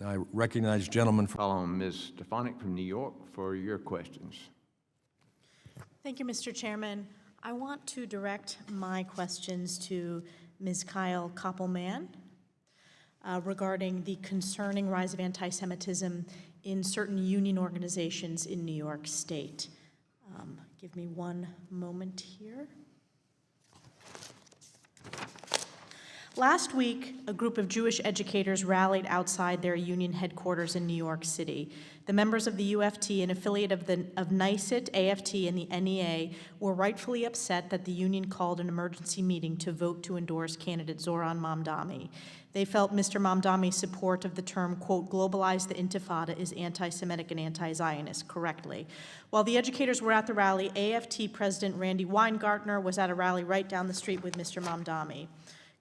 I recognize gentleman from... Call on Ms. Stefanik from New York for your questions. Thank you, Mr. Chairman. I want to direct my questions to Ms. Kyle Koppelman regarding the concerning rise of anti-Semitism in certain union organizations in New York State. Give me one moment here. Last week, a group of Jewish educators rallied outside their union headquarters in New York City. The members of the UFT, an affiliate of NYSIT, AFT, and the NEA, were rightfully upset that the union called an emergency meeting to vote to endorse candidate Zoran Mamdani. They felt Mr. Mamdani's support of the term, quote, globalize the Intifada is anti-Semitic and anti-Zionist, correctly. While the educators were at the rally, AFT President Randy Weingartner was at a rally right down the street with Mr. Mamdani.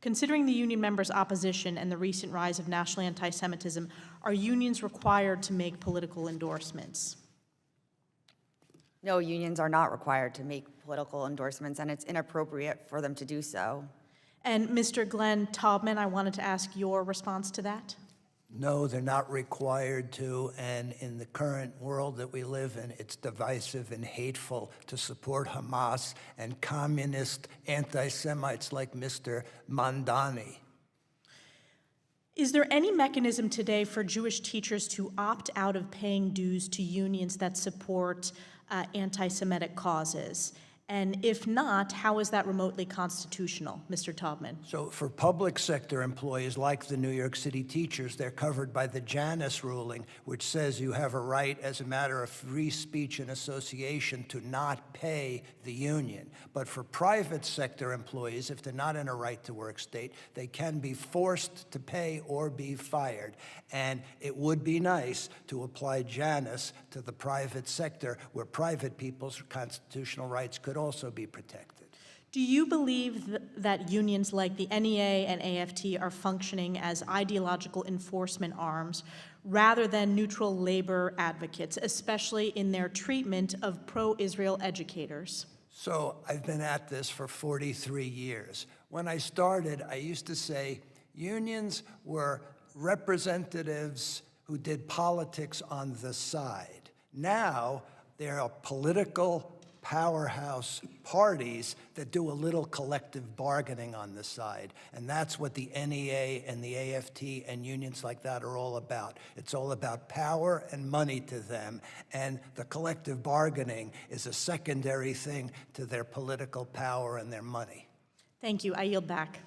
Considering the union members' opposition and the recent rise of national anti-Semitism, are unions required to make political endorsements? No, unions are not required to make political endorsements, and it's inappropriate for them to do so. And Mr. Glenn Taubman, I wanted to ask your response to that. No, they're not required to, and in the current world that we live in, it's divisive and hateful to support Hamas and communist anti-Semites like Mr. Mamdani. Is there any mechanism today for Jewish teachers to opt out of paying dues to unions that support anti-Semitic causes? And if not, how is that remotely constitutional, Mr. Taubman? So for public sector employees like the New York City teachers, they're covered by the Janus ruling, which says you have a right as a matter of free speech and association to not pay the union. But for private sector employees, if they're not in a right to work state, they can be forced to pay or be fired. And it would be nice to apply Janus to the private sector where private people's constitutional rights could also be protected. Do you believe that unions like the NEA and AFT are functioning as ideological enforcement arms rather than neutral labor advocates, especially in their treatment of pro-Israel educators? So I've been at this for 43 years. When I started, I used to say unions were representatives who did politics on the side. Now there are political powerhouse parties that do a little collective bargaining on the side. And that's what the NEA and the AFT and unions like that are all about. It's all about power and money to them. And the collective bargaining is a secondary thing to their political power and their money. Thank you. I yield back.